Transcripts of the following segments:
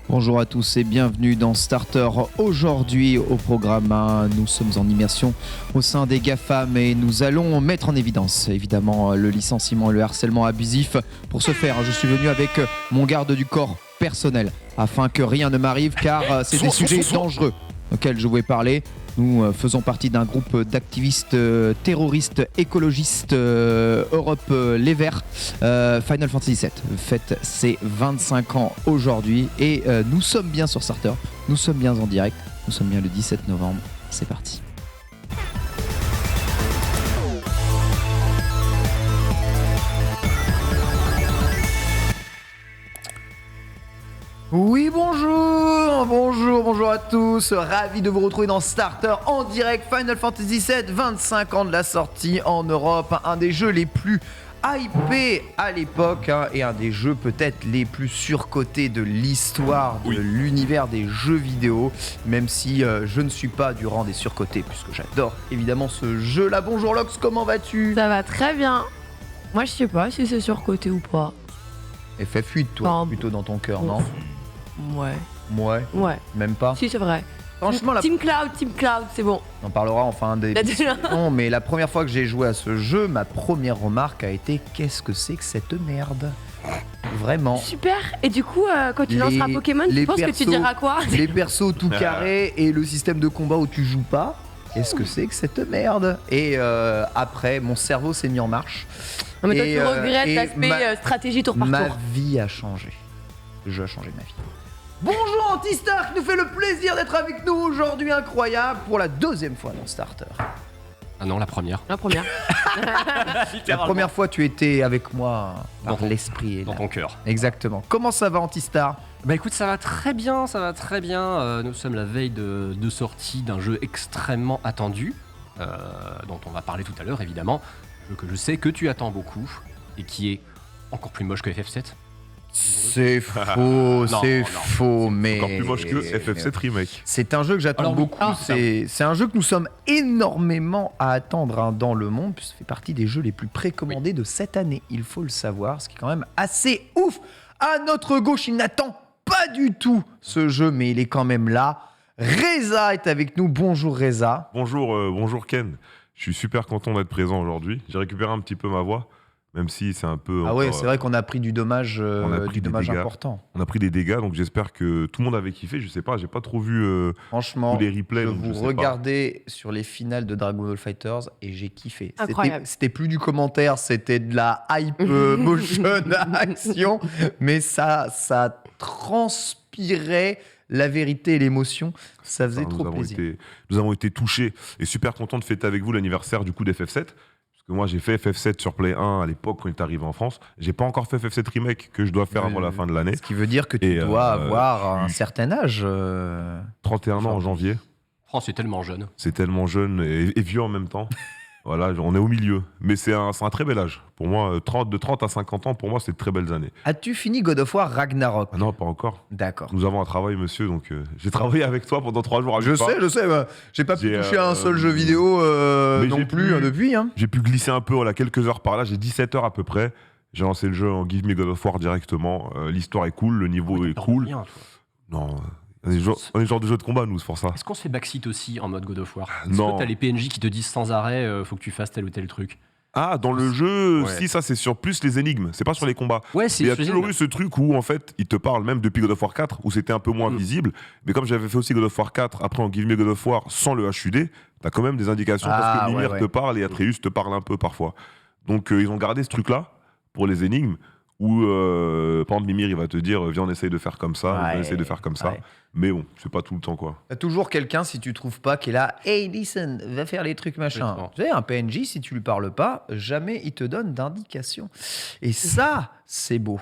Bonjour à tous et bienvenue dans Starter. Aujourd'hui au programme, nous sommes en immersion au sein des GAFAM et nous allons mettre en évidence évidemment le licenciement et le harcèlement abusif. Pour ce faire, je suis venu avec mon garde du corps personnel afin que rien ne m'arrive car c'est des sujets dangereux auxquels je voulais parler. Nous faisons partie d'un groupe d'activistes terroristes écologistes Europe Les Verts. Final Fantasy VII fête ses 25 ans aujourd'hui et nous sommes bien sur Starter, nous sommes bien en direct, nous sommes bien le 17 novembre. C'est parti. Oui, bonjour à tous, ravi de vous retrouver dans Starter en direct. Final Fantasy VII, 25 ans de la sortie en Europe, un des jeux les plus hypés à l'époque et un des jeux peut-être les plus surcotés de l'histoire de l'univers des jeux vidéo, même si je ne suis pas du rang des surcotés puisque j'adore évidemment ce jeu-là. Bonjour Lox, comment vas-tu ? Ça va très bien. Moi je sais pas si c'est surcoté ou pas. FF8 toi, plutôt dans ton cœur, non ? Ouais. Même pas. Si, c'est vrai. Franchement, Team Cloud, c'est bon. On en parlera en fin d'émission. Mais la première fois que j'ai joué à ce jeu, ma première remarque a été qu'est-ce que c'est que cette merde ? Vraiment. Super. Et du coup, quand tu lanceras Pokémon, tu penses que tu diras quoi ? Les persos tout carrés et le système de combat où tu joues pas. Qu'est-ce que c'est que cette merde ? Et après, mon cerveau s'est mis en marche. Non, mais toi, tu regrettes l'aspect stratégie tour par tour. Ma vie a changé. Le jeu a changé ma vie. Bonjour Antistar qui nous fait le plaisir d'être avec nous aujourd'hui, incroyable, pour la deuxième fois dans Starter. Ah non, la première. La première. La première fois tu étais avec moi par l'esprit. Dans ton cœur. Exactement. Comment ça va Antistar ? Bah écoute, ça va très bien. Nous sommes la veille de sortie d'un jeu extrêmement attendu, dont on va parler tout à l'heure évidemment. Un jeu que je sais que tu attends beaucoup et qui est encore plus moche que FF7. C'est faux, mais... Encore plus moche que FF7 Remake. C'est un jeu que j'attends beaucoup, c'est un jeu que nous sommes énormément à attendre dans le monde, puisque ça fait partie des jeux les plus précommandés de cette année, il faut le savoir, ce qui est quand même assez ouf. À notre gauche, il n'attend pas du tout ce jeu, mais il est quand même là. Reza est avec nous, bonjour Reza. Bonjour Ken, je suis super content d'être présent aujourd'hui, j'ai récupéré un petit peu ma voix. Même si c'est un peu... Ah ouais, c'est vrai qu'on a pris du dommage, important. On a pris des dégâts, donc j'espère que tout le monde avait kiffé. Je sais pas, j'ai pas trop vu franchement, tous les replays. Je vous regardais sur les finales de Dragon Ball FighterZ et j'ai kiffé. Incroyable. C'était plus du commentaire, c'était de la hype motion action, mais ça transpirait la vérité et l'émotion. Ça faisait trop plaisir. Nous avons été touchés et super contents de fêter avec vous l'anniversaire du coup d'FF7. Moi, j'ai fait FF7 sur Play 1 à l'époque quand il est arrivé en France. J'ai pas encore fait FF7 Remake que je dois faire avant la fin de l'année. Ce qui veut dire que tu dois avoir un certain âge. 31 ans en janvier. Oh, c'est tellement jeune. C'est tellement jeune et vieux en même temps. Voilà, on est au milieu. Mais c'est un très bel âge. Pour moi, de 30 à 50 ans, pour moi, c'est de très belles années. As-tu fini God of War Ragnarok ? Ah non, pas encore. D'accord. Nous avons un travail, monsieur, donc j'ai travaillé avec toi pendant 3 jours. Je sais. J'ai pas pu toucher à un seul jeu vidéo non plus depuis. J'ai pu glisser un peu, quelques heures par là. J'ai 17 heures à peu près. J'ai lancé le jeu en Give Me God of War directement. L'histoire est cool, le niveau est cool. Bien, non... On est genre de jeu de combat, nous, c'est pour ça. Est-ce qu'on se fait backseat aussi en mode God of War ? Non. Est-ce que t'as les PNJ qui te disent sans arrêt faut que tu fasses tel ou tel truc ? Ah, dans le jeu, si, ça c'est sur plus les énigmes, c'est pas sur les combats. Ouais, c'est il y a toujours eu ce truc où en fait, il te parle même depuis God of War 4 où c'était un peu moins visible, mais comme j'avais fait aussi God of War 4, après en Give Me God of War sans le HUD, t'as quand même des indications parce que Mimir te parle et Atreus te parle un peu parfois. Donc ils ont gardé ce truc-là pour les énigmes où par exemple Mimir il va te dire viens on essaye de faire comme ça, on essaye de faire comme ça. Mais bon, c'est pas tout le temps quoi. T'as toujours quelqu'un, si tu trouves pas, qui est là, hey, listen, va faire les trucs machin. Tu sais, un PNJ, si tu lui parles pas, jamais il te donne d'indication. Et ça, c'est beau.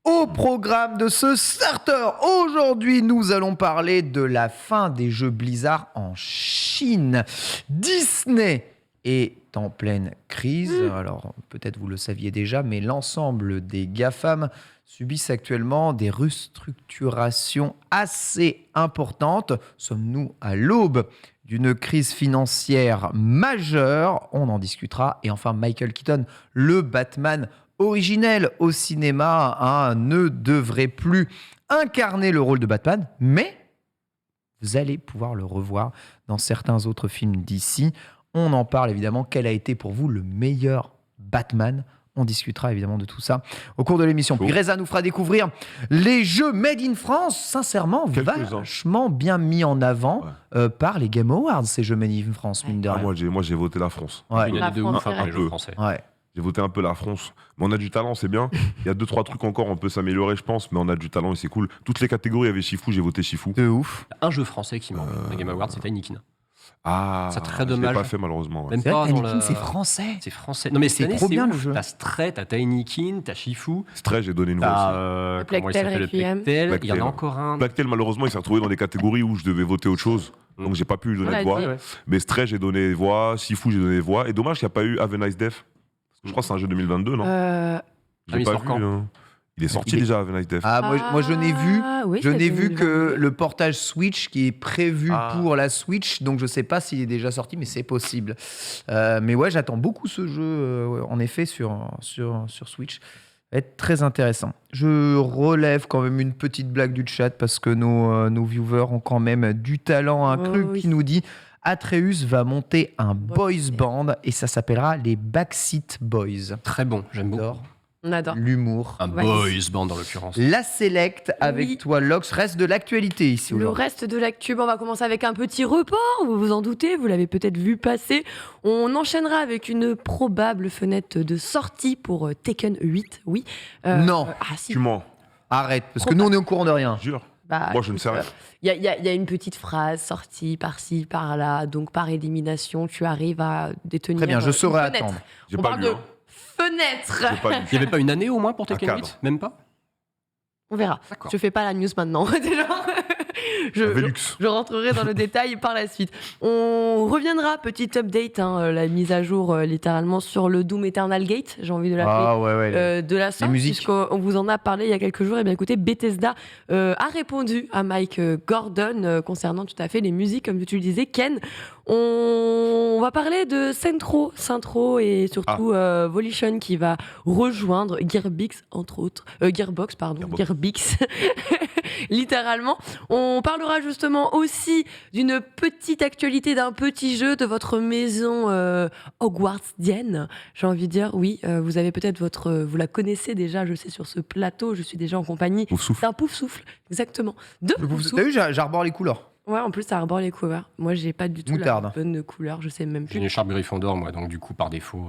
Au programme de ce starter, aujourd'hui, nous allons parler de la fin des jeux Blizzard en Chine. Disney est en pleine crise. Alors, peut-être vous le saviez déjà, mais l'ensemble des GAFAM subissent actuellement des restructurations assez importantes. Sommes-nous à l'aube d'une crise financière majeure? On en discutera. Et enfin, Michael Keaton, le Batman originel au cinéma, ne devrait plus incarner le rôle de Batman, mais vous allez pouvoir le revoir dans certains autres films d'ici. On en parle évidemment. Quel a été pour vous le meilleur Batman ? On discutera évidemment de tout ça au cours de l'émission. Puis Reza nous fera découvrir les jeux Made in France, sincèrement, vachement bien mis en avant par les Game Awards, ces jeux Made in France, mine de rien. Moi, j'ai voté la France. Ouais. Il y a des ouf par les jeux français. Ouais. J'ai voté un peu la France. Mais on a du talent, c'est bien. Il y a 2-3 trucs encore, on peut s'améliorer, je pense, mais on a du talent et c'est cool. Toutes les catégories, il y avait Shifu, j'ai voté Shifu. De ouf. Un jeu français qui manque dans les Game Awards, c'est Tiny Kin. Ah, c'est très dommage. Je l'ai pas fait malheureusement. Même c'est pas vrai, dans Tiny Kin, c'est français. C'est français. Non mais c'est trop bien le jeu. T'as Stray, t'as Tiny Kin, t'as Shifu. Stray, j'ai donné une voix aussi. Comment il s'appelle, Requiem. Il y en a encore un. Blacktail, malheureusement, il s'est retrouvé dans des catégories où je devais voter autre chose. Donc j'ai pas pu lui donner de voix. Mais Stray, j'ai donné voix. Shifu, j'ai donné voix. Et dommage qu'il n'y a pas eu Have a Nice Death. Je crois que c'est un jeu 2022, non Je l'ai pas vu. Il est sorti déjà, Have a Nice Death. Moi, je n'ai vu. Oui, je n'ai vu que le portage Switch qui est prévu pour la Switch. Donc, je sais pas s'il est déjà sorti, mais c'est possible. Mais ouais, j'attends beaucoup ce jeu, en effet, sur Switch. Ça va être très intéressant. Je relève quand même une petite blague du chat parce que nos viewers ont quand même du talent inclus qui nous dit Atreus va monter un boys band et ça s'appellera les Backseat Boys. Très bon, j'aime beaucoup. On adore. L'humour. Un boys band dans l'occurrence. La Select avec toi, Lox. Reste de l'actualité ici aujourd'hui. Le reste de l'actu, on va commencer avec un petit report. Vous vous en doutez, vous l'avez peut-être vu passer. On enchaînera avec une probable fenêtre de sortie pour Tekken 8. Oui. Non, si. Tu mens. Arrête, parce que nous on est au courant de rien. Jure. Bah, moi je ne sais rien. Il y a une petite phrase sortie par-ci, par-là. Donc par élimination, tu arrives à détenir. Très bien, je saurai attendre. J'ai on pas parle lu. de fenêtre. Il n'y avait pas une année au moins pour Tekken 8 ? Même pas ? On verra. D'accord. Je fais pas la news maintenant. Je rentrerai dans le détail par la suite. On reviendra, petite update, la mise à jour littéralement sur le Doom Eternal Gate, j'ai envie de l'appeler, de la sorte, puisqu'on vous en a parlé il y a quelques jours. Et bien écoutez, Bethesda a répondu à Mike Gordon concernant tout à fait les musiques, comme tu le disais, Ken. On va parler de Syntro et surtout Volition qui va rejoindre Gearbox, entre autres. Gearbox. Littéralement. On parlera justement aussi d'une petite actualité, d'un petit jeu de votre maison Hogwartsienne. J'ai envie de dire, oui, vous avez peut-être vous la connaissez déjà, je sais, sur ce plateau, je suis déjà en compagnie d'un Pouf-Souffle, exactement. T'as vu, j'arbore les couleurs. Ouais, en plus, ça arbore les couleurs. Moi, j'ai pas du tout la bonne couleur, je sais même plus. J'ai une écharpe Gryffondor, moi, donc du coup, par défaut...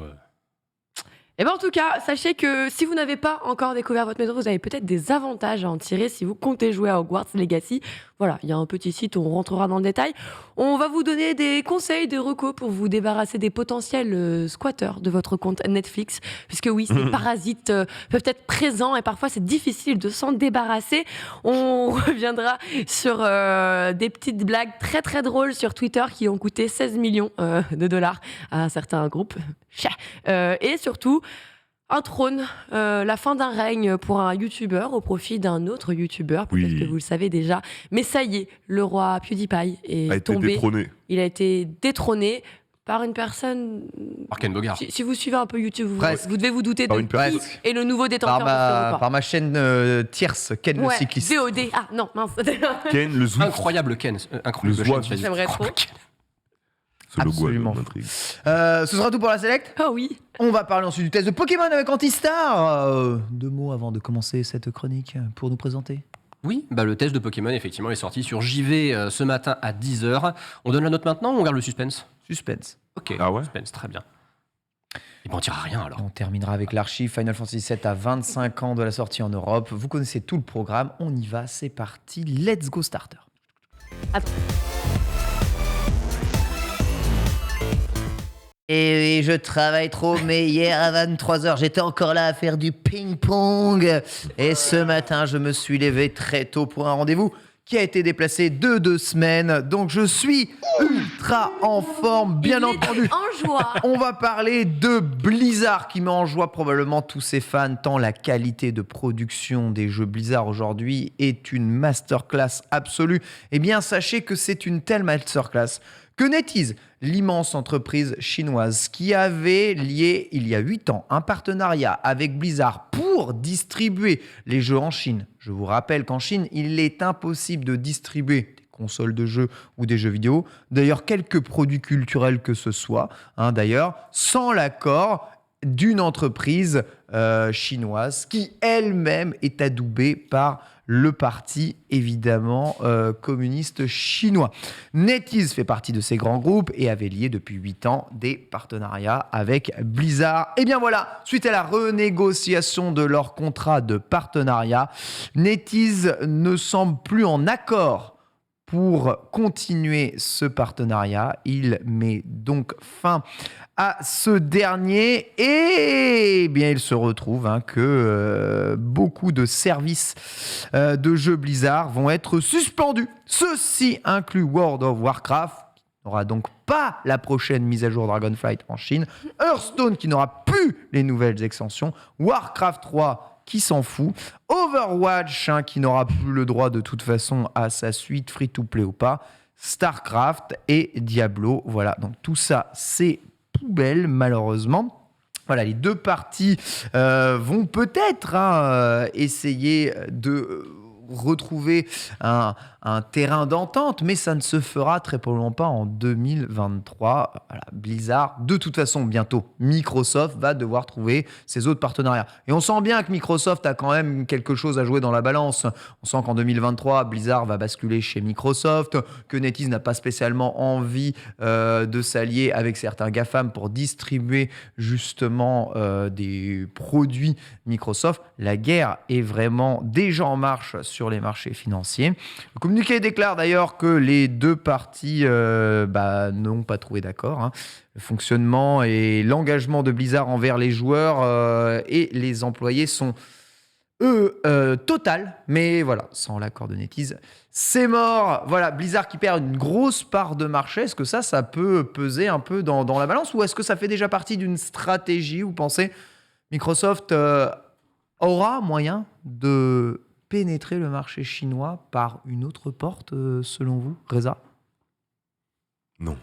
Et bien en tout cas, sachez que si vous n'avez pas encore découvert votre maison, vous avez peut-être des avantages à en tirer si vous comptez jouer à Hogwarts Legacy. Voilà, il y a un petit site où on rentrera dans le détail. On va vous donner des conseils, des recos pour vous débarrasser des potentiels squatteurs de votre compte Netflix. Puisque oui, ces parasites peuvent être présents et parfois c'est difficile de s'en débarrasser. On reviendra sur des petites blagues très très drôles sur Twitter qui ont coûté 16 millions de dollars à certains groupes. Et surtout, un trône, la fin d'un règne pour un youtubeur au profit d'un autre youtubeur, peut-être que vous le savez déjà. Mais ça y est, le roi PewDiePie est tombé. Détrôné. Il a été détrôné par une personne... Par Ken Bogard. Si vous suivez un peu YouTube, vous devez vous douter de qui est le nouveau détenteur par ma chaîne tierce, Ken le cycliste. VOD. Ah non, mince. Ken le Zwift. Incroyable Ken. Incroyable Zwift. J'aimerais trop. Absolument. Ce sera tout pour la Select. Ah oui. On va parler ensuite du test de Pokémon avec Antistar. 2 mots avant de commencer cette chronique pour nous présenter. Oui, le test de Pokémon, effectivement, est sorti sur JV ce matin à 10h. On donne la note maintenant ou on garde le suspense ? Suspense. Ok, ah ouais, suspense, très bien. Et on tirera rien alors. On terminera avec l'archive Final Fantasy VII à 25 ans de la sortie en Europe. Vous connaissez tout le programme. On y va, c'est parti. Let's go starter. Et je travaille trop, mais hier à 23h, j'étais encore là à faire du ping-pong. Et ce matin, je me suis levé très tôt pour un rendez-vous qui a été déplacé de 2 semaines. Donc je suis ultra en forme, bien entendu. En joie. On va parler de Blizzard qui met en joie probablement tous ses fans, tant la qualité de production des jeux Blizzard aujourd'hui est une masterclass absolue. Eh bien, sachez que c'est une telle masterclass que NetEase, l'immense entreprise chinoise qui avait lié il y a 8 ans un partenariat avec Blizzard pour distribuer les jeux en Chine. Je vous rappelle qu'en Chine, il est impossible de distribuer des consoles de jeux ou des jeux vidéo, d'ailleurs quelques produits culturels que ce soit, d'ailleurs, sans l'accord d'une entreprise chinoise qui elle-même est adoubée par le parti, évidemment, communiste chinois. NetEase fait partie de ces grands groupes et avait lié depuis 8 ans des partenariats avec Blizzard. Et bien voilà, suite à la renégociation de leur contrat de partenariat, NetEase ne semble plus en accord pour continuer ce partenariat. Il met donc fin à ce dernier et bien il se retrouve que beaucoup de services de jeux Blizzard vont être suspendus. Ceci inclut World of Warcraft, qui n'aura donc pas la prochaine mise à jour Dragonflight en Chine, Hearthstone qui n'aura plus les nouvelles extensions, Warcraft 3 qui s'en fout, Overwatch qui n'aura plus le droit de toute façon à sa suite free-to-play ou pas, Starcraft et Diablo. Voilà, donc tout ça c'est poubelle malheureusement. Voilà, les deux parties vont peut-être essayer de retrouver un terrain d'entente, mais ça ne se fera très probablement pas en 2023. Voilà, Blizzard, de toute façon, bientôt, Microsoft va devoir trouver ses autres partenariats. Et on sent bien que Microsoft a quand même quelque chose à jouer dans la balance. On sent qu'en 2023, Blizzard va basculer chez Microsoft, que NetEase n'a pas spécialement envie de s'allier avec certains GAFAM pour distribuer justement des produits Microsoft. La guerre est vraiment déjà en marche sur les marchés financiers. Le communiqué déclare d'ailleurs que les deux parties n'ont pas trouvé d'accord. Le fonctionnement et l'engagement de Blizzard envers les joueurs et les employés sont, eux, total. Mais voilà, sans l'accord de NetEase, c'est mort. Voilà, Blizzard qui perd une grosse part de marché. Est-ce que ça peut peser un peu dans la balance ou est-ce que ça fait déjà partie d'une stratégie? Vous pensez Microsoft aura moyen de pénétrer le marché chinois par une autre porte, selon vous, Reza? Non.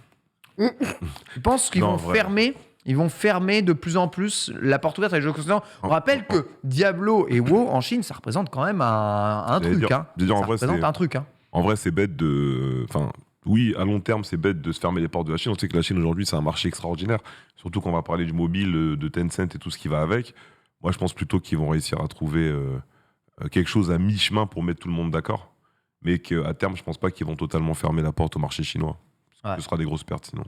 Je pense qu'ils vont fermer. Ils vont fermer de plus en plus la porte ouverte avec les jeux console. On rappelle que Diablo et WoW en Chine, ça représente quand même un truc. Ça représente un truc. En vrai, c'est bête de. Enfin, oui, à long terme, c'est bête de se fermer les portes de la Chine. On sait que la Chine aujourd'hui, c'est un marché extraordinaire. Surtout quand on va parler du mobile, de Tencent et tout ce qui va avec. Moi, je pense plutôt qu'ils vont réussir à trouver quelque chose à mi-chemin pour mettre tout le monde d'accord. Mais qu'à terme, je pense pas qu'ils vont totalement fermer la porte au marché chinois. Ce sera des grosses pertes sinon.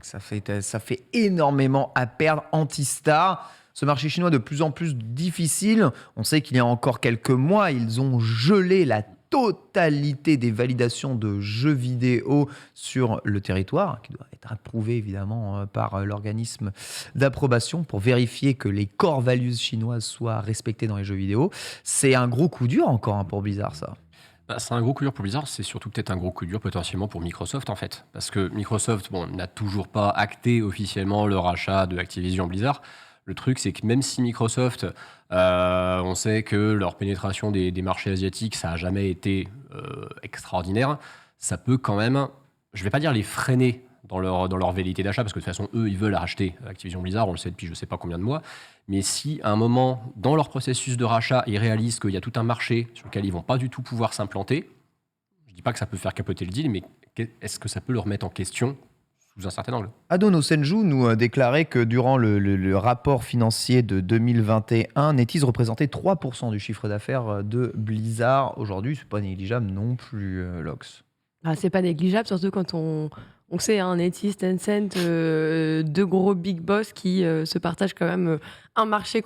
Ça fait énormément à perdre. Antistar, ce marché chinois de plus en plus difficile. On sait qu'il y a encore quelques mois, ils ont gelé la totalité des validations de jeux vidéo sur le territoire, qui doit être approuvé évidemment par l'organisme d'approbation pour vérifier que les core values chinoises soient respectées dans les jeux vidéo. C'est un gros coup dur encore pour Blizzard, ça. C'est un gros coup dur pour Blizzard, c'est surtout peut-être un gros coup dur potentiellement pour Microsoft en fait. Parce que Microsoft n'a toujours pas acté officiellement le rachat de Activision Blizzard. Le truc, c'est que même si Microsoft, on sait que leur pénétration des marchés asiatiques, ça n'a jamais été extraordinaire, ça peut quand même, je ne vais pas dire les freiner dans leur velléité d'achat, parce que de toute façon, eux, ils veulent racheter Activision Blizzard, on le sait depuis je ne sais pas combien de mois. Mais si, à un moment, dans leur processus de rachat, ils réalisent qu'il y a tout un marché sur lequel ils ne vont pas du tout pouvoir s'implanter, je ne dis pas que ça peut faire capoter le deal, mais est-ce que ça peut le remettre en question sous un certain angle? Adono Senju nous déclarait que durant le rapport financier de 2021, NetEase représentait 3% du chiffre d'affaires de Blizzard. Aujourd'hui, ce n'est pas négligeable non plus, Lox. C'est pas négligeable, surtout quand on sait, NetEase, Tencent, deux gros big boss qui se partagent quand même un marché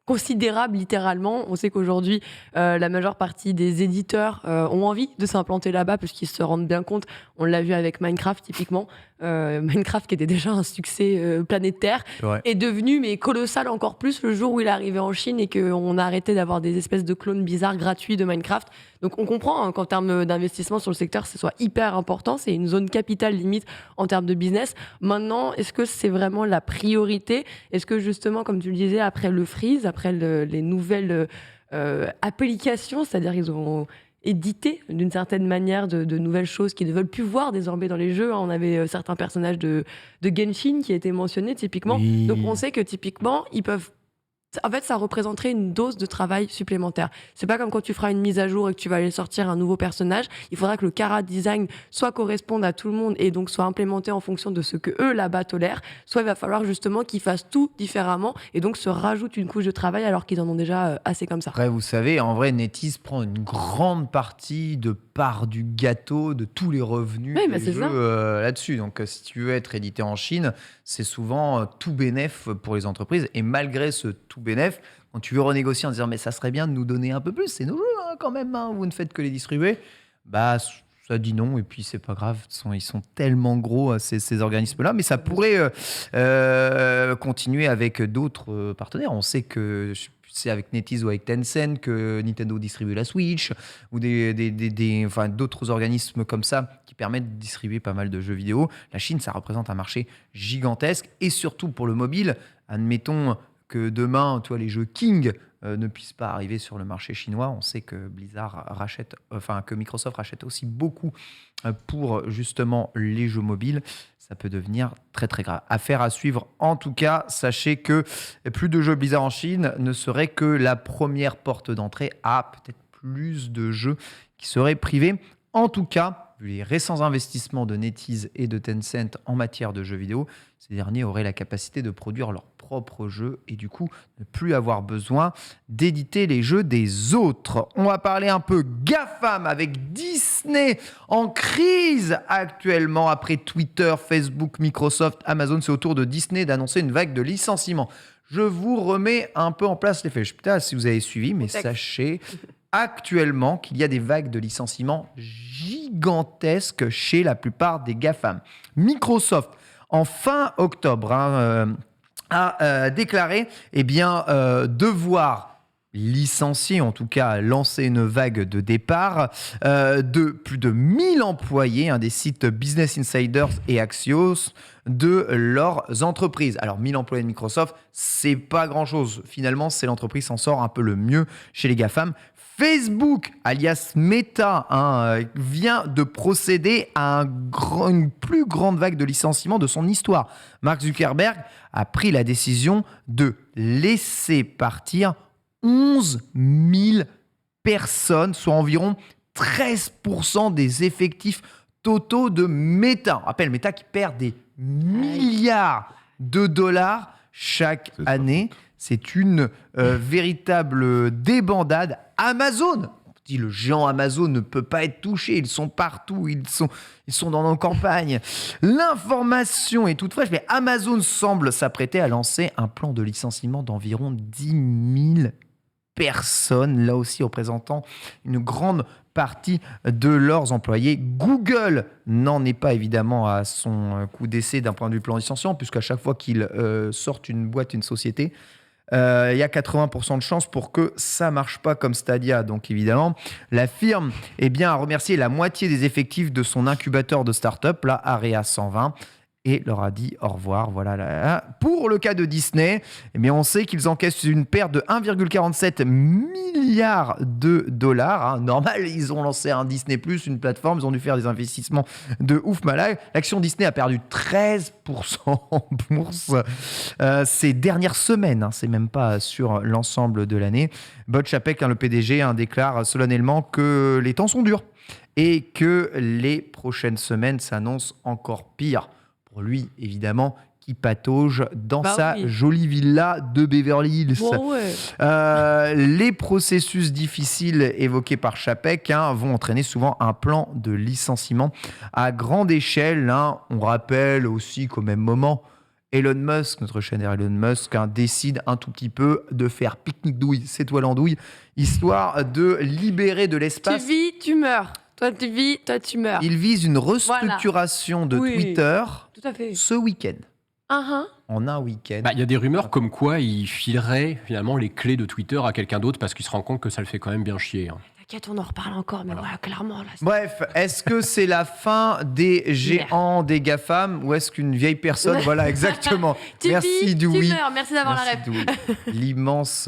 considérable littéralement. On sait qu'aujourd'hui, la majeure partie des éditeurs ont envie de s'implanter là-bas parce qu'ils se rendent bien compte, on l'a vu avec Minecraft typiquement, Minecraft qui était déjà un succès planétaire, est devenu mais colossal encore plus le jour où il est arrivé en Chine et qu'on a arrêté d'avoir des espèces de clones bizarres gratuits de Minecraft. Donc on comprend qu'en termes d'investissement sur le secteur, ce soit hyper important, c'est une zone capitale limite en termes de business. Maintenant, est-ce que c'est vraiment la priorité? Est-ce que justement, comme tu le disais, après le freeze, après les nouvelles applications, c'est-à-dire éditer d'une certaine manière de nouvelles choses qu'ils ne veulent plus voir désormais dans les jeux. On avait certains personnages de Genshin qui étaient mentionnés typiquement. Oui. Donc on sait que typiquement, ils peuvent... En fait, ça représenterait une dose de travail supplémentaire. C'est pas comme quand tu feras une mise à jour et que tu vas aller sortir un nouveau personnage. Il faudra que le chara design soit corresponde à tout le monde et donc soit implémenté en fonction de ce que eux là-bas tolèrent. Soit il va falloir justement qu'ils fassent tout différemment et donc se rajoutent une couche de travail alors qu'ils en ont déjà assez comme ça. Après, vous savez, en vrai, NetEase prend une grande partie de part du gâteau de tous les revenus Oui, mais des c'est jeux là-dessus. Donc, si tu veux être édité en Chine, c'est souvent tout bénef pour les entreprises. Et malgré ce tout bénef, quand tu veux renégocier en disant mais ça serait bien de nous donner un peu plus, c'est nos jeux quand même, vous ne faites que les distribuer, bah ça dit non et puis c'est pas grave, ils sont tellement gros ces organismes-là, mais ça pourrait continuer avec d'autres partenaires. On sait que c'est avec NetEase ou avec Tencent que Nintendo distribue la Switch ou d'autres organismes comme ça qui permettent de distribuer pas mal de jeux vidéo. La Chine, ça représente un marché gigantesque et surtout pour le mobile. Admettons que demain, les jeux King ne puissent pas arriver sur le marché chinois. On sait que que Microsoft rachète aussi beaucoup pour justement les jeux mobiles. Ça peut devenir très très grave. Affaire à suivre. En tout cas, sachez que plus de jeux Blizzard en Chine ne serait que la première porte d'entrée à peut-être plus de jeux qui seraient privés. En tout cas, vu les récents investissements de NetEase et de Tencent en matière de jeux vidéo, ces derniers auraient la capacité de produire leurs propres jeux et du coup ne plus avoir besoin d'éditer les jeux des autres. On va parler un peu GAFAM avec Disney en crise actuellement après Twitter, Facebook, Microsoft, Amazon. C'est au tour de Disney d'annoncer une vague de licenciements. Je vous remets un peu en place les faits. Je ne sais pas si vous avez suivi, mais sachez actuellement qu'il y a des vagues de licenciements gigantesques chez la plupart des GAFAM. Microsoft, en fin octobre, a déclaré devoir licencier, en tout cas lancer une vague de départ de plus de 1000 employés des sites Business Insiders et Axios de leurs entreprises. Alors 1000 employés de Microsoft, c'est pas grand-chose. Finalement, c'est l'entreprise qui s'en sort un peu le mieux chez les GAFAM. Facebook, alias Meta, vient de procéder à une plus grande vague de licenciements de son histoire. Mark Zuckerberg a pris la décision de laisser partir 11 000 personnes, soit environ 13% des effectifs totaux de Meta. On rappelle, Meta qui perd des milliards de dollars chaque année. C'est une véritable débandade. Amazon, on dit le géant Amazon ne peut pas être touché, ils sont partout, ils sont dans nos campagnes. L'information est toute fraîche, mais Amazon semble s'apprêter à lancer un plan de licenciement d'environ 10 000 personnes, là aussi représentant une grande partie de leurs employés. Google n'en est pas évidemment à son coup d'essai d'un point de vue plan licenciement, puisqu'à chaque fois qu'ils sortent une boîte, une société, il y a 80% de chances pour que ça ne marche pas comme Stadia. Donc évidemment, la firme a remercié la moitié des effectifs de son incubateur de start-up, là, Area 120, et leur a dit au revoir. Voilà. Pour le cas de Disney, on sait qu'ils encaissent une perte de 1,47 milliard de dollars. Normal, ils ont lancé un Disney+, une plateforme, ils ont dû faire des investissements de ouf malade. L'action Disney a perdu 13% en bourse ces dernières semaines. C'est même pas sur l'ensemble de l'année. Bob Chapek, le PDG, déclare solennellement que les temps sont durs et que les prochaines semaines s'annoncent encore pire. Pour lui, évidemment, qui patauge dans sa jolie villa de Beverly Hills. Bon, ouais. Les processus difficiles évoqués par Chapek vont entraîner souvent un plan de licenciement à grande échelle. On rappelle aussi qu'au même moment, Elon Musk, notre cher Elon Musk, décide un tout petit peu de faire pique-nique douille, c'est toi l'andouille, histoire de libérer de l'espace. Tu vis, tu meurs. Toi, tu vis, toi, tu meurs. Il vise une restructuration de Twitter tout à fait. ce week-end. En un week-end. Il y a des rumeurs comme quoi il filerait finalement les clés de Twitter à quelqu'un d'autre parce qu'il se rend compte que ça le fait quand même bien chier. T'inquiète, on en reparle encore, mais voilà, clairement. Là, Bref, est-ce que c'est la fin des géants des GAFAM ou est-ce qu'une vieille personne... Voilà, exactement. Merci Dewey. Merci d'avoir la rêve. L'immense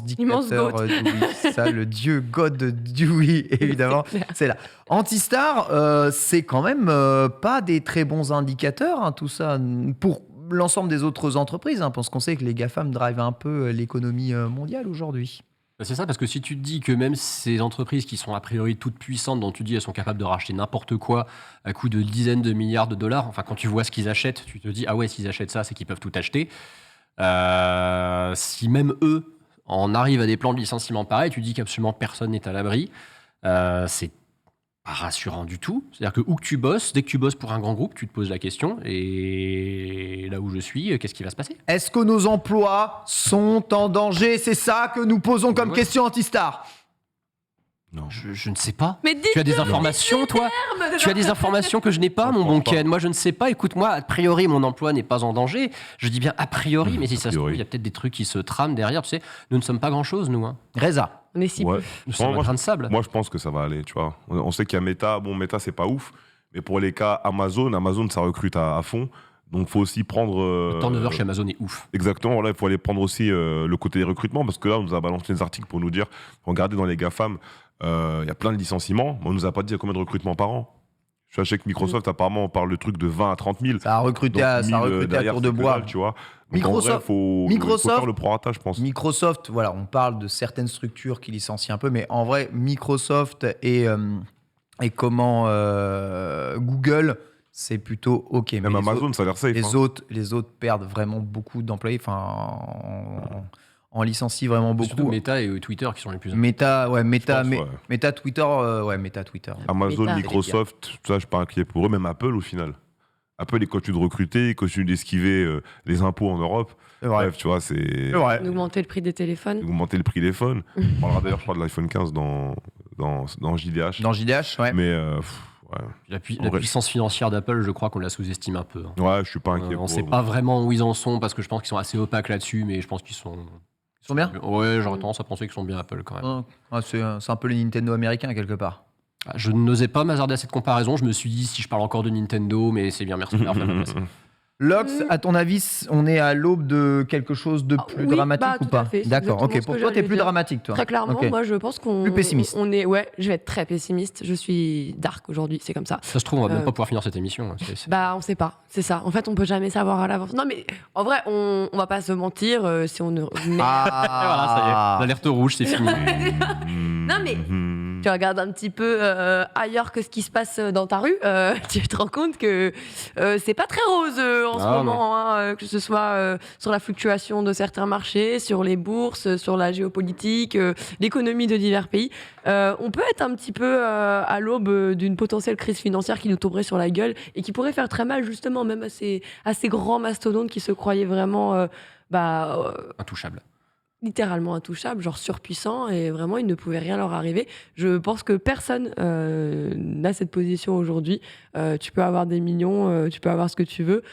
dictateur Dewey. Ça, le dieu God Dewey, évidemment. C'est là. Antistar, c'est quand même pas des très bons indicateurs, hein, tout ça, pour l'ensemble des autres entreprises, hein, parce qu'on sait que les GAFAM drivent un peu l'économie mondiale aujourd'hui. C'est ça, parce que si tu te dis que même ces entreprises qui sont a priori toutes puissantes, dont tu dis elles sont capables de racheter n'importe quoi à coût de dizaines de milliards de dollars, enfin quand tu vois ce qu'ils achètent, tu te dis ah ouais, s'ils achètent ça, c'est qu'ils peuvent tout acheter. Si même eux en arrivent à des plans de licenciement pareils, tu dis qu'absolument personne n'est à l'abri. C'est pas rassurant du tout. C'est-à-dire que où que tu bosses, dès que tu bosses pour un grand groupe, tu te poses la question, et là où je suis, qu'est-ce qui va se passer ? Est-ce que nos emplois sont en danger ? C'est ça que nous posons comme question, Antistar. Non. Je ne sais pas. Mais tu as des informations, toi ? Tu as des informations que je n'ai pas, mon bon Ken. Moi, je ne sais pas. Écoute-moi, a priori, mon emploi n'est pas en danger. Je dis bien a priori, mais si ça se trouve, il y a peut-être des trucs qui se trament derrière. Tu sais, nous ne sommes pas grand-chose, nous. Hein. Reza. On est si peu. Nous sommes un grain de sable. Moi, je pense que ça va aller, tu vois. On sait qu'il y a Meta. Bon, Meta, c'est pas ouf. Mais pour les cas Amazon, ça recrute à fond. Donc, il faut aussi prendre... Le turnover chez Amazon est ouf. Exactement. Voilà, il faut aller prendre aussi le côté des recrutements. Parce que là, on nous a balancé des articles pour nous dire, regardez dans les GAFAM, il y a plein de licenciements. On nous a pas dit combien de recrutements par an. Je sais que Microsoft, apparemment, on parle de trucs de 20 à 30 000. Ça a recruté à tour de bois. Tu vois. Donc, Microsoft, faut faire le prorata, je pense. Microsoft, voilà, on parle de certaines structures qui licencient un peu, mais en vrai, Microsoft et Google, c'est plutôt OK. Même mais Amazon, ça a l'air safe. Les autres perdent vraiment beaucoup d'employés, en licencie vraiment beaucoup. Surtout Meta et Twitter qui sont les plus... Meta, Twitter, Meta, Twitter. Amazon, Meta, Microsoft, ça, je suis pas inquiet pour eux. Même Apple, au final. Apple, ils continuent de recruter, ils continuent d'esquiver les impôts en Europe. Bref, tu vois, c'est... Augmenter le prix des téléphones. Augmenter le prix des téléphones. On parlera d'ailleurs, je crois, de l'iPhone 15 dans JDH. Dans JDH, ouais. Mais... La puissance financière d'Apple, je crois qu'on la sous-estime un peu. Hein. Ouais, je suis pas inquiet. On ne sait pas vraiment où ils en sont parce que je pense qu'ils sont assez opaques là-dessus, mais je pense qu'ils sont... Ils sont bien ? Ouais, j'aurais tendance à penser qu'ils sont bien Apple quand même. C'est un peu les Nintendo américains quelque part. Je n'osais pas m'hasarder à cette comparaison. Je me suis dit si je parle encore de Nintendo, mais c'est bien, merci de l'avoir fait à ma place. Lox, à ton avis, on est à l'aube de quelque chose de plus dramatique ou pas ? D'accord, ok. Pour toi, t'es plus dramatique, toi. Très clairement, moi je pense qu'on... Plus pessimiste. Je vais être très pessimiste. Je suis dark aujourd'hui, c'est comme ça. Ça se trouve, on va même pas pouvoir finir cette émission. On sait pas, c'est ça. En fait, on peut jamais savoir à l'avance. Non, mais en vrai, on va pas se mentir si on ne... Voilà, ça y est, l'alerte rouge, c'est fini. Non, mais tu regardes un petit peu ailleurs que ce qui se passe dans ta rue, tu te rends compte que c'est pas très rose en ce moment, hein, que ce soit sur la fluctuation de certains marchés, sur les bourses, sur la géopolitique, l'économie de divers pays. On peut être un petit peu à l'aube d'une potentielle crise financière qui nous tomberait sur la gueule et qui pourrait faire très mal justement même à ces grands mastodontes qui se croyaient vraiment intouchables. Littéralement intouchables, genre surpuissants, et vraiment il ne pouvait rien leur arriver. Je pense que personne n'a cette position aujourd'hui. Tu peux avoir des millions, tu peux avoir ce que tu veux,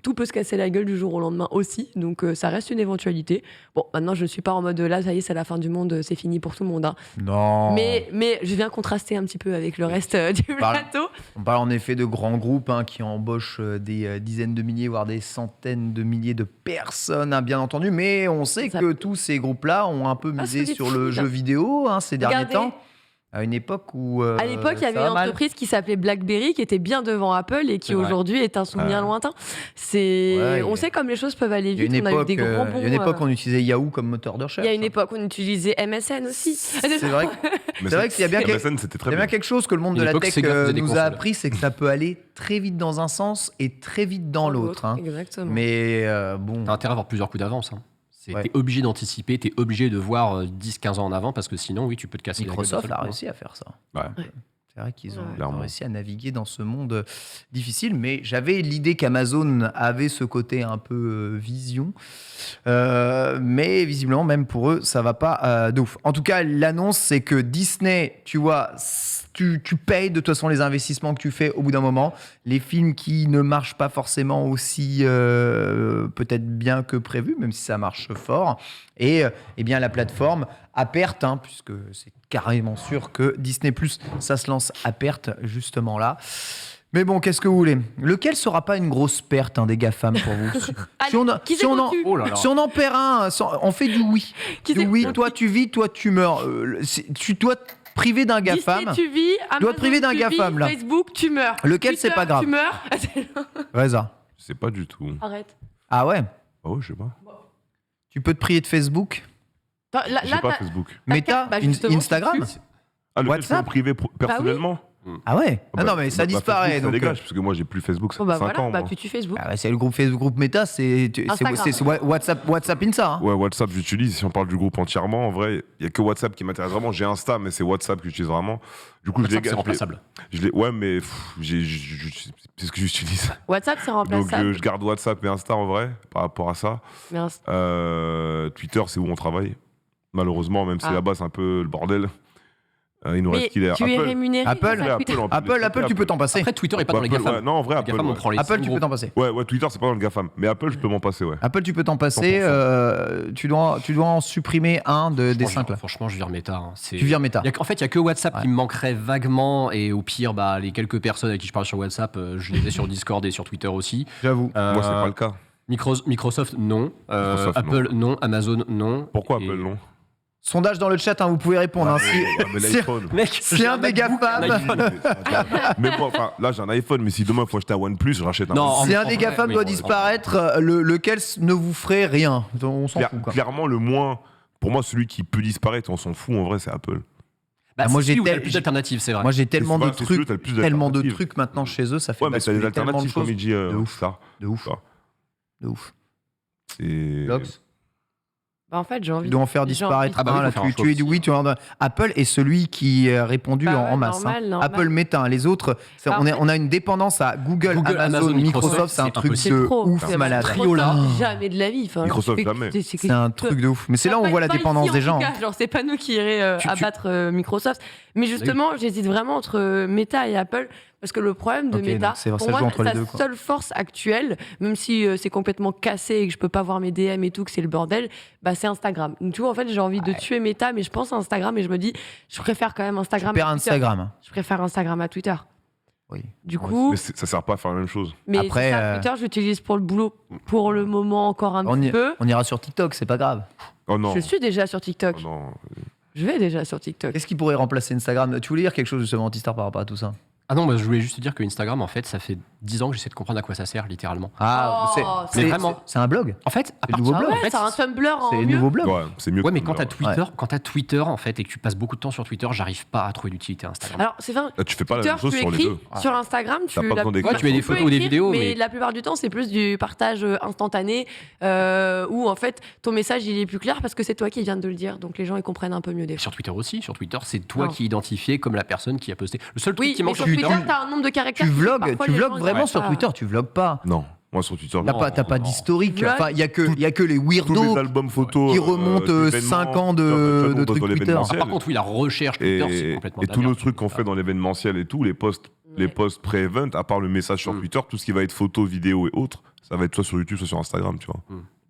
tout peut se casser la gueule du jour au lendemain aussi, donc ça reste une éventualité. Bon, maintenant je ne suis pas en mode là, ça y est, c'est la fin du monde, c'est fini pour tout le monde. Hein. Non. Mais je viens contraster un petit peu avec le reste du plateau. On parle en effet de grands groupes qui embauchent des dizaines de milliers, voire des centaines de milliers de personnes, bien entendu, mais on sait que tous ces groupes-là ont un peu misé sur le jeu vidéo ces derniers temps. À une époque où... à l'époque, il y avait une entreprise qui s'appelait BlackBerry, qui était bien devant Apple et qui aujourd'hui est un souvenir lointain. On sait comme les choses peuvent aller vite. On a eu des grands bons... Il y a une époque où on utilisait Yahoo comme moteur de recherche. Il y a une époque où on utilisait MSN aussi. C'est vrai qu'il y a bien, quelque chose que le monde de la tech nous a appris, c'est que ça peut aller très vite dans un sens et très vite dans l'autre. Exactement. Mais bon... T'as intérêt à avoir plusieurs coups d'avance. T'es obligé d'anticiper, t'es obligé de voir 10-15 ans en avant parce que sinon, oui, tu peux te casser la gueule. Microsoft a réussi à faire ça. Ouais. C'est vrai qu'ils ont réussi à naviguer dans ce monde difficile, mais j'avais l'idée qu'Amazon avait ce côté un peu vision, mais visiblement, même pour eux, ça va pas de ouf. En tout cas, l'annonce, c'est que Disney, tu vois, tu payes de toute façon les investissements que tu fais au bout d'un moment. Les films qui ne marchent pas forcément aussi peut-être bien que prévu, même si ça marche fort. Et eh bien la plateforme à perte, puisque c'est carrément sûr que Disney+, ça se lance à perte justement là. Mais bon, qu'est-ce que vous voulez ? Lequel sera pas une grosse perte des GAFAM pour vous ? Si on en perd un, on fait du oui. Du oui, toi tu vis, toi tu meurs. Tu dois te priver d'un GAFAM. Disney, tu vis, Amazon, te priver d'un GAFAM, là. Facebook, tu meurs. Lequel, Twitter, c'est pas grave. Tu meurs. Reza. Je sais pas du tout. Arrête. Ah ouais ? Ah ouais, je sais pas. Tu peux te priver de Facebook ? J'ai pas Facebook. Meta ? justement, Instagram ? Ah, le WhatsApp ? privé personnellement Ah ouais ? Ah non, mais ça disparaît. Facebook, Donc, ça dégage, parce que moi, j'ai plus Facebook, ça fait 5 ans. moi. Tu Facebook. Ah ouais, c'est le groupe Facebook, groupe Meta, c'est WhatsApp Insta. Ouais, WhatsApp, j'utilise. Si on parle du groupe entièrement, en vrai, il n'y a que WhatsApp qui m'intéresse vraiment. J'ai Insta, mais c'est WhatsApp que j'utilise vraiment. Du coup, WhatsApp, c'est remplaçable. Ouais, mais c'est ce que j'utilise. WhatsApp, c'est Donc, remplaçable. je garde WhatsApp et Insta en vrai, par rapport à ça. Twitter, c'est où on travaille. Malheureusement, même si là-bas, c'est un peu le bordel. Il nous reste qu'il est tu es rémunéré. Apple, tu peux t'en passer. Après, Twitter est pas dans les GAFAM. Non, en vrai, Apple. Apple, tu peux t'en passer. Ouais, Twitter, c'est pas dans le GAFAM. Mais Apple, je peux m'en passer, ouais. Apple, tu peux t'en passer. Tu dois en supprimer un des 5 là. Franchement, je vire Meta. Tu vires Meta. En fait, il n'y a que WhatsApp qui me manquerait vaguement. Et au pire, les quelques personnes avec qui je parle sur WhatsApp, je les ai sur Discord et sur Twitter aussi. J'avoue. Moi, c'est pas le cas. Microsoft, non. Microsoft, Apple, non. Amazon, non. Pourquoi Apple, non ? Sondage dans le chat, vous pouvez répondre. Mais l'iPhone. Si un des GAFAM. Mais moi, là, j'ai un iPhone, mais si demain il faut acheter un OnePlus, je rachète un. Si un des GAFAM doit disparaître, lequel ne vous ferait rien ? On s'en fout. Clairement, le moins. Pour moi, celui qui peut disparaître, on s'en fout en vrai, c'est Apple. Moi, j'ai plus d'alternatives, c'est vrai. Moi, j'ai tellement de trucs maintenant chez eux, ça fait ouais, mais t'as des alternatives, comme il dit. De ouf. Ça. De ouf. C'est. Lox. En fait, j'ai envie. Tu dois en faire disparaître un. Là, tu es du oui, tu en as. Apple est celui qui a répondu en masse. Normal. Apple, Meta, les autres, on a une dépendance à Google, Amazon, Microsoft, c'est un truc de ouf malade. Jamais de la vie. Microsoft, jamais. C'est un truc de ouf. Mais c'est là où on voit la dépendance des gens. Genre, c'est pas nous qui irions abattre Microsoft. Mais justement, j'hésite vraiment entre Meta et Apple. Parce que le problème de Meta, pour moi, sa seule force actuelle, même si c'est complètement cassé et que je peux pas voir mes DM et tout, que c'est le bordel, c'est Instagram. Donc tu vois, en fait, j'ai envie de tuer Meta, mais je pense à Instagram et je me dis, je préfère quand même Instagram. Je préfère Instagram à Twitter. Oui. Du coup, mais ça sert pas à faire la même chose. Mais après, Twitter, j'utilise pour le boulot, pour le moment encore un petit peu. On ira sur TikTok, c'est pas grave. Oh non. Je suis déjà sur TikTok. Oh non. Je vais déjà sur TikTok. Qu'est-ce qui pourrait remplacer Instagram ? Tu voulais dire quelque chose justement, Antistar, par rapport à tout ça ? Ah non, je voulais juste te dire que Instagram, en fait, ça fait 10 ans que j'essaie de comprendre à quoi ça sert, littéralement. C'est vraiment. C'est un blog. En fait, c'est le nouveau blog. C'est un Tumblr en mieux. C'est le nouveau blog. Ouais, c'est mieux. Ouais, mais quand t'as Twitter, en fait, et que tu passes beaucoup de temps sur Twitter, j'arrive pas à trouver d'utilité à Instagram. Alors, c'est vrai. Là, tu fais pas la même chose sur les deux. Sur Instagram, tu mets des photos ou des vidéos, mais la plupart du temps, c'est plus du partage instantané, où en fait, ton message il est plus clair parce que c'est toi qui viens de le dire, donc les gens ils comprennent un peu mieux des fois. Sur Twitter aussi. Sur Twitter, c'est toi qui es identifié comme la personne qui a posté. Le seul truc qui manque sur Twitter, t'as un nombre de caractères. Tu vlogues vraiment sur Twitter, tu vlogues pas. Non, moi sur Twitter. T'as pas d'historique. Enfin, il y a que les weirdos tous les albums photos qui remontent 5 ans de trucs Twitter. Par contre, oui, la recherche Twitter, c'est complètement. Et tous nos trucs qu'on fait dans l'événementiel et tout, les posts pré-event, à part le message sur Twitter, tout ce qui va être photo, vidéo et autres, ça va être soit sur YouTube, soit sur Instagram, tu vois.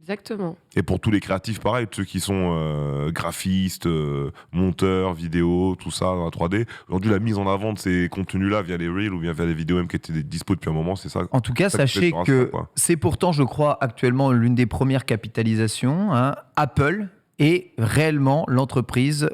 Exactement. Et pour tous les créatifs, pareil, ceux qui sont graphistes, monteurs, vidéo, tout ça dans la 3D. Aujourd'hui, la mise en avant de ces contenus-là via les Reels ou via les vidéos même qui étaient dispo depuis un moment, c'est ça. En tout cas, sachez que c'est pourtant, je crois, actuellement l'une des premières capitalisations. Apple est réellement l'entreprise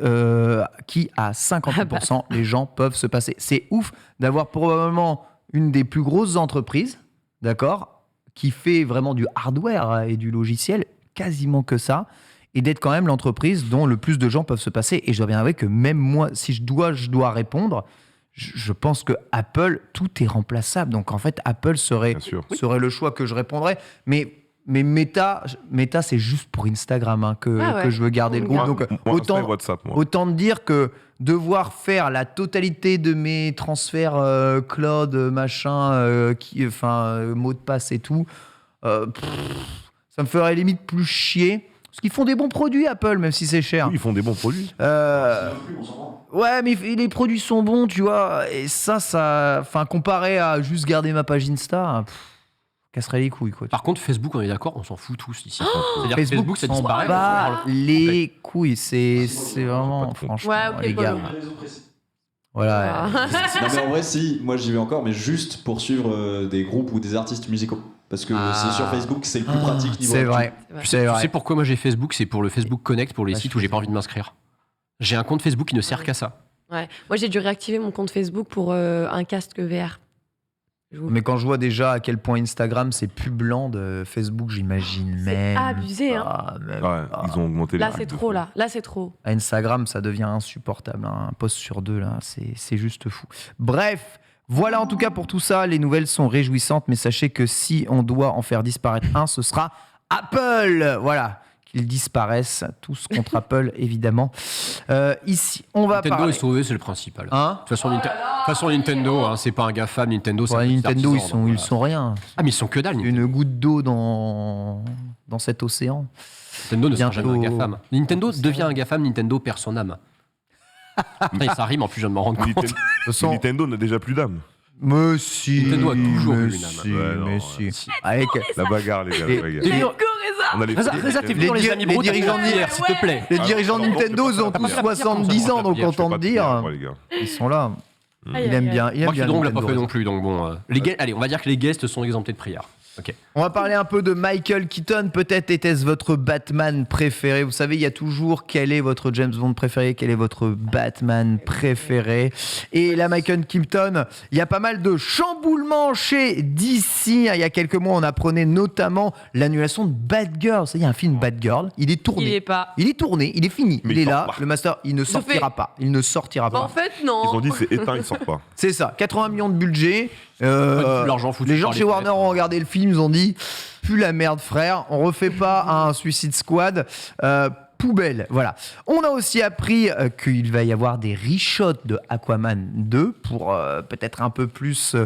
qui, à 50%, les gens peuvent se passer. C'est ouf d'avoir probablement une des plus grosses entreprises, d'accord, qui fait vraiment du hardware et du logiciel, quasiment que ça, et d'être quand même l'entreprise dont le plus de gens peuvent se passer. Et je dois bien avouer que même moi, si je dois répondre, je pense que Apple, tout est remplaçable. Donc en fait, Apple serait le choix que je répondrais. Mais Meta, c'est juste pour Instagram que je veux garder le groupe. Donc autant de dire que devoir faire la totalité de mes transferts cloud, machin, mot de passe et tout, ça me ferait limite plus chier Parce qu'ils font des bons produits, Apple, même si c'est cher. Oui, ils font des bons produits. Ouais, mais les produits sont bons, tu vois. Et enfin, comparé à juste garder ma page Insta, casserait les couilles, quoi. Par contre, Facebook, on est d'accord, on s'en fout tous ici. C'est-à-dire que Facebook, ça disparaît. Bah, les couilles, c'est vraiment, franchement, Ouais, ok, les gars. Voilà. Non mais en vrai si, moi j'y vais encore mais juste pour suivre des groupes ou des artistes musicaux. Parce que c'est sur Facebook c'est le plus pratique niveau C'est actu. vrai. Tu sais pourquoi moi j'ai Facebook? C'est pour le Facebook Connect, pour les sites où j'ai pas envie de m'inscrire. J'ai un compte Facebook qui ne sert qu'à ça. Ouais. Moi, j'ai dû réactiver mon compte Facebook pour un casque VR. Mais quand je vois déjà à quel point Instagram c'est plus blanc de Facebook, j'imagine même. C'est abusé, hein. Ils ont augmenté Là, les c'est règles de trop, fou. là. Là, c'est trop. À Instagram, ça devient insupportable. Un post sur 2, là, c'est juste fou. Bref, voilà en tout cas pour tout ça. Les nouvelles sont réjouissantes, mais sachez que si on doit en faire disparaître un, ce sera Apple. Voilà, qu'ils disparaissent tous contre Apple, évidemment. Ici, on va Nintendo parler. est sauvé, c'est le principal. Hein? De toute façon, Nintendo, hein, c'est pas un GAFAM. Nintendo, c'est Ouais, un petit Nintendo, artisan, donc ils voilà. sont rien. Ah, mais ils sont que dalle. Nintendo, Une goutte d'eau dans cet océan. Nintendo ne sera bientôt- jamais un GAFAM. Nintendo devient un GAFAM, Nintendo perd son âme. Et ça rime en plus, je viens de m'en rendre compte. De toute façon, Nintendo n'a déjà plus d'âme. mais si, Nintendo a toujours mais eu une âme. si, Ouais, non, mais ouais. si. Avec La bagarre, les gars, la bagarre. Les- On a les Reza, t'es venu dans Les les amis les bro, dirigeants t'as une bière, s'il te plaît. les dirigeants de Ah, Nintendo, ils ont pas tous de bière. 70 ans, donc Je fais autant Pas te de bière, dire, moi, les gars. ils sont là. Aïe, Il aime aïe, bien, aïe. il aime Moi, bien Kidron l'a pas Nintendo. fait non plus, donc bon. Allez, on va dire que les guests sont exemptés de prière. Ok. On va parler un peu de Michael Keaton. Peut-être était-ce votre Batman préféré. Vous savez, il y a toujours quel est votre James Bond préféré, quel est votre Batman préféré. Et là, Michael Keaton, il y a pas mal de chamboulements chez DC. Il y a quelques mois, on apprenait notamment l'annulation de Batgirl. Ça, il y a un film Batgirl. Il est tourné. Il est pas. Il est tourné, il est fini. Mais il est il là, sort pas. le master, il ne sortira pas. Il ne sortira Bah, pas. en fait, Ils non. ont dit c'est éteint, il sort pas. C'est ça, 80 millions de budget. L'argent foutu Les gens par chez les Warner fenêtres. ont regardé le film, ils ont dit plus la merde, frère, on refait pas un Suicide Squad. Poubelle, voilà. On a aussi appris qu'il va y avoir des reshots de Aquaman 2 pour peut-être un peu plus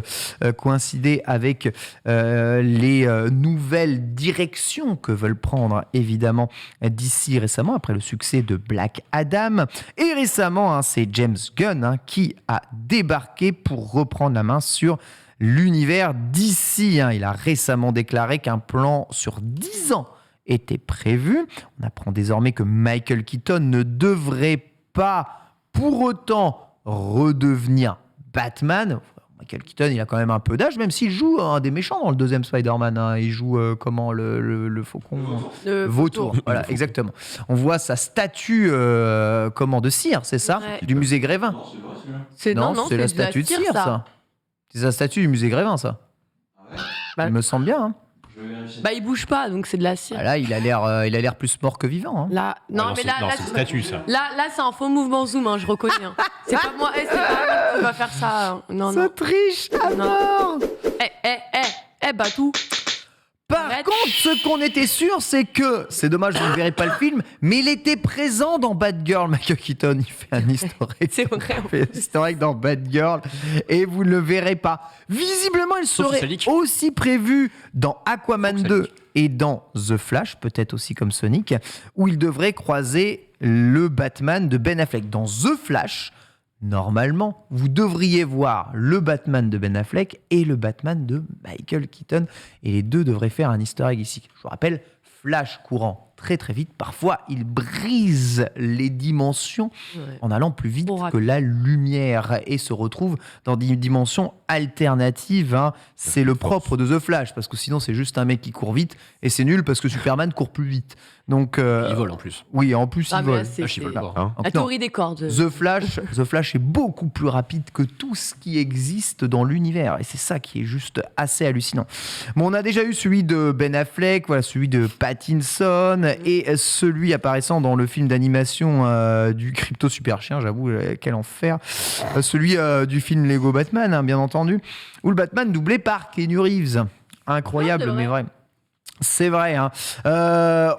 coïncider avec les nouvelles directions que veulent prendre évidemment d'ici récemment après le succès de Black Adam. Et récemment, c'est James Gunn qui a débarqué pour reprendre la main sur l'univers d'ici. Il a récemment déclaré qu'un plan sur 10 ans était prévu. On apprend désormais que Michael Keaton ne devrait pas pour autant redevenir Batman. Michael Keaton, il a quand même un peu d'âge, même s'il joue un des méchants dans le deuxième Spider-Man. Il joue comment le faucon Vautour. Voilà, exactement. On voit sa statue de cire, c'est ça Ouais. du musée Grévin. C'est Non, c'est la de statue de cire, cire, ça. C'est sa statue du musée Grévin, ça. Bah- Il me semble bien. Hein. Bah, il bouge pas, donc c'est de la cire. Ah là, il a l'air plus mort que vivant. Hein. Là, non, mais là, c'est statut, ça. là, c'est un faux mouvement zoom, hein, je reconnais. Hein. C'est pas moi, c'est pas moi qui va faire ça. Hein. Non, non. triche à mort. Batou. Par Arrête. contre, ce qu'on était sûr, c'est que, c'est dommage, vous ne verrez pas le film, mais il était présent dans Bad Girl. Michael Keaton, il fait un historique. C'est vrai. Il fait un historique dans Bad Girl et vous ne le verrez pas. Visiblement, il Sauf si ça serait leak. aussi prévu dans Aquaman Sauf que ça 2 leak. et dans The Flash, peut-être aussi comme Sonic, où il devrait croiser le Batman de Ben Affleck. Dans The Flash, normalement, vous devriez voir le Batman de Ben Affleck et le Batman de Michael Keaton. Et les deux devraient faire un easter egg ici. Je vous rappelle, Flash courant très très vite. Parfois, il brise les dimensions Ouais. en allant plus vite Trop que rapide. la lumière et se retrouve dans des dimensions alternatives. Hein. C'est le propre de The Flash, parce que sinon, c'est juste un mec qui court vite et c'est nul parce que Superman court plus vite. Donc, Il vole en plus. oui, en plus, Ah, il mais là, vole. c'est- Flash, il vole c'est- pas. Hein Donc, La non. théorie des cordes. The Flash est beaucoup plus rapide que tout ce qui existe dans l'univers. Et c'est ça qui est juste assez hallucinant. Bon, on a déjà eu celui de Ben Affleck, voilà, celui de Pattinson et celui apparaissant dans le film d'animation du Crypto Super Chien, j'avoue, quel enfer. Celui du film Lego Batman, hein, bien entendu, où le Batman doublé par Keanu Reeves. Incroyable, Ah, c'est mais vrai. vrai. C'est vrai. Hein.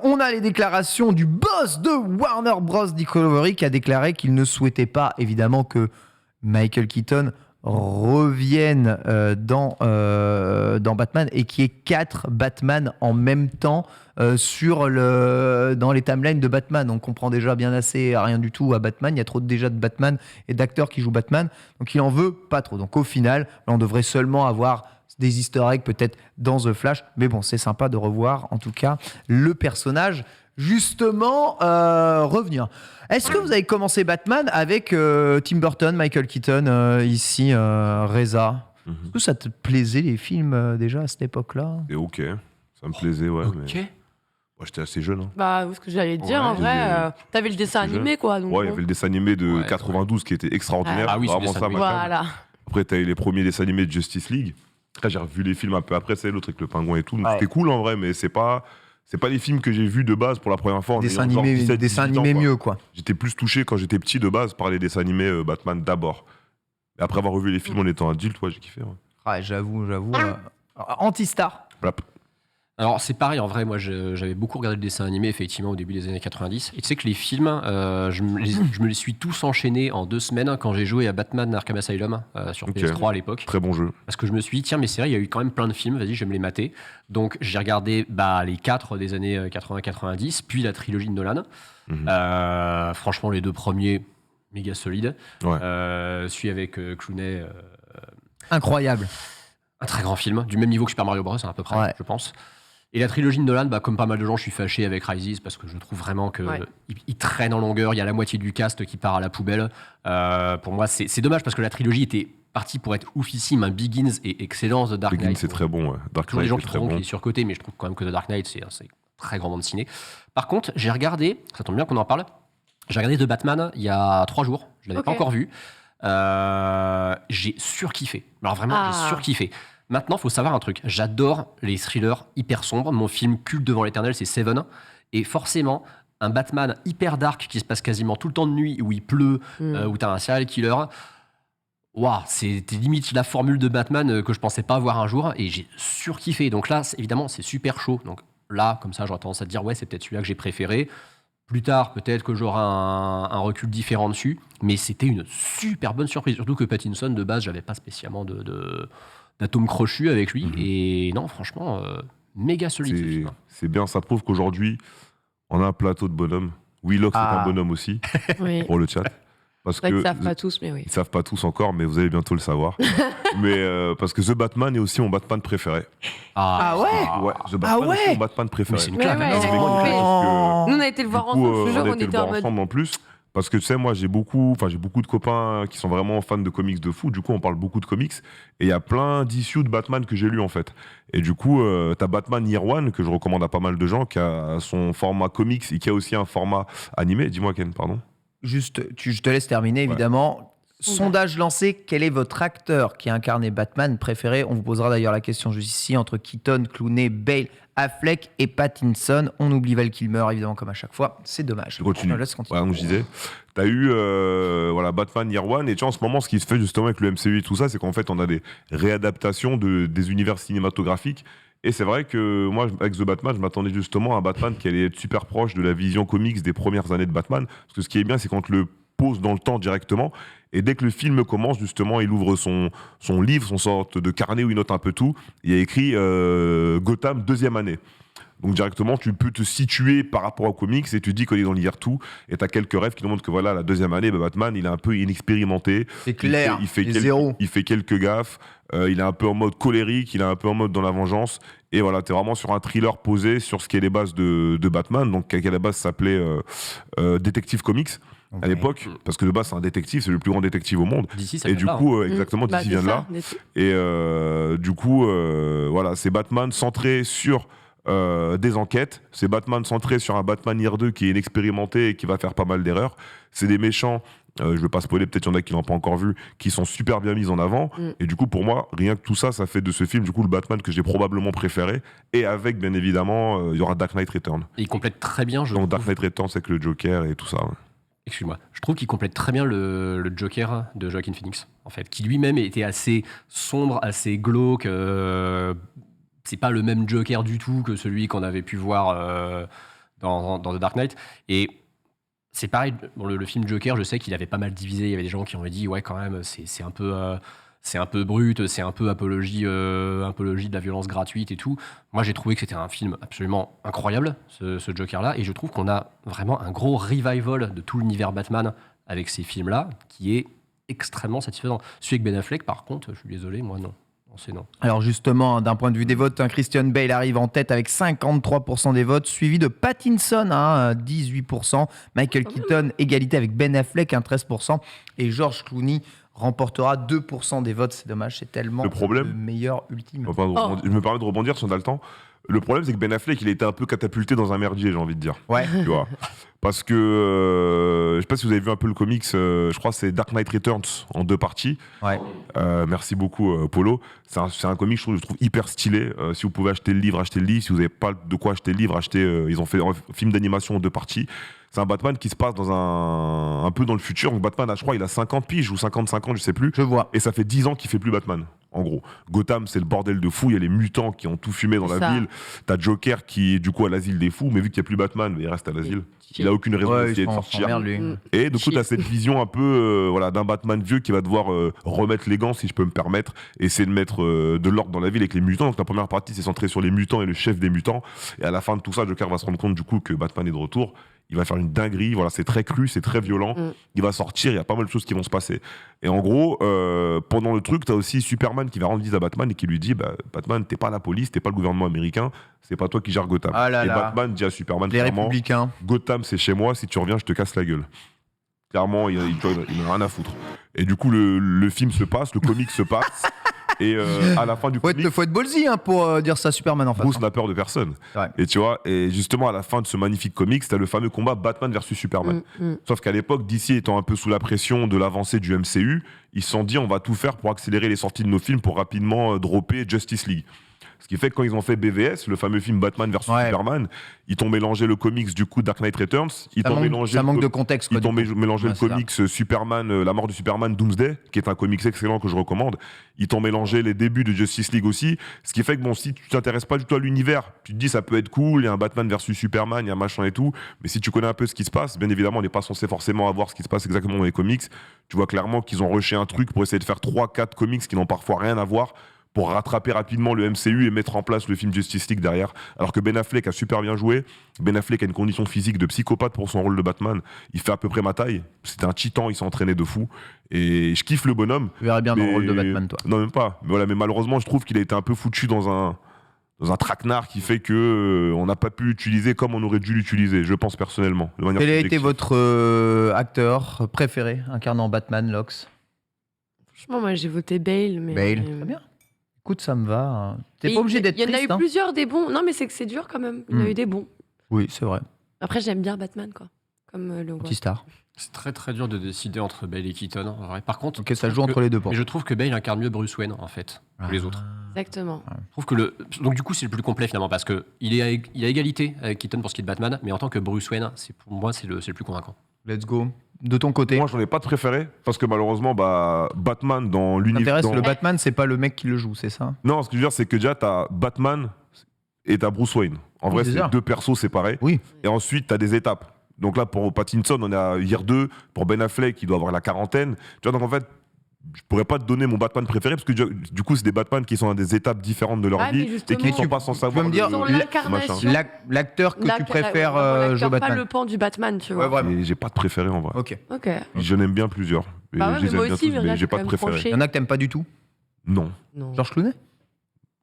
On a les déclarations du boss de Warner Bros. Dick Lowery qui a déclaré qu'il ne souhaitait pas, évidemment, que Michael Keaton reviennent dans Batman et qu'il y ait 4 Batman en même temps dans les timelines de Batman. On comprend déjà bien assez rien du tout à Batman. Il y a trop déjà de Batman et d'acteurs qui jouent Batman. Donc il en veut pas trop. Donc au final, là, on devrait seulement avoir des easter eggs peut-être dans The Flash. Mais bon, c'est sympa de revoir en tout cas le personnage justement revenir. Est-ce que vous avez commencé Batman avec Tim Burton, Michael Keaton ici, Reza? Est-ce que ça te plaisait les films déjà à cette époque-là? Et ok, ça me plaisait, ouais. Ok. Mais... Moi, j'étais assez jeune. Hein. Bah, ce que j'allais te dire, Ouais, en vrai, t'avais le dessin animé, quoi. Donc, ouais, il y avait le dessin animé de 92 qui était extraordinaire. Ah oui, vraiment ce ça, dessin voilà. Après, t'as eu les premiers dessins animés de Justice League. Après, j'ai revu les films un peu après, c'est l'autre avec le pingouin et tout. Donc c'était cool en vrai, mais c'est pas les films que j'ai vus de base pour la première fois. Dessin animé mieux, quoi. J'étais plus touché quand j'étais petit de base par les dessins animés Batman d'abord. Et après avoir revu les films en étant adulte, ouais, j'ai kiffé. Ouais. Ouais, j'avoue. Anti-star. Voilà. Alors c'est pareil, en vrai, moi j'avais beaucoup regardé le dessin animé effectivement au début des années 90. Et tu sais que les films, je me les suis tous enchaînés en 2 semaines quand j'ai joué à Batman Arkham Asylum sur PS3 à l'époque. Très bon jeu. Parce que je me suis dit, tiens, mais c'est vrai, il y a eu quand même plein de films, vas-y, je vais me les mater. Donc j'ai regardé les 4 des années 80-90, puis la trilogie de Nolan. Franchement, les 2 premiers, méga solides. Ouais. Celui avec Clooney. Incroyable. Un très grand film, du même niveau que Super Mario Bros, à peu près, Ouais. je pense. Et la trilogie de Nolan, comme pas mal de gens, je suis fâché avec Rises parce que je trouve vraiment que il traîne en longueur. Il y a la moitié du cast qui part à la poubelle. Pour moi, c'est dommage parce que la trilogie était partie pour être oufissime. Begins est excellent, The Dark Knight. Begins, c'est très bon. Ouais. Dark Toujours des Knight, gens c'est qui très trouveront bon. qu'il est surcoté, mais je trouve quand même que The Dark Knight, c'est un très grand bande ciné. Par contre, j'ai regardé, ça tombe bien qu'on en parle, j'ai regardé The Batman il y a 3 jours. Je l'avais pas encore vu. J'ai surkiffé. Alors vraiment, j'ai surkiffé. Maintenant, il faut savoir un truc. J'adore les thrillers hyper sombres. Mon film culte devant l'éternel, c'est Seven. Et forcément, un Batman hyper dark qui se passe quasiment tout le temps de nuit, où il pleut, où tu as un serial killer. Waouh, c'était limite la formule de Batman que je pensais pas voir un jour. Et j'ai surkiffé. Donc là, évidemment, c'est super chaud. Donc là, comme ça, j'aurais tendance à te dire, ouais, c'est peut-être celui-là que j'ai préféré. Plus tard, peut-être que j'aurai un recul différent dessus. Mais c'était une super bonne surprise. Surtout que Pattinson, de base, j'avais pas spécialement d'atome crochu avec lui. Et non, franchement, méga solide ce film. C'est bien, ça prouve qu'aujourd'hui, on a un plateau de bonhommes. Wheelock, c'est un bonhomme aussi, pour le chat. Parce c'est vrai qu'ils savent pas tous, mais oui. Ils savent pas tous encore, mais vous allez bientôt le savoir. Mais parce que The Batman est aussi mon Batman préféré. Ah ouais. Ouais, The Batman est aussi mon Batman préféré. Mais c'est une claque. Ouais, C'est nous, on a été le voir ensemble. Je te jure, on était en mode ensemble en plus. Parce que tu sais, moi, j'ai beaucoup de copains qui sont vraiment fans de comics de foot. Du coup, on parle beaucoup de comics. Et il y a plein d'issues de Batman que j'ai lu en fait. Et du coup, t'as Batman Year One, que je recommande à pas mal de gens, qui a son format comics et qui a aussi un format animé. Dis-moi, Ken, pardon. Juste, je te laisse terminer, évidemment. Sondage lancé, quel est votre acteur qui a incarné Batman préféré? On vous posera d'ailleurs la question juste ici, entre Keaton, Clooney, Bale, Affleck et Pattinson. On oublie Val Kilmer, évidemment, comme à chaque fois. C'est dommage. Je continue. Laisse continuer. Voilà, donc je disais, t'as eu Batman Year One, et tu vois, en ce moment, ce qui se fait justement avec le MCU et tout ça, c'est qu'en fait, on a des réadaptations des univers cinématographiques. Et c'est vrai que moi, avec The Batman, je m'attendais justement à un Batman qui allait être super proche de la vision comics des premières années de Batman. Parce que ce qui est bien, c'est quand le pose dans le temps directement. Et dès que le film commence, justement, il ouvre son livre, son sorte de carnet où il note un peu tout. Il y a écrit Gotham, 2e année. Donc directement, tu peux te situer par rapport aux comics et tu dis qu'il est dans l'hier tout. Et tu as quelques rêves qui nous montrent que voilà, la 2e année, Batman, il est un peu inexpérimenté. C'est clair, il fait quelques gaffes. Il est un peu en mode colérique, il est un peu en mode dans la vengeance. Et voilà, tu es vraiment sur un thriller posé sur ce qui est les bases de Batman. Donc, qui à la base s'appelait Detective Comics. À l'époque, parce que de base c'est un détective, c'est le plus grand détective au monde. DC, ça et vient du de là, coup, exactement, DC vient de là. Et du coup, voilà, c'est Batman centré sur des enquêtes. C'est Batman centré sur un Batman Year 2 qui est inexpérimenté et qui va faire pas mal d'erreurs. C'est des méchants, je ne veux pas spoiler, peut-être il y en a qui l'ont pas encore vu, qui sont super bien mis en avant. Et du coup, pour moi, rien que tout ça, ça fait de ce film, du coup, le Batman que j'ai probablement préféré. Et avec, bien évidemment, il y aura Dark Knight Return. Et il complète très bien, Donc Dark Knight Return, c'est que le Joker et tout ça. Ouais. Excuse-moi. Je trouve qu'il complète très bien le Joker de Joaquin Phoenix, en fait, qui lui-même était assez sombre, assez glauque. C'est pas le même Joker du tout que celui qu'on avait pu voir dans The Dark Knight. Et c'est pareil, le film Joker, je sais qu'il avait pas mal divisé. Il y avait des gens qui ont dit, ouais, quand même, c'est un peu c'est un peu brut, c'est un peu apologie de la violence gratuite et tout. Moi, j'ai trouvé que c'était un film absolument incroyable, ce Joker-là, et je trouve qu'on a vraiment un gros revival de tout l'univers Batman avec ces films-là, qui est extrêmement satisfaisant. Celui avec Ben Affleck, par contre, je suis désolé, moi, non. Non, c'est non. Alors justement, d'un point de vue des votes, Christian Bale arrive en tête avec 53% des votes, suivi de Pattinson, 18%, Michael Keaton, égalité avec Ben Affleck, 13%, et George Clooney remportera 2% des votes. C'est dommage, c'est tellement le meilleur ultime. Je me permets de rebondir sur Dalton. Le problème, c'est que Ben Affleck, il a été un peu catapulté dans un merdier, j'ai envie de dire. Ouais. Tu vois. Parce que, je sais pas si vous avez vu un peu le comics, je crois que c'est Dark Knight Returns en 2 parties. Ouais. Merci beaucoup, Polo. C'est un comic, je trouve hyper stylé. Si vous pouvez acheter le livre, achetez le livre. Si vous n'avez pas de quoi acheter le livre, achetez. Ils ont fait un film d'animation en 2 parties. C'est un Batman qui se passe dans un peu dans le futur. Donc Batman, je crois, il a 50 piges ou 55 ans, je sais plus. Je vois. Et ça fait 10 ans qu'il fait plus Batman. En gros, Gotham, c'est le bordel de fou. Il y a les mutants qui ont tout fumé dans la ville. T'as Joker qui est du coup à l'asile des fous, mais vu qu'il n'y a plus Batman, il reste à l'asile. Il a aucune raison d'essayer de sortir. Et du coup, t'as cette vision un peu d'un Batman vieux qui va devoir remettre les gants, si je peux me permettre, et essayer de mettre de l'ordre dans la ville avec les mutants. Donc la première partie, c'est centré sur les mutants et le chef des mutants. Et à la fin de tout ça, Joker va se rendre compte du coup que Batman est de retour. Il va faire une dinguerie, voilà, c'est très cru, c'est très violent. Il va sortir, il y a pas mal de choses qui vont se passer. Et en gros, pendant le truc, t'as aussi Superman qui va rendre visite à Batman et qui lui dit Batman, t'es pas la police, t'es pas le gouvernement américain, c'est pas toi qui gères Gotham. Et Batman dit à Superman les clairement, républicains. Gotham c'est chez moi, si tu reviens, je te casse la gueule. Clairement, il en a rien à foutre. Et du coup, le film se passe, le comic se passe. Et à la fin du comic, faut être ballsy pour dire ça, Superman en face. Bruce n'a peur de personne. Ouais. Et tu vois, et justement à la fin de ce magnifique comic, t'as le fameux combat Batman versus Superman. Sauf qu'à l'époque, DC étant un peu sous la pression de l'avancée du MCU, ils se sont dit on va tout faire pour accélérer les sorties de nos films pour rapidement dropper Justice League. Ce qui fait que quand ils ont fait BVS, le fameux film Batman vs Superman, ils t'ont mélangé le comics du coup Dark Knight Returns, ça manque de contexte. Ils t'ont mélangé le comics Superman, la mort de Superman Doomsday, qui est un comics excellent que je recommande. Ils t'ont mélangé les débuts de Justice League aussi, ce qui fait que bon, si tu t'intéresses pas du tout à l'univers, tu te dis ça peut être cool, il y a un Batman versus Superman, il y a un machin et tout, mais si tu connais un peu ce qui se passe, bien évidemment, on n'est pas censé forcément avoir ce qui se passe exactement dans les comics. Tu vois clairement qu'ils ont rushé un truc pour essayer de faire 3-4 comics qui n'ont parfois rien à voir, pour rattraper rapidement le MCU et mettre en place le film Justice League derrière. Alors que Ben Affleck a super bien joué. Ben Affleck a une condition physique de psychopathe pour son rôle de Batman. Il fait à peu près ma taille. C'était un titan, il s'est entraîné de fou. Et je kiffe le bonhomme. Tu verrais bien dans le rôle de Batman, toi. Non, même pas. Mais voilà, mais malheureusement, je trouve qu'il a été un peu foutu dans un traquenard qui fait que on n'a pas pu l'utiliser comme on aurait dû l'utiliser, je pense personnellement. Quel a été votre acteur préféré incarnant Batman, Lox? Franchement, moi j'ai voté Bale. Mais... Bale, très bien. Écoute, ça me va. T'es pas obligé d'être triste. Il y en a eu plusieurs des bons. Non, mais c'est que c'est dur quand même. Il y en a eu des bons. Oui, c'est vrai. Après, j'aime bien Batman, quoi. Comme le Anti-star. C'est très très dur de décider entre Bale et Keaton. En vrai. Par contre, ça joue entre les deux. Mais je trouve que Bale incarne mieux Bruce Wayne en fait que les autres. Exactement. Je trouve que donc du coup c'est le plus complet finalement parce que il a égalité avec Keaton pour ce qui est de Batman, mais en tant que Bruce Wayne, pour moi c'est le plus convaincant. Let's go. De ton côté. Moi, j'en ai pas de préféré parce que malheureusement, Batman dans l'univers. Le Batman, c'est pas le mec qui le joue, c'est ça? Non, ce que je veux dire, c'est que déjà, t'as Batman et t'as Bruce Wayne. En vrai, c'est 2 persos séparés. Oui. Et ensuite, t'as des étapes. Donc là, pour Pattinson, on est à Year 2. Pour Ben Affleck, il doit avoir la quarantaine. Tu vois, donc en fait, je pourrais pas te donner mon Batman préféré parce que du coup, c'est des Batman qui sont à des étapes différentes de leur vie et qui ne sont pas sans savoir. Tu peux me dire l'acteur que tu préfères jouer Batman? Pas le pan du Batman, tu vois. Ouais, j'ai pas de préféré en vrai. Ok. Je n'aime bien plusieurs. Bah ouais, mais moi aussi, mais j'ai pas de préféré. Il y en a que t'aimes pas du tout? Non. George Clooney?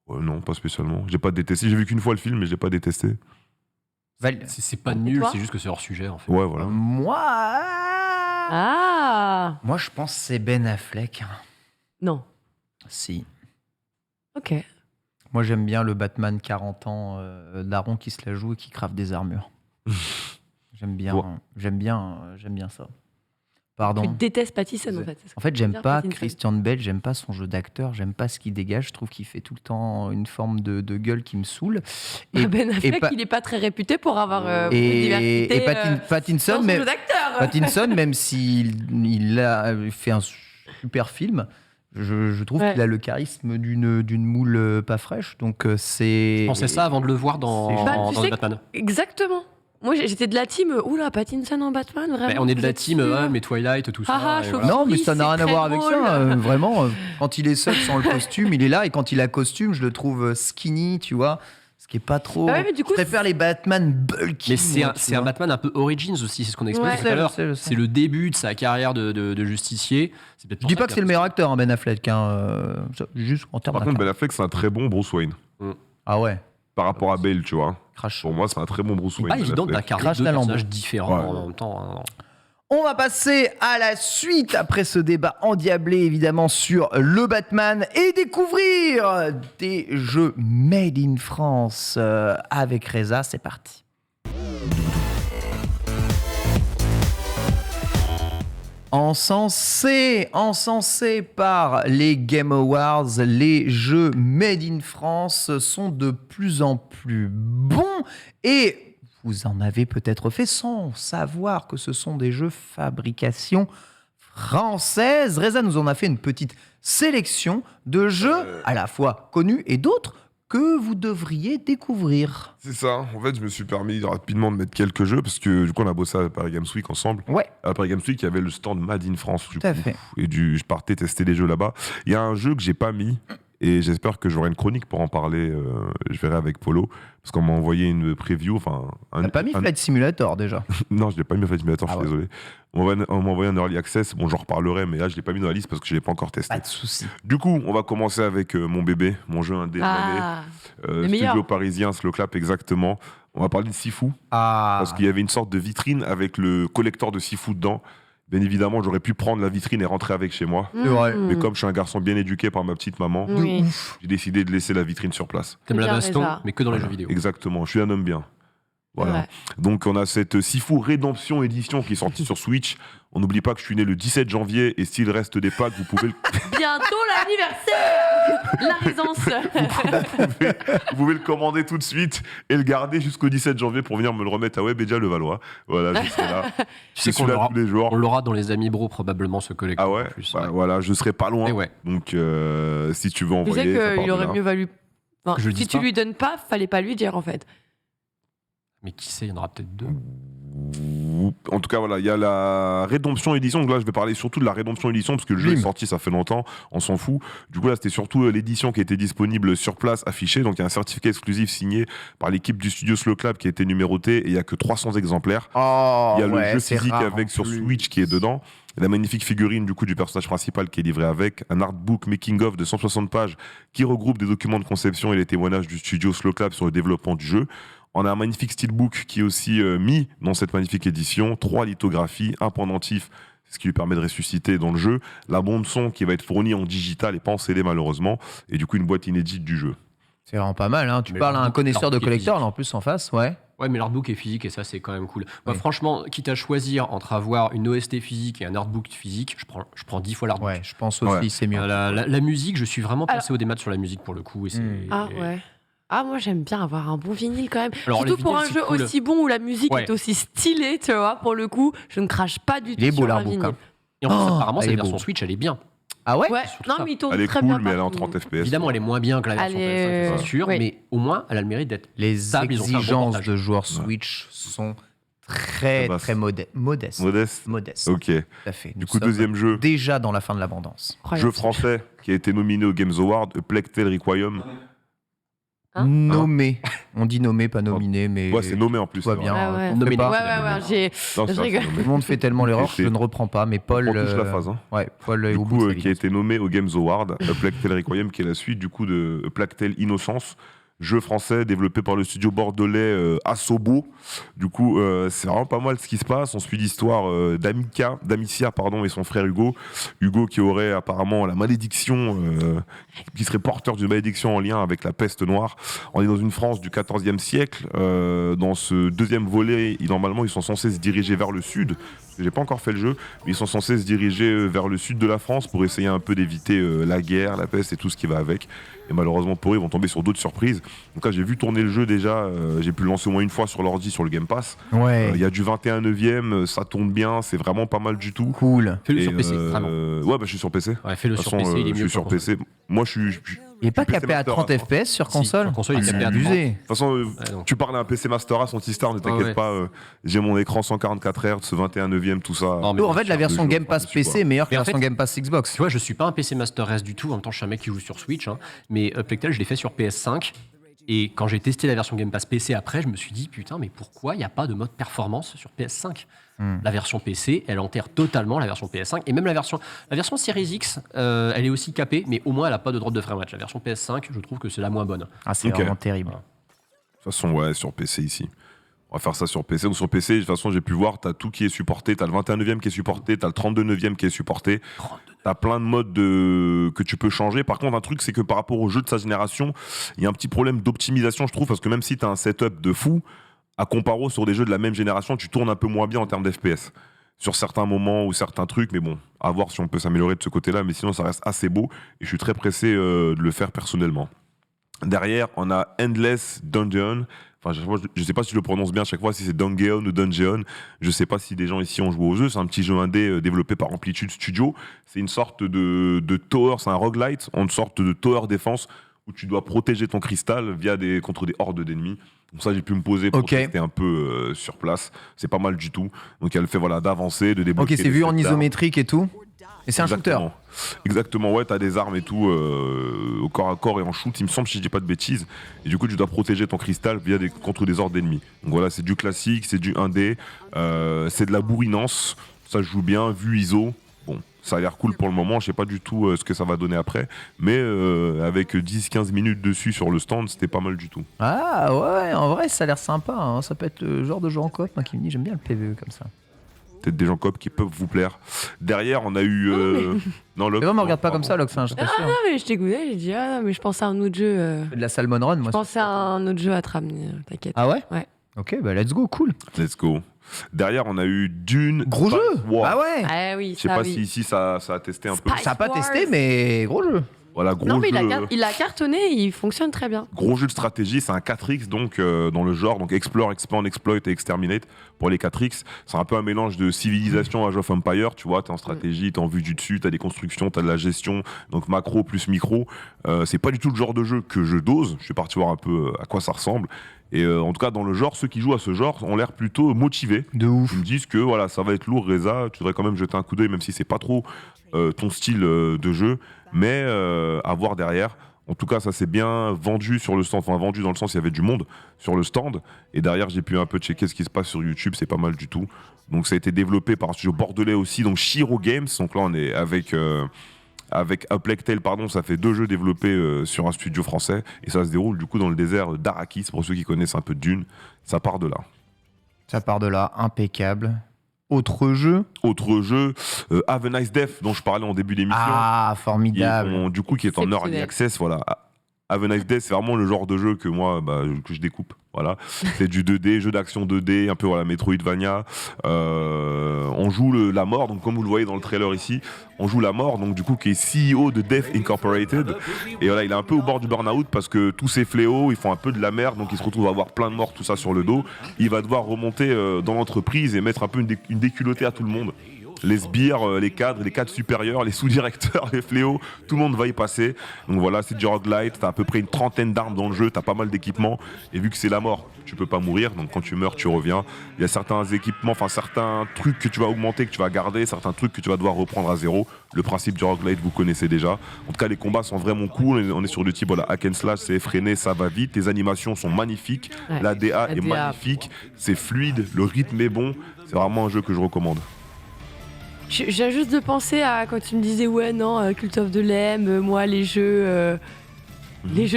Non, pas spécialement. J'ai pas détesté. J'ai vu qu'une fois le film, mais je l'ai pas détesté. C'est pas nul, c'est juste que c'est hors sujet en fait. Ouais, voilà. Moi, je pense que c'est Ben Affleck. Non. Si. Ok. Moi, j'aime bien le Batman 40 ans daron qui se la joue et qui crave des armures. J'aime bien ça. Pardon. Tu détestes Pattinson en fait. En fait, j'aime pas Christian Bale, j'aime pas son jeu d'acteur, j'aime pas ce qu'il dégage. Je trouve qu'il fait tout le temps une forme de gueule qui me saoule. Et Ben Affleck, il est pas très réputé pour avoir une diversité. Et Pattinson, même s'il a fait un super film, je trouve qu'il a le charisme d'une moule pas fraîche. Donc c'est. Je pensais ça avant de le voir dans Batman. Exactement. Moi, j'étais de la team. Oula, Pattinson en Batman, vraiment. On est de vous la êtes team, sûr mais Twilight, tout ça. Ah, et je voilà. Non, mais Oui, ça n'a c'est rien à très voir avec drôle. ça. Vraiment, quand il est seul sans le costume, il est là. Et quand il a costume, je le trouve skinny, tu vois. Ce qui est pas trop. Ah ouais, mais du coup, je préfère les Batman bulky. Mais c'est moi, un Batman un peu Origins aussi, c'est ce qu'on expliquait Ouais. tout à l'heure. Je sais. C'est le début de sa carrière de justicier. C'est peut-être Je pour dis ça pas que qu'il c'est a le meilleur acteur, hein, Ben Affleck. Juste en termes Par contre, d'acteur. Ben Affleck, c'est un très bon Bruce Wayne. Ah ouais, Par rapport à Bale, tu vois. crash. Pour moi, c'est un très bon Bruce C'est Wayne. pas Ben évident Affleck. d'incarner Crash deux la lambeau. personnages différents Ouais. en même temps. Hein. On va passer à la suite après ce débat endiablé évidemment sur le Batman et découvrir des jeux made in France avec Reza. C'est parti. Encensé par les Game Awards, les jeux made in France sont de plus en plus bons et vous en avez peut-être fait sans savoir que ce sont des jeux fabrication française. Reza nous en a fait une petite sélection de jeux à la fois connus et d'autres que vous devriez découvrir. C'est ça. En fait, je me suis permis rapidement de mettre quelques jeux parce que du coup, on a bossé à Paris Games Week ensemble. Ouais, À Paris Games Week, il y avait le stand Made in France. tout à fait. Et je partais tester les jeux là-bas. Il y a un jeu que j'ai pas mis et j'espère que j'aurai une chronique pour en parler. Je verrai avec Polo parce qu'on m'a envoyé une preview. T'as pas mis Flight Simulator déjà? Non, je l'ai pas mis en Flight Simulator, Ah je ouais. suis désolé. On m'a envoyé un early access. Bon, j'en reparlerai, mais là, je l'ai pas mis dans la liste parce que je l'ai pas encore testé. Pas de souci. Du coup, on va commencer avec mon bébé, mon jeu indé de l'année. Ah, le meilleur. Studio parisien, Slow Clap, exactement. On va parler de Sifu. Ah, Parce qu'il y avait une sorte de vitrine avec le collector de Sifu dedans. Bien évidemment, j'aurais pu prendre la vitrine et rentrer avec chez moi. c'est vrai. Mais comme je suis un garçon bien éduqué par ma petite maman, Oui. j'ai décidé de laisser la vitrine sur place. T'aimes la Bien, baston, Reza. mais que dans les Voilà, jeux vidéo. Exactement, je suis un homme bien. Voilà. Ouais. Donc on a cette Sifu Redemption édition qui est sortie sur Switch. On n'oublie pas que je suis né le 17 janvier et s'il reste des packs, vous pouvez le... Bientôt l'anniversaire. La Résence. Vous pouvez le commander tout de suite et le garder jusqu'au 17 janvier pour venir me le remettre à Webedia Levallois. Voilà, je serai là. Tu Je sais suis qu'on là l'aura, tous les jours. on l'aura dans les Amis Bro probablement ce collector. Ah ouais, en plus, Bah ouais. voilà, je serai pas loin. Et ouais. Donc si tu veux Tu sais envoyer, ça part qu'il de aurait là. mieux valu. Enfin, Que je le si dise tu pas. lui donnes pas, fallait pas lui dire en fait. Mais qui sait, il y en aura peut-être deux. En tout cas, voilà, il y a la Rédemption édition. Donc là, je vais parler surtout de la Rédemption édition parce que le jeu Bim. est sorti, ça fait longtemps, on s'en fout. Du coup, là, c'était surtout l'édition qui était disponible sur place, affichée. Donc, il y a un certificat exclusif signé par l'équipe du studio Slow Clap qui a été numéroté et il y a que 300 exemplaires. Oh, Il y a ouais, le jeu c'est physique rare avec en sur plus. Switch qui est dedans. La magnifique figurine du coup du personnage principal qui est livré avec, un artbook making of de 160 pages qui regroupe des documents de conception et les témoignages du studio Slow Clap sur le développement du jeu. On a un magnifique steelbook qui est aussi mis dans cette magnifique édition, 3 lithographies, un pendentif, ce qui lui permet de ressusciter dans le jeu, la bande son qui va être fournie en digital et pas en CD malheureusement, et du coup une boîte inédite du jeu. C'est vraiment pas mal, hein. Tu Mais parles à un l'artbook- connaisseur de l'artbook est collector, physique. là en plus en face, ouais. Ouais, mais l'artbook est physique et ça, c'est quand même cool. Moi, Oui. franchement, quitte à choisir entre avoir une OST physique et un artbook physique, je prends 10 fois l'artbook. Ouais, je pense aussi, Ouais. c'est mieux. La musique, je suis vraiment passé au démat sur la musique pour le coup. Et c'est, Ah ouais. Ah, moi j'aime bien avoir un bon vinyle quand même. Alors, Surtout les pour un vinyles, jeu c'est cool. aussi bon où la musique Ouais. est aussi stylée, tu vois. Pour le coup, je ne crache pas du tout Il est beau sur un l'artbook, vinyle. hein. Et en plus, Oh, apparemment, elle cette est version beau. Switch, elle est bien. Ah ouais? Ouais, surtout non, ça. mais il tourne Elle est très cool, bien. mais elle est en partout. 30 FPS. Évidemment, elle est moins bien que la version Elle PS5, est- c'est sûr, oui. mais au moins, elle a le mérite d'être. Les Stable, ils ont fait un bon exigences portage. de joueurs Switch sont très, Basse. très modestes. Modeste. Modestes. Ok. Tout à fait. Du Nous coup, sommes deuxième jeu. déjà dans la fin de l'abondance. Incroyable. Jeu français qui a été nominé aux Games Awards, A Plague Tale Requiem. Hein Nommé. On dit nommé, pas nominé, mais. Ouais, c'est nommé en plus. Tout va c'est bien. vrai. Ah ouais. On Nommé, fait pas. non. Ouais, ouais, ouais. J'ai... Non, c'est Je vrai, rigole. c'est Tout nommé. le monde fait tellement l'erreur que C'est- je ne reprends pas, mais Paul. On touche la phase. Hein. Ouais, Paul est Du au bout coup, de sa qui a vie. été nommé aux Games Awards, A Plague Tale Requiem, qui est la suite du coup de A Plague Tale Innocence, jeu français développé par le studio bordelais Asobo. Du coup, c'est vraiment pas mal ce qui se passe. On suit l'histoire d'Amicia et son frère Hugo. Hugo qui aurait apparemment la malédiction, qui serait porteur d'une malédiction en lien avec la peste noire. On est dans une France du XIVe siècle. Dans ce deuxième volet, normalement, ils sont censés se diriger vers le sud. J'ai pas encore fait le jeu, mais ils sont censés se diriger vers le sud de la France pour essayer un peu d'éviter la guerre, la peste et tout ce qui va avec. Et malheureusement pour eux, ils vont tomber sur d'autres surprises. Donc là, j'ai vu tourner le jeu déjà. J'ai pu le lancer au moins une fois sur l'ordi sur le Game Pass. Ouais. Il y a du 21/9, ça tourne bien, c'est vraiment pas mal du tout. Cool. Fais-le Et, sur PC, vraiment. ouais, bah je suis sur PC. Ouais, fais-le De toute sur façon, PC, il est je mieux suis sur pour console. PC. Moi, je Il n'est pas PC capé à Master 30 Race, FPS sur Si, console. sur console, il est c'est capé à abusé. De toute façon, non. tu parles à un PC Master Race anti-star, ne t'inquiète ouais. pas. J'ai mon écran 144 Hz, 21 neuvième, tout ça. Non, mais En fait, la version jeu, Game Pass par-dessus, PC est meilleure que Mais la en version fait- Game Pass Xbox. Tu vois, je suis pas un PC Master Race du tout. En même temps, je suis un mec qui joue sur Switch. Hein. Mais Plectel, je l'ai fait sur PS5. Et quand j'ai testé la version Game Pass PC après, je me suis dit, putain, mais pourquoi il n'y a pas de mode performance sur PS5 ? La version PC, elle enterre totalement la version PS5. Et même la version Series X, elle est aussi capée, mais au moins, elle n'a pas de drop de framerate. La version PS5, je trouve que c'est la moins bonne. Ah, c'est Ok. vraiment terrible. De toute façon, ouais, sur PC ici. On va faire ça sur PC. Donc sur PC, de toute façon, j'ai pu voir, t'as tout qui est supporté. T'as le 21 neuvième qui est supporté, t'as le 32 neuvième qui est supporté. T'as plein de modes que tu peux changer. Par contre, un truc, c'est que par rapport aux jeux de sa génération, il y a un petit problème d'optimisation, je trouve, parce que même si t'as un setup de fou, à comparo sur des jeux de la même génération, tu tournes un peu moins bien en termes d'FPS. Sur certains moments ou certains trucs, mais bon, à voir si on peut s'améliorer de ce côté-là. Mais sinon, ça reste assez beau et je suis très pressé de le faire personnellement. Derrière, on a Endless Dungeon. Enfin, je sais pas si je le prononce bien à chaque fois, si c'est Dungeon ou Dungeon. Je sais pas si des gens ici ont joué au jeu. C'est un petit jeu indé développé par Amplitude Studio. C'est une sorte de tower, c'est un roguelite, une sorte de tower défense où tu dois protéger ton cristal contre des hordes d'ennemis. Donc ça, j'ai pu me poser pour tester un peu sur place. C'est pas mal du tout. Donc il y a le fait d'avancer, de débloquer. Ok, c'est des vu en sets d'armes. isométrique et tout. Et c'est un shooter. Exactement, ouais, t'as des armes et tout au corps à corps et en shoot, il me semble, si je dis pas de bêtises. Et du coup, tu dois protéger ton cristal contre des hordes d'ennemis. Donc voilà, c'est du classique, c'est du 1D, c'est de la bourrinance, ça se joue bien, vue ISO. Bon, ça a l'air cool pour le moment, je sais pas du tout ce que ça va donner après, mais avec 10-15 minutes dessus sur le stand, c'était pas mal du tout. Ah ouais, en vrai, ça a l'air sympa. Hein. Ça peut être le genre de jeu en coop qui me dit j'aime bien le PvE comme ça. Peut-être des gens coop qui peuvent vous plaire. Derrière, on a eu. Non, Locke. Mais moi, me regarde pas comme ça, Locke, je t'assure. Non, mais je t'écoutais, j'ai dit, ah non, mais je pensais à un autre jeu. De la Salmon Run, moi. Je pensais à un autre jeu à te ramener, t'inquiète. Ah ouais Ouais. Ok, bah let's go, cool. Let's go. Derrière, on a eu Dune. Gros jeu. Wow. Ah ouais. Ah oui, Je sais ça, pas oui. si ici ça a testé un peu. Spice Ça a pas Wars. testé, mais gros jeu. Voilà, gros Non, mais jeu. il a cartonné, il fonctionne très bien. Gros jeu de stratégie, c'est un 4X donc dans le genre, donc Explore, Expand, Exploit et Exterminate pour les 4X. C'est un peu un mélange de civilisation Age of Empire, tu vois, t'es en stratégie, t'es en vue du dessus, t'as des constructions, t'as de la gestion, donc macro plus micro. C'est pas du tout le genre de jeu que je dose, je suis parti voir un peu à quoi ça ressemble. Et en tout cas, dans le genre, ceux qui jouent à ce genre ont l'air plutôt motivés. De ouf. Ils me disent que voilà, ça va être lourd, Reza, tu devrais quand même jeter un coup d'œil, même si c'est pas trop ton style de jeu, mais à voir derrière. En tout cas, ça s'est bien vendu sur le stand, enfin vendu dans le sens il y avait du monde sur le stand, et derrière j'ai pu un peu checker ce qui se passe sur YouTube, c'est pas mal du tout. Donc ça a été développé par un studio bordelais aussi, donc Shiro Games, donc là on est avec Plectel, pardon, ça fait 2 jeux développés sur un studio français, et ça se déroule du coup dans le désert d'Arrakis, pour ceux qui connaissent un peu Dune, ça part de là. Ça part de là, impeccable. Autre jeu. Autre jeu, Have a Nice Death, dont je parlais en début d'émission. Ah, formidable. Du coup, qui est en early Exceptionnel. access, voilà. Have a Nice Death, c'est vraiment le genre de jeu que moi, que je découpe. Voilà, c'est du 2D, jeu d'action 2D, un peu voilà, Metroidvania. On joue la mort, donc comme vous le voyez dans le trailer ici, on joue la mort, donc du coup qui est CEO de Death Incorporated. Et voilà, il est un peu au bord du burn-out parce que tous ces fléaux, ils font un peu de la merde, donc il se retrouve à avoir plein de morts, tout ça sur le dos. Il va devoir remonter dans l'entreprise et mettre un peu une déculottée à tout le monde. Les sbires, les cadres supérieurs, les sous-directeurs, les fléaux, tout le monde va y passer. Donc voilà, c'est du roguelite, t'as à peu près une trentaine d'armes dans le jeu, t'as pas mal d'équipements, et vu que c'est la mort, tu peux pas mourir, donc quand tu meurs, tu reviens. Il y a certains équipements, enfin certains trucs que tu vas augmenter, que tu vas garder, certains trucs que tu vas devoir reprendre à zéro. Le principe du roguelite, vous connaissez déjà. En tout cas, les combats sont vraiment cool, on est sur du type, voilà, hack and slash, c'est effréné, ça va vite, les animations sont magnifiques, Ouais, la DA est DA. magnifique, c'est fluide, le rythme est bon, c'est vraiment un jeu que je recommande. J'ai juste de penser à quand tu me disais, ouais, non, Cult of the Lamb, moi, les jeux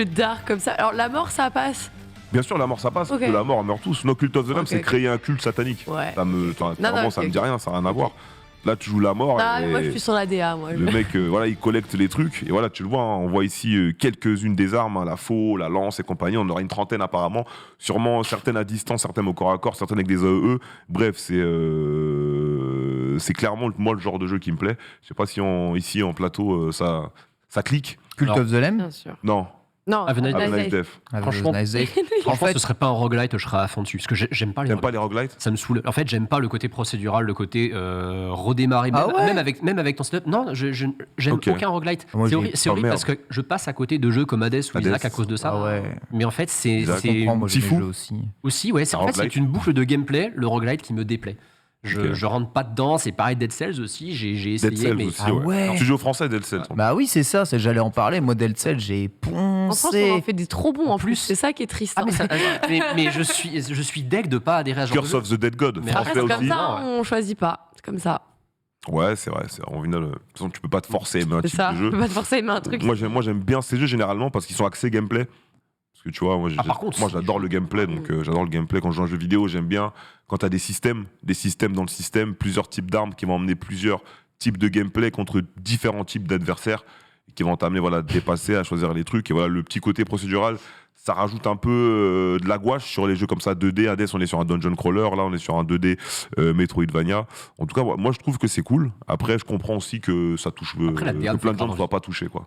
dark comme ça. Alors, la mort, ça passe. Bien sûr, la mort ça passe, Ok. parce que la mort on meurt tous. No Cult of the Lamb, Ok, c'est ok. créer un culte satanique. Ouais. Ça me, clairement, ça ok, me dit ok. rien, ça n'a rien à voir. Là, tu joues la mort. Ah, et moi, je suis sur la DA, moi. le mec, voilà, il collecte les trucs. Et voilà, tu le vois, hein, on voit ici quelques-unes des armes, hein, la faux, la lance et compagnie. On en aura une trentaine apparemment. Sûrement certaines à distance, certaines au corps à corps, certaines avec des AEE. Bref, c'est clairement moi le genre de jeu qui me plaît. Je sais pas si ici en plateau ça clique. Cult Alors, of the Lamb. Bien sûr. Non. Non, Have a nice Have a nice day. Death. Franchement, En fait, ce serait pas un roguelite, je serais à fond dessus. Parce que j'aime pas les T'aimes pas roguelites. les roguelites? Ça me saoule. En fait, j'aime pas le côté procédural, le côté redémarrer. Ah ouais Même avec ton setup. Non, j'aime Ok. aucun roguelite. Moi, C'est j'ai- c'est horrible merde. parce que je passe à côté de jeux comme Hades ou Hades. Isaac à cause de ça. Ah ouais. Mais en fait, c'est Isaac, c'est comprends, moi, petit j'aimais fou. le jeu aussi. aussi, ouais, c'est Un en fait, roguelite. c'est une boucle de gameplay, le roguelite qui me déplaît. Je rentre pas dedans, c'est pareil Dead Cells aussi, j'ai essayé, Dead Cells mais aussi, Ah ouais. ouais. Alors, tu joues au français, Dead Cells. Bah oui, c'est ça, j'allais en parler. Moi, Dead Cells, j'ai En France, on poncé. en fait des trop bons en plus. C'est ça qui est triste. ah, mais je suis deg de pas adhérer à ce genre de Curse jeu. of the Dead God, Mais Après, français c'est comme aussi. ça, ouais. on choisit pas. C'est comme ça. Ouais, c'est vrai. En final, de toute façon, tu peux pas te forcer à aimer un C'est type ça. de Je jeu. peux pas te forcer à aimer un truc. Moi, j'aime bien ces jeux généralement parce qu'ils sont axés gameplay. Parce que tu vois, par contre, moi j'adore le gameplay, donc j'adore le gameplay. Quand je joue à un jeu vidéo, j'aime bien quand tu as des systèmes dans le système, plusieurs types d'armes qui vont emmener plusieurs types de gameplay contre différents types d'adversaires qui vont t'amener voilà, à te dépasser, à choisir les trucs. Et voilà, le petit côté procédural, ça rajoute un peu de la gouache sur les jeux comme ça 2D. Hades, on est sur un dungeon crawler, là on est sur un 2D Metroidvania. En tout cas, moi je trouve que c'est cool. Après, je comprends aussi que ça touche Après, la DA que me plein fait de gens ne pas soient pas touchés, quoi.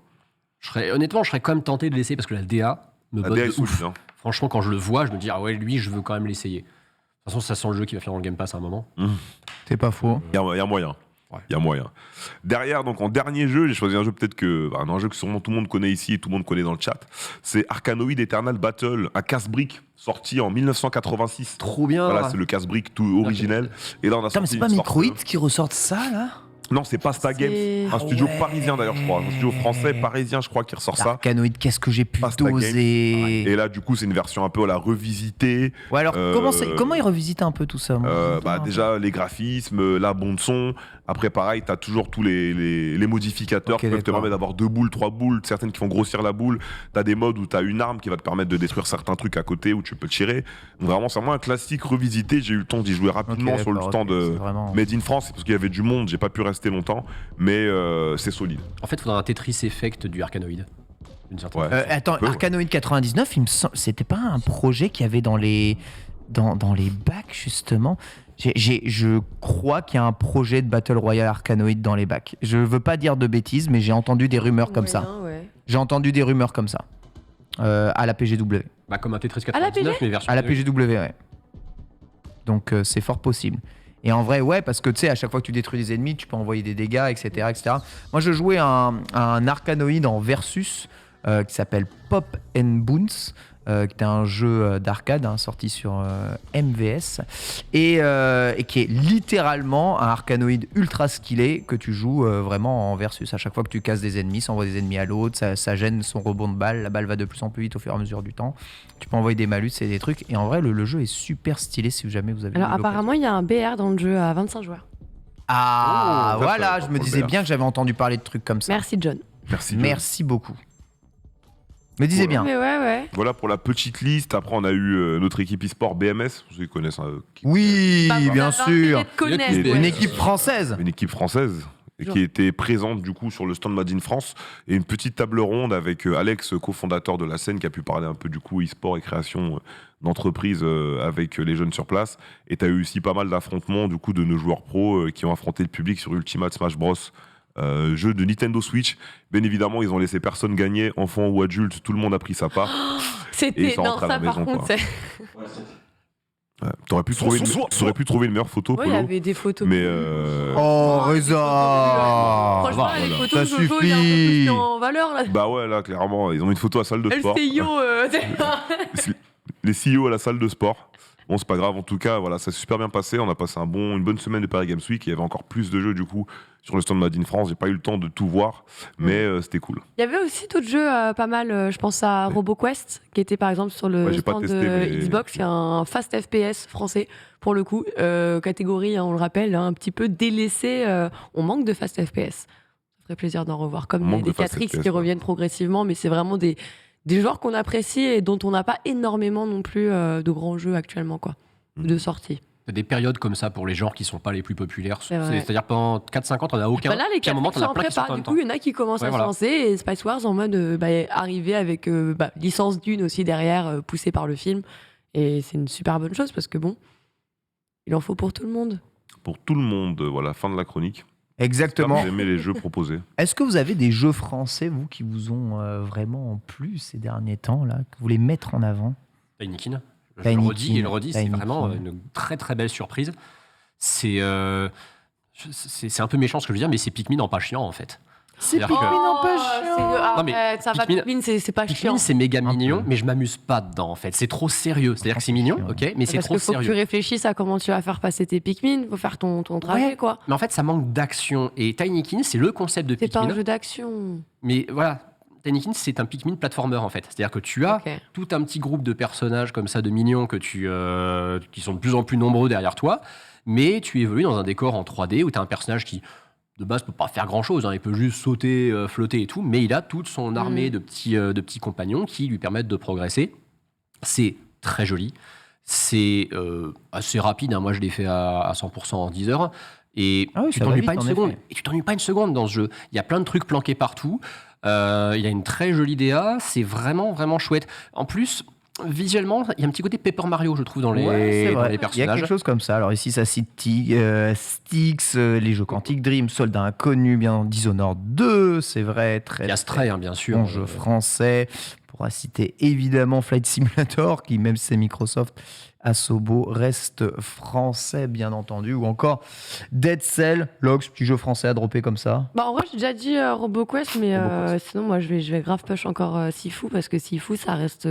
Honnêtement, je serais quand même tenté de l'essayer parce que la DA me La botte DA est de ouf. solide, hein. Franchement, quand je le vois, je me dis, ah ouais, lui, je veux quand même l'essayer. De toute façon, ça sent le jeu qui va finir dans le Game Pass à un moment. C'est pas faux. Il y a moyen. Ouais. Il y a moyen. Derrière, donc en dernier jeu, j'ai choisi un jeu peut-être un jeu que sûrement tout le monde connaît ici et tout le monde connaît dans le chat. C'est Arkanoid Eternal Battle, un casse-brique sorti en 1986. Trop bien. Voilà, c'est le casse-brique tout originel. Et là, on a Putain, mais sorti c'est pas une sorte Microïd qui ressortent ça, là? Non, c'est Pasta Games, C'est- un studio ouais. parisien d'ailleurs, je crois. Un studio français parisien, je crois, qui ressort ça. Arkanoid, qu'est-ce que j'ai pu Pasta doser. Et là, du coup, c'est une version un peu à la revisitée. Ouais, alors Euh, comment ils revisitent un peu tout ça moi Déjà, les graphismes, la bande-son. Après, pareil, tu as toujours tous les modificateurs Ok, qui peuvent te d'accord. permettre d'avoir 2 boules, 3 boules, certaines qui font grossir la boule. Tu as des modes où tu as une arme qui va te permettre de détruire certains trucs à côté où tu peux tirer. Donc, vraiment, c'est vraiment un classique revisité. J'ai eu le temps d'y jouer rapidement Ok, sur le d'accord, stand ok, c'est vraiment- Made in France parce qu'il y avait du monde. J'ai pas pu rester longtemps, mais c'est solide. En fait, il faudra un Tetris Effect du Arkanoid. D'une certaine Ouais. façon. Attends, peu, ouais. Arkanoid 99, il me semble, c'était pas un projet qu'il y avait dans les bacs justement. Je crois qu'il y a un projet de Battle Royale Arkanoid dans les bacs. Je veux pas dire de bêtises, mais j'ai entendu des rumeurs comme ça. Moyen, ouais. J'ai entendu des rumeurs comme ça. À la PGW. Bah, comme un Tetris À la 99, mais version. À la Arkanoid. PGW, ouais. Donc c'est fort possible. Et en vrai, ouais, parce que tu sais, à chaque fois que tu détruis des ennemis, tu peux envoyer des dégâts, etc. etc. Moi, je jouais un Arkanoid en versus qui s'appelle Pop and Boons, qui était un jeu d'arcade hein, sorti sur MVS et qui est littéralement un Arkanoid ultra skillé que tu joues vraiment en versus. À chaque fois que tu casses des ennemis, ça envoie des ennemis à l'autre, ça gêne son rebond de balle, la balle va de plus en plus vite au fur et à mesure du temps. Tu peux envoyer des malus et des trucs. Et en vrai, le jeu est super stylé si jamais vous avez Alors, eu l'occasion. apparemment, il y a un BR dans le jeu à 25 joueurs. Ah, Oh, ça, voilà, ça, je me pour disais le bien que j'avais entendu parler de trucs comme ça. Merci, John. Merci. Merci beaucoup. Me disais bien. Mais ouais. Voilà pour la petite liste. Après, on a eu notre équipe e-sport BMS. Ceux qui connaissent Oui, Bah, vous bien avez intérêt sûr. de connaître, Une Une ouais. équipe française. une équipe française et qui était présente du coup sur le stand Made in France et une petite table ronde avec Alex, cofondateur de la scène, qui a pu parler un peu du coup e-sport et création d'entreprise avec les jeunes sur place. Et tu as eu aussi pas mal d'affrontements du coup de nos joueurs pros qui ont affronté le public sur Ultimate Smash Bros. Jeu de Nintendo Switch. Bien évidemment, ils ont laissé personne gagner, enfant ou adulte, tout le monde a pris sa part. Et C'était. ils sont Non, rentrés à la ça, par maison, contre, quoi. c'est. Ouais. T'aurais pu trouver une meilleure photo, Ouais, il y Polo. avait des photos. Mais Oh, des Reza. Franchement, les voilà. photos Ça de Jojo, il y a un peu suffit. plus en valeur, là. bah ouais, là clairement, ils ont mis une photo à la salle de sport. LCIO, Les CEO à la salle de sport. Bon, c'est pas grave, en tout cas, voilà, ça s'est super bien passé. On a passé une bonne semaine de Paris Games Week. Il y avait encore plus de jeux, du coup, sur le stand Made in France. J'ai pas eu le temps de tout voir, mais c'était cool. Il y avait aussi d'autres jeux pas mal. Je pense à RoboQuest, qui était par exemple sur le Ouais, j'ai pas stand testé, de mais- Xbox. C'est un fast FPS français, pour le coup. Catégorie, hein, on le rappelle, hein, un petit peu délaissée. On manque de fast FPS. Ça ferait plaisir d'en revoir. On Comme manque les de fast 4X FPS, qui ouais. reviennent progressivement, mais c'est vraiment des genres qu'on apprécie et dont on n'a pas énormément non plus de grands jeux actuellement, quoi, de sortie. T'as des périodes comme ça pour les genres qui sont pas les plus populaires. C'est vrai. C'est-à-dire pendant 4-5 ans, t'en as aucun. Bah là, les Puis à un 4 moment, sont t'en as en plein qui sont en prépa. même Du temps. coup, il y en a qui commencent Ouais, à voilà. se lancer. Et Spice Wars en mode arriver avec licence d'une aussi derrière, poussée par le film. Et c'est une super bonne chose parce que bon, il en faut pour tout le monde. Pour tout le monde, voilà, fin de la chronique. Exactement. Vous aimez les jeux proposés. Est-ce que vous avez des jeux français, vous, qui vous ont vraiment plu ces derniers temps, là, que vous voulez mettre en avant? Tinykin. Je Tiny le redis et le redis, c'est Tiny vraiment Kin. une très très belle surprise. C'est un peu méchant ce que je veux dire, mais c'est Pikmin en pas chiant en fait. C'est C'est-à-dire Pikmin que- en pas Oh, chiant. Non, mais ça va, Pikmin- Pikmin, c'est pas chiant. Pikmin c'est méga Un mignon, peu. mais je m'amuse pas dedans en fait. C'est trop sérieux. C'est-à-dire que c'est mignon, ok, mais c'est Parce trop qu'il faut que tu sérieux. réfléchisses à comment tu vas faire passer tes Pikmin, faut faire ton trajet, Ouais. quoi. Mais en fait, ça manque d'action. Et Tinykin, c'est le concept de C'est pas un Pikmin. jeu d'action. Mais voilà, Tinykin, c'est un Pikmin platformer en fait. C'est-à-dire que tu as Ok. tout un petit groupe de personnages comme ça, de mignons, qui sont de plus en plus nombreux derrière toi, mais tu évolues dans un décor en 3D où tu as un personnage qui, de base, peut pas faire grand-chose. Il peut juste sauter, flotter et tout, mais il a toute son armée de petits compagnons qui lui permettent de progresser. C'est très joli. C'est assez rapide. Moi, je l'ai fait à 100% en 10 heures. Et Ah oui, tu ça va t'ennuies vite, pas une en seconde. effet. Et tu t'ennuies pas une seconde dans ce jeu. Il y a plein de trucs planqués partout. Il y a une très jolie DA. C'est vraiment, vraiment chouette. En plus, visuellement, il y a un petit côté Paper Mario, je trouve, dans les, Ouais, c'est dans vrai. les Il y a personnages. quelque chose comme ça. Alors ici, ça cite Styx, les jeux Quantic Dream, Soldat Inconnu, bien Dishonored 2, c'est vrai, très Il y a Stray, hein, bien sûr. bon jeu français. On pourra citer évidemment Flight Simulator, qui même si c'est Microsoft, Asobo reste français, bien entendu, ou encore Dead Cell, Logs, petit jeu français à dropper comme ça. Bah, en vrai, j'ai déjà dit RoboQuest, mais RoboQuest. sinon, moi, je vais grave push encore Sifu, parce que Sifu, ça reste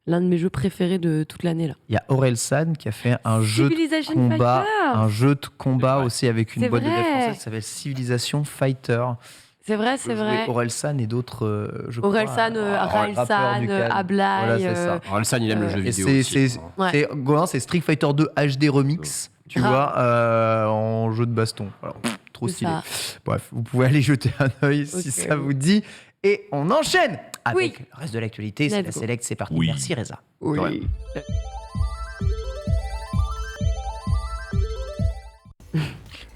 l'un de mes jeux préférés de toute l'année, là. Il y a Orelsan qui a fait un jeu de Civilization combat, Fighter. un jeu de combat vrai. aussi avec une C'est boîte de dev vrai. française qui s'appelle Civilization Fighter. C'est vrai, c'est vrai. Orelsan et d'autres, je crois, Orelsan, rappeurs Railsan, du calme. Ablai. Voilà, c'est ça. Orelsan, il aime le jeu Et vidéo c'est- aussi. c'est- Ouais. C'est Gohan, c'est Street Fighter 2 HD Remix, tu Grave. vois, en jeu de baston. Alors, trop C'est stylé. ça. Bref, vous pouvez aller jeter un œil si Ok. ça vous dit. Et on enchaîne avec Oui. le reste de l'actualité. C'est Let's la go. Select, c'est parti. Oui. Merci Reza. Oui. Ouais.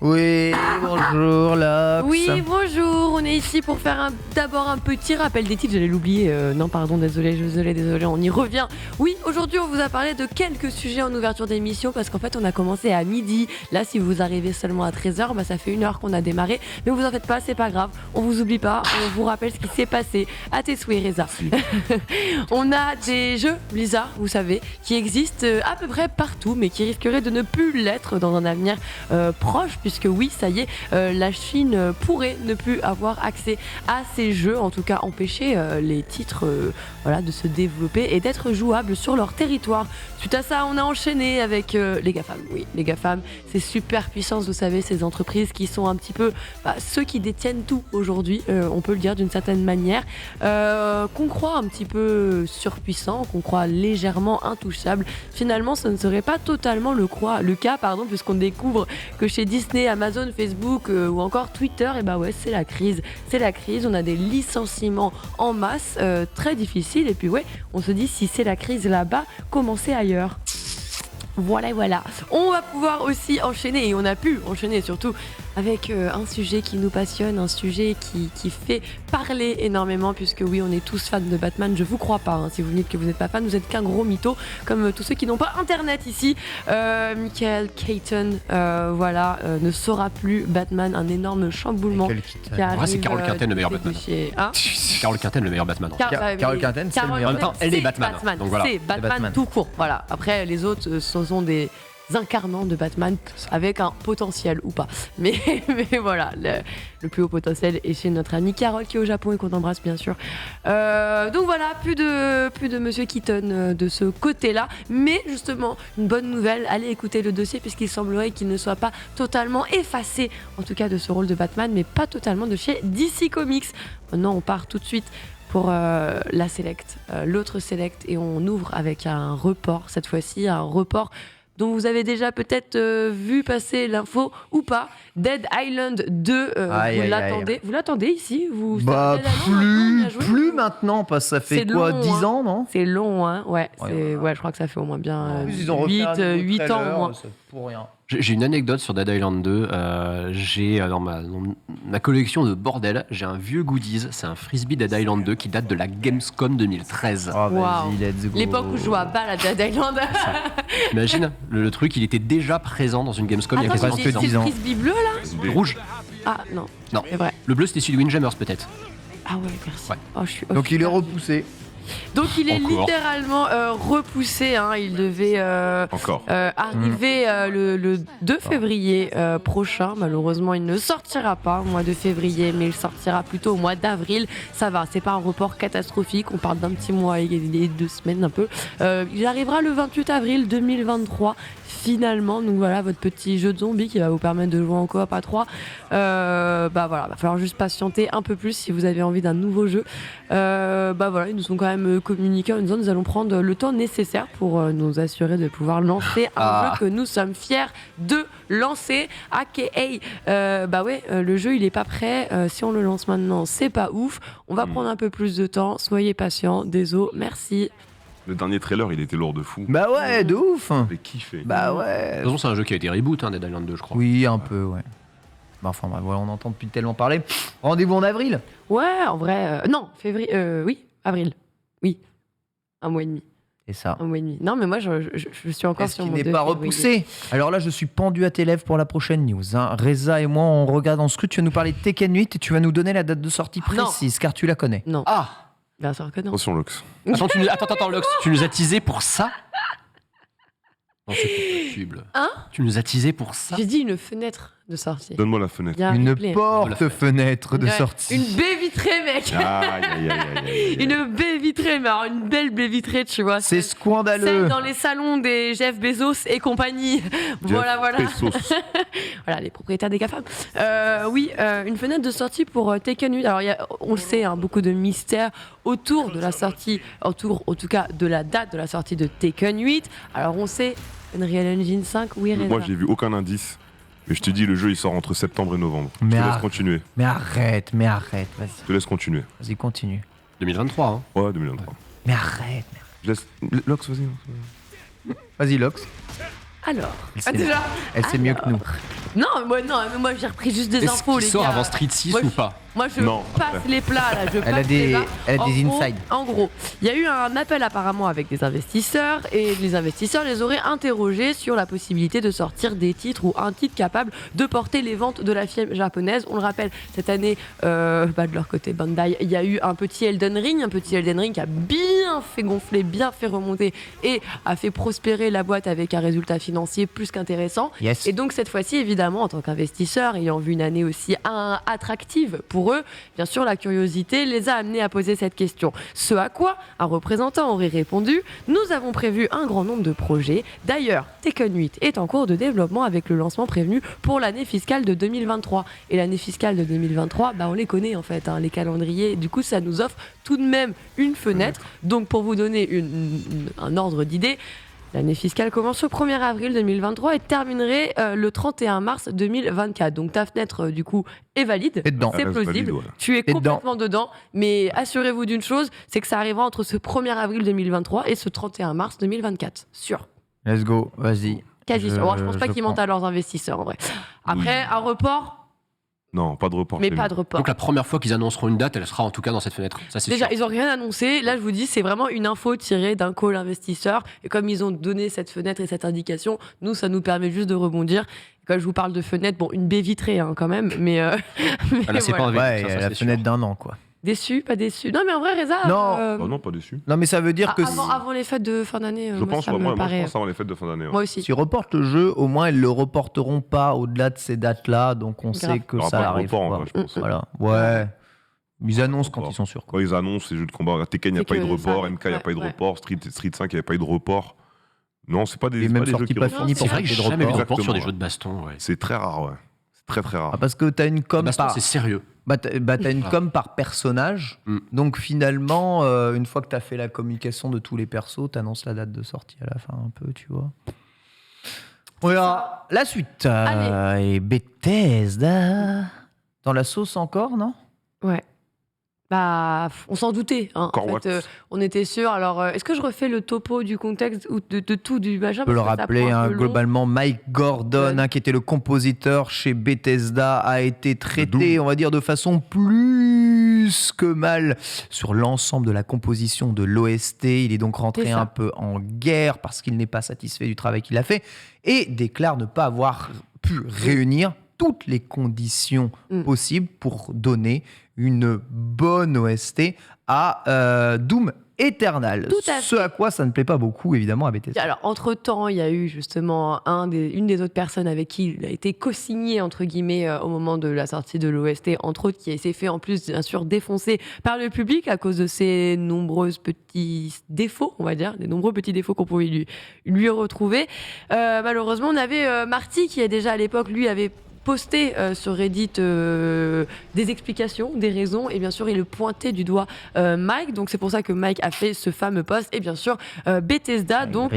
Oui, bonjour Lox. Oui, bonjour, on est ici pour faire d'abord un petit rappel des titres, j'allais l'oublier, non pardon, désolé, on y revient. Oui, aujourd'hui on vous a parlé de quelques sujets en ouverture d'émission parce qu'en fait on a commencé à midi, là si vous arrivez seulement à 13h, bah, ça fait 1 heure qu'on a démarré, mais vous en faites pas, c'est pas grave, on vous oublie pas, on vous rappelle ce qui s'est passé à tes souhaits Reza. On a des jeux Blizzard, vous savez, qui existent à peu près partout, mais qui risqueraient de ne plus l'être dans un avenir proche, puisque oui, ça y est, la Chine pourrait ne plus avoir accès à ces jeux, en tout cas empêcher les titres voilà, de se développer et d'être jouables sur leur territoire. Suite à ça, on a enchaîné avec les GAFAM. Oui, les GAFAM, c'est super puissance, vous savez, ces entreprises qui sont un petit peu ceux qui détiennent tout aujourd'hui, on peut le dire d'une certaine manière, qu'on croit un petit peu surpuissants, qu'on croit légèrement intouchables. Finalement, ce ne serait pas totalement le cas, puisqu'on découvre que chez Disney, Amazon, Facebook ou encore Twitter, et bah ouais, c'est la crise. C'est la crise, on a des licenciements en masse, très difficiles, et puis ouais, on se dit si c'est la crise là-bas, commencez ailleurs. Voilà. On va pouvoir aussi enchaîner, et on a pu enchaîner surtout avec un sujet qui nous passionne, un sujet qui fait parler énormément, puisque oui, on est tous fans de Batman, je vous crois pas, hein. Si vous me dites que vous n'êtes pas fan, vous êtes qu'un gros mytho, comme tous ceux qui n'ont pas internet ici. Michael Keaton, ne sera plus Batman, un énorme chamboulement. Michael Keaton. Qui En vrai, c'est arrive, Carol Quinten, le meilleur Batman. Hein Carol Quinten, le meilleur Batman. Carol Quinten, c'est le meilleur. En même temps, elle est c'est Batman, donc voilà. C'est Batman, Batman. tout court. Voilà. Après, les autres, ce sont des incarnants de Batman avec un potentiel ou pas. Mais voilà, le plus haut potentiel est chez notre amie Carole qui est au Japon et qu'on embrasse bien sûr. Donc voilà, plus de Monsieur Keaton de ce côté-là. Mais justement, une bonne nouvelle, allez écouter le dossier puisqu'il semblerait qu'il ne soit pas totalement effacé, en tout cas de ce rôle de Batman, mais pas totalement de chez DC Comics. Maintenant, on part tout de suite pour la Select, l'autre Select, et on ouvre avec un report, cette fois-ci, un report dont vous avez déjà peut-être vu passer l'info ou pas. Dead Island 2, vous l'attendez ici vous Bah, Dead Island, maintenant, bien joué. plus maintenant, parce que ça fait C'est quoi, long, 10 hein. ans, non? C'est long, hein, ouais, Ouais, ouais, je crois que ça fait au moins bien En plus, ils ont refait un nouveau 8 ans trailer, au moins. c'est pour rien. J'ai une anecdote sur Dead Island 2. J'ai dans ma collection de bordel, j'ai un vieux goodies. C'est un frisbee Dead Island 2 qui date de la Gamescom 2013. Oh, Wow. vas-y, let's go. L'époque où je jouais à balle à Dead Island. Imagine, le truc, il était déjà présent dans une Gamescom il y a Attends, quasiment presque c'est 10 ans. ans. le frisbee bleu là Rouge. Ah non, Non. c'est vrai. Le bleu, c'était celui de Windjammers, peut-être. Ah ouais, merci. Ouais. Oh, je suis Donc il est repoussé. Donc il est Encore. littéralement repoussé. Hein. Il devait Encore. arriver le 2 février prochain. Malheureusement, il ne sortira pas au mois de février, mais il sortira plutôt au mois d'avril. Ça va, c'est pas un report catastrophique. On parle d'un petit mois et 2 semaines un peu. Il arrivera le 28 avril 2023. Finalement, donc voilà votre petit jeu de zombies qui va vous permettre de jouer en coop à 3. Bah voilà, va falloir juste patienter un peu plus si vous avez envie d'un nouveau jeu. Bah voilà, ils nous ont quand même communiqué en nous disant nous allons prendre le temps nécessaire pour nous assurer de pouvoir lancer un jeu que nous sommes fiers de lancer. AKA, bah ouais, le jeu il est pas prêt. Si on le lance maintenant, c'est pas ouf. On va prendre un peu plus de temps. Soyez patients. Désolé, merci. Le dernier trailer, il était lourd de fou. Bah ouais, de ouf. J'ai kiffé. Bah De ouais. toute façon, c'est un jeu qui a été reboot, Dead Island 2, je crois. Oui, un peu, ouais. Bah enfin, bah, voilà, on entend depuis tellement parler. Rendez-vous en avril. Ouais, en vrai, non, février, oui, avril, oui, un mois et demi. C'est ça. Un mois et demi. Non, mais moi, je suis encore Est-ce sur qu'il mon n'est 2 pas février. repoussé? Alors là, je suis pendu à tes lèvres pour la prochaine news. Hein. Reza et moi, on regarde en scrut. Tu vas nous parler de Tekken 8 et tu vas nous donner la date de sortie Non. précise, car tu la connais. Non, Ah bien sûr que non. Attention, Lux. Attends, Lux, tu nous as teasé pour ça? Non, c'est pas possible. Hein? Tu nous as teasé pour ça? J'ai dit une fenêtre de sortie. Donne-moi la fenêtre. Il y a un Une replay. porte-fenêtre de Ouais, sortie. Une baie vitrée, mec. Aïe, aïe, aïe, aïe, aïe. Une baie vitrée, mais alors une belle baie vitrée, tu vois. C'est Celle scandaleux. dans les salons des Jeff Bezos et compagnie. Voilà. Pesos. Voilà, les propriétaires des GAFAM. Oui, une fenêtre de sortie pour Tekken 8. Alors, on le sait, hein, beaucoup de mystères autour de la sortie, autour, en tout cas, de la date de la sortie de Tekken 8. Alors, on sait, Unreal Engine 5, oui, Reza. Moi, j'ai vu aucun indice. Mais je te dis, le jeu, il sort entre septembre et novembre. Mais Je te laisse arrête. continuer. Mais arrête, vas-y. Je te laisse continuer. Vas-y, continue. 2023, hein. Ouais, 2023. Mais arrête. Je laisse. Lox, vas-y. Vas-y, Lox. Alors, Elle sait, déjà. elle sait mieux que nous. Non, moi j'ai repris juste des Est-ce infos, qu'il les sort gars. avant Street 6 Moi, ou pas? Moi, je Non, passe après. les plats, là. Elle a des En insides. gros, il y a eu un appel apparemment avec des investisseurs et les investisseurs les auraient interrogés sur la possibilité de sortir des titres ou un titre capable de porter les ventes de la firme japonaise. On le rappelle, cette année, de leur côté Bandai, il y a eu un petit Elden Ring qui a bien fait gonfler, bien fait remonter et a fait prospérer la boîte avec un résultat financier plus qu'intéressant. Yes. Et donc cette fois-ci, évidemment, en tant qu'investisseur, ayant vu une année aussi attractive pour eux, bien sûr, la curiosité les a amenés à poser cette question. Ce à quoi un représentant aurait répondu « Nous avons prévu un grand nombre de projets. D'ailleurs, Tekken 8 est en cours de développement avec le lancement prévenu pour l'année fiscale de 2023. » Et l'année fiscale de 2023, on les connaît en fait, hein, les calendriers. Du coup, ça nous offre tout de même une fenêtre. Donc pour vous donner un ordre d'idée, l'année fiscale commence au 1er avril 2023 et terminerait le 31 mars 2024. Donc ta fenêtre, du coup, est valide. T'es dedans. C'est reste plausible. valide, ouais. Tu es T'es complètement dedans. Mais assurez-vous d'une chose, c'est que ça arrivera entre ce 1er avril 2023 et ce 31 mars 2024. Sûr. Let's go, vas-y. Quasi sûr. Je pense pas je qu'ils mentent prends. à leurs investisseurs, en vrai. Après, un report, Non, pas de report. mais chez pas nous. de report. Donc la première fois qu'ils annonceront une date, elle sera en tout cas dans cette fenêtre. Ça, c'est Déjà, sûr. ils ont rien annoncé. Là, je vous dis, c'est vraiment une info tirée d'un call investisseur. Et comme ils ont donné cette fenêtre et cette indication, nous, ça nous permet juste de rebondir. Quand je vous parle de fenêtre, bon, une baie vitrée hein, quand même, mais, mais Ah, là, c'est voilà. pas un Ouais, ça, la c'est sûr. fenêtre d'un an, quoi. Déçu, pas déçu. Non, mais en vrai, Reza, Non. Oh non, pas déçu. Non, mais ça veut dire que avant les fêtes de fin d'année, Je moi, pense, ça moi, me moi, je paraît. pense avant les fêtes de fin d'année. ouais. Moi aussi. s'ils reportent le jeu, au moins ils le reporteront pas au-delà de ces dates-là, donc on Grave. sait que Il y aura ça pas de arrive. report, en quoi. vrai, je pense. Voilà. Ouais. Ils annoncent quand Report. ils sont sûrs. Quand quoi. ils annoncent ces jeux de combat, Tekken, il n'y a C'est pas eu de que ça report, arrive, MK, il n'y a ouais, pas eu de ouais. report, Street 5, il n'y a pas eu de report. Non, c'est pas des, Et c'est même pas des jeux sorti qui pas reportent. fini Non, pour c'est C'est vrai que faire j'ai des jamais vu de reports. report sur des Exactement, jeux de baston. Ouais. C'est très rare, ouais. C'est très très rare. Ah, parce que t'as une com Baston, par. c'est sérieux. T'as une com par personnage. Mm. Donc finalement, une fois que t'as fait la communication de tous les persos, t'annonces la date de sortie à la fin un peu, tu vois. Voilà, la suite. Et Bethesda. Dans la sauce encore, non? Ouais. On s'en doutait. Hein. En Corwax. fait, on était sûr. Alors, est-ce que je refais le topo du contexte ou de tout du machin? On peut le parce que ça rappeler, prend un hein, peu long. globalement, Mike Gordon, Ouais. qui était le compositeur chez Bethesda, a été traité, on va dire, de façon plus que mal sur l'ensemble de la composition de l'OST. Il est donc rentré C'est ça. un peu en guerre parce qu'il n'est pas satisfait du travail qu'il a fait et déclare ne pas avoir pu réunir toutes les conditions possibles pour donner une bonne OST à Doom Eternal. Ce à quoi ça ne plaît pas beaucoup, évidemment, à Bethesda. Alors, entre-temps, il y a eu justement une des autres personnes avec qui il a été co-signé, entre guillemets, au moment de la sortie de l'OST, entre autres, qui s'est fait en plus, bien sûr, défoncer par le public à cause de ses nombreux petits défauts, on va dire, des nombreux petits défauts qu'on pouvait lui retrouver. Malheureusement, on avait Marty, qui est déjà à l'époque, lui, avait posté sur Reddit des explications, des raisons, et bien sûr il le pointait du doigt Mike, donc c'est pour ça que Mike a fait ce fameux post, et bien sûr Bethesda donc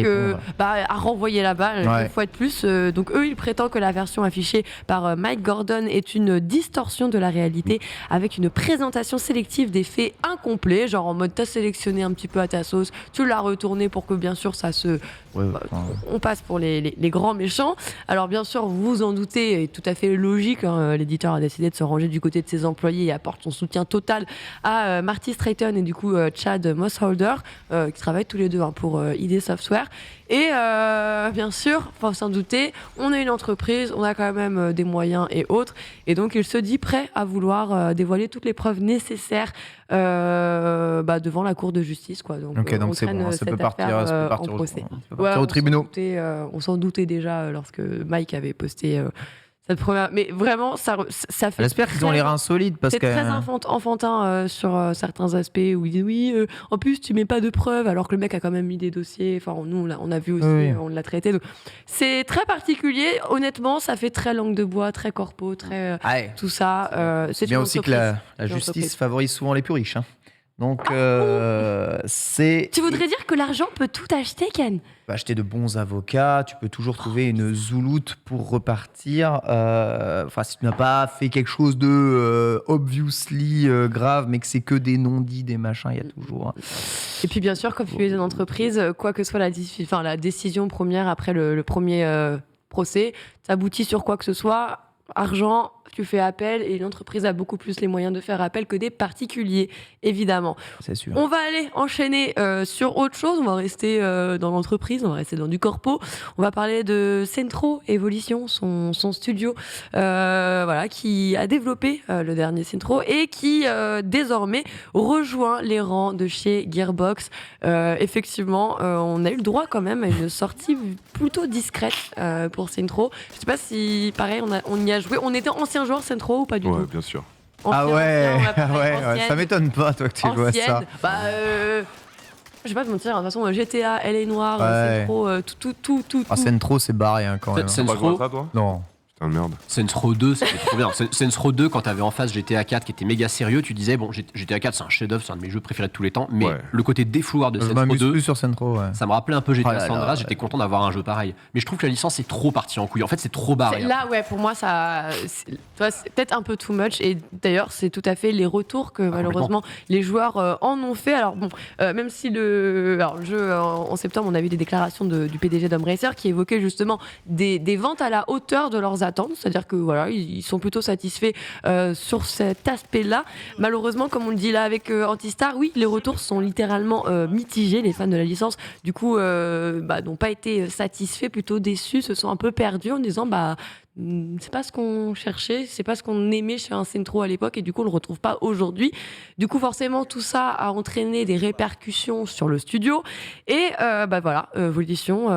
a renvoyé la balle une fois de plus. Donc eux ils prétendent que la version affichée par Mike Gordon est une distorsion de la réalité avec une présentation sélective des faits incomplets, genre en mode t'as sélectionné un petit peu à ta sauce, tu l'as retourné pour que bien sûr ça se... on passe pour les grands méchants. Alors bien sûr vous vous en doutez, et tout à fait logique, hein, l'éditeur a décidé de se ranger du côté de ses employés et apporte son soutien total à Marty Strayton et du coup Chad Mossholder qui travaillent tous les deux pour ID Software. Et bien sûr, faut s'en douter, on est une entreprise, on a quand même des moyens et autres, et donc il se dit prêt à vouloir dévoiler toutes les preuves nécessaires devant la cour de justice, quoi. Donc c'est bon, ça peut partir en procès. Au tribunal. On s'en doutait déjà lorsque Mike avait posté cette première, mais vraiment ça fait. J'espère qu'ils ont les reins solides parce que c'est très enfantin sur certains aspects où ils disent oui, en plus tu mets pas de preuves alors que le mec a quand même mis des dossiers. Enfin nous on a vu aussi, on l'a traité. Donc, c'est très particulier. Honnêtement, ça fait très langue de bois, très corpo, très tout ça. C'est bien aussi que la justice favorise souvent les plus riches. Hein. Donc, c'est... Tu voudrais dire que l'argent peut tout acheter, Ken ? Tu peux acheter de bons avocats, tu peux toujours trouver une zouloute pour repartir. Si tu n'as pas fait quelque chose de obviously grave, mais que c'est que des non-dits, des machins, il y a toujours... Hein. Et puis, bien sûr, comme tu es une entreprise, quoi que soit la décision première après le premier procès, ça aboutit sur quoi que ce soit, argent... Tu fais appel et l'entreprise a beaucoup plus les moyens de faire appel que des particuliers, évidemment. C'est sûr. On va aller enchaîner sur autre chose. On va rester dans l'entreprise, on va rester dans du corpo. On va parler de Centro Evolution, son studio, qui a développé le dernier Centro et qui désormais rejoint les rangs de chez Gearbox. Effectivement, on a eu le droit quand même à une sortie plutôt discrète pour Centro. Je sais pas si, pareil, on y a joué. On était ancien joueur Centro ou pas du tout ? Bien sûr. Ça m'étonne pas, toi, que tu vois ça. Je vais pas te mentir, de toute façon, GTA, LA Noire, Centro, tout. Centro, c'est barré quand même. Centro, ça, toi ? Non. Putain de merde. Centro 2, c'était trop bien. Centro 2, quand t'avais en face GTA 4 qui était méga sérieux, tu disais, bon, GTA 4, c'est un chef-d'œuvre, c'est un de mes jeux préférés de tous les temps, mais le côté défouloir de Centro 2, plus sur Centro, ça me rappelait un peu GTA San Andreas, j'étais content d'avoir un jeu pareil. Mais je trouve que la licence est trop partie en couille. En fait, c'est trop barré. Là, pour moi, c'est peut-être un peu too much. Et d'ailleurs, c'est tout à fait les retours que malheureusement les joueurs en ont fait. Alors bon, même si le jeu en septembre, on a vu des déclarations du PDG d'Homeracer qui évoquait justement des ventes à la hauteur de leurs attentes. C'est-à-dire que ils sont plutôt satisfaits sur cet aspect-là. Malheureusement, comme on le dit là avec Antistar, oui, les retours sont littéralement mitigés. Les fans de la licence, du coup, n'ont pas été satisfaits, plutôt déçus, se sont un peu perdus en disant c'est pas ce qu'on cherchait, c'est pas ce qu'on aimait chez un Centro à l'époque et du coup on le retrouve pas aujourd'hui. Du coup forcément tout ça a entraîné des répercussions sur le studio et Volition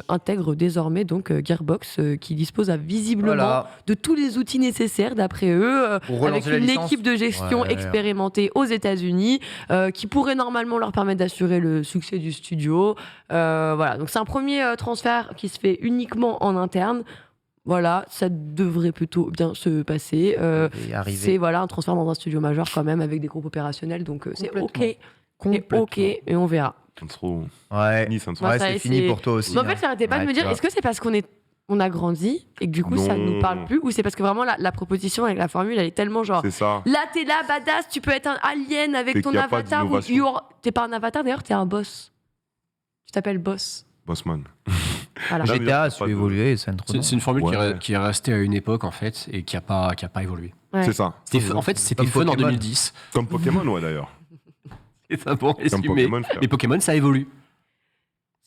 intègre désormais donc Gearbox qui dispose visiblement de tous les outils nécessaires d'après eux avec une équipe de gestion expérimentée aux États-Unis qui pourrait normalement leur permettre d'assurer le succès du studio. Donc c'est un premier transfert qui se fait uniquement en interne. Voilà, ça devrait plutôt bien se passer. C'est un transfert dans un studio majeur quand même avec des groupes opérationnels, donc c'est ok. C'est ok et on verra. Centro. C'est fini pour toi aussi. Mais en fait, j'arrêtais pas de me dire, est-ce que c'est parce qu'on a grandi et que du coup ça nous parle plus, ou c'est parce que vraiment la proposition avec la formule elle est tellement genre là t'es là badass, tu peux être un alien avec ton avatar ou t'es pas un avatar d'ailleurs, t'es un boss. Tu t'appelles boss. Bossman. Voilà. GTA, tu évolué. C'est une formule qui est restée à une époque en fait et qui a pas évolué. Ouais. C'est ça. En fait, c'était fun en 2010. Comme Pokémon, d'ailleurs. C'est ça, bon résumé. Mais Pokémon, ça évolue.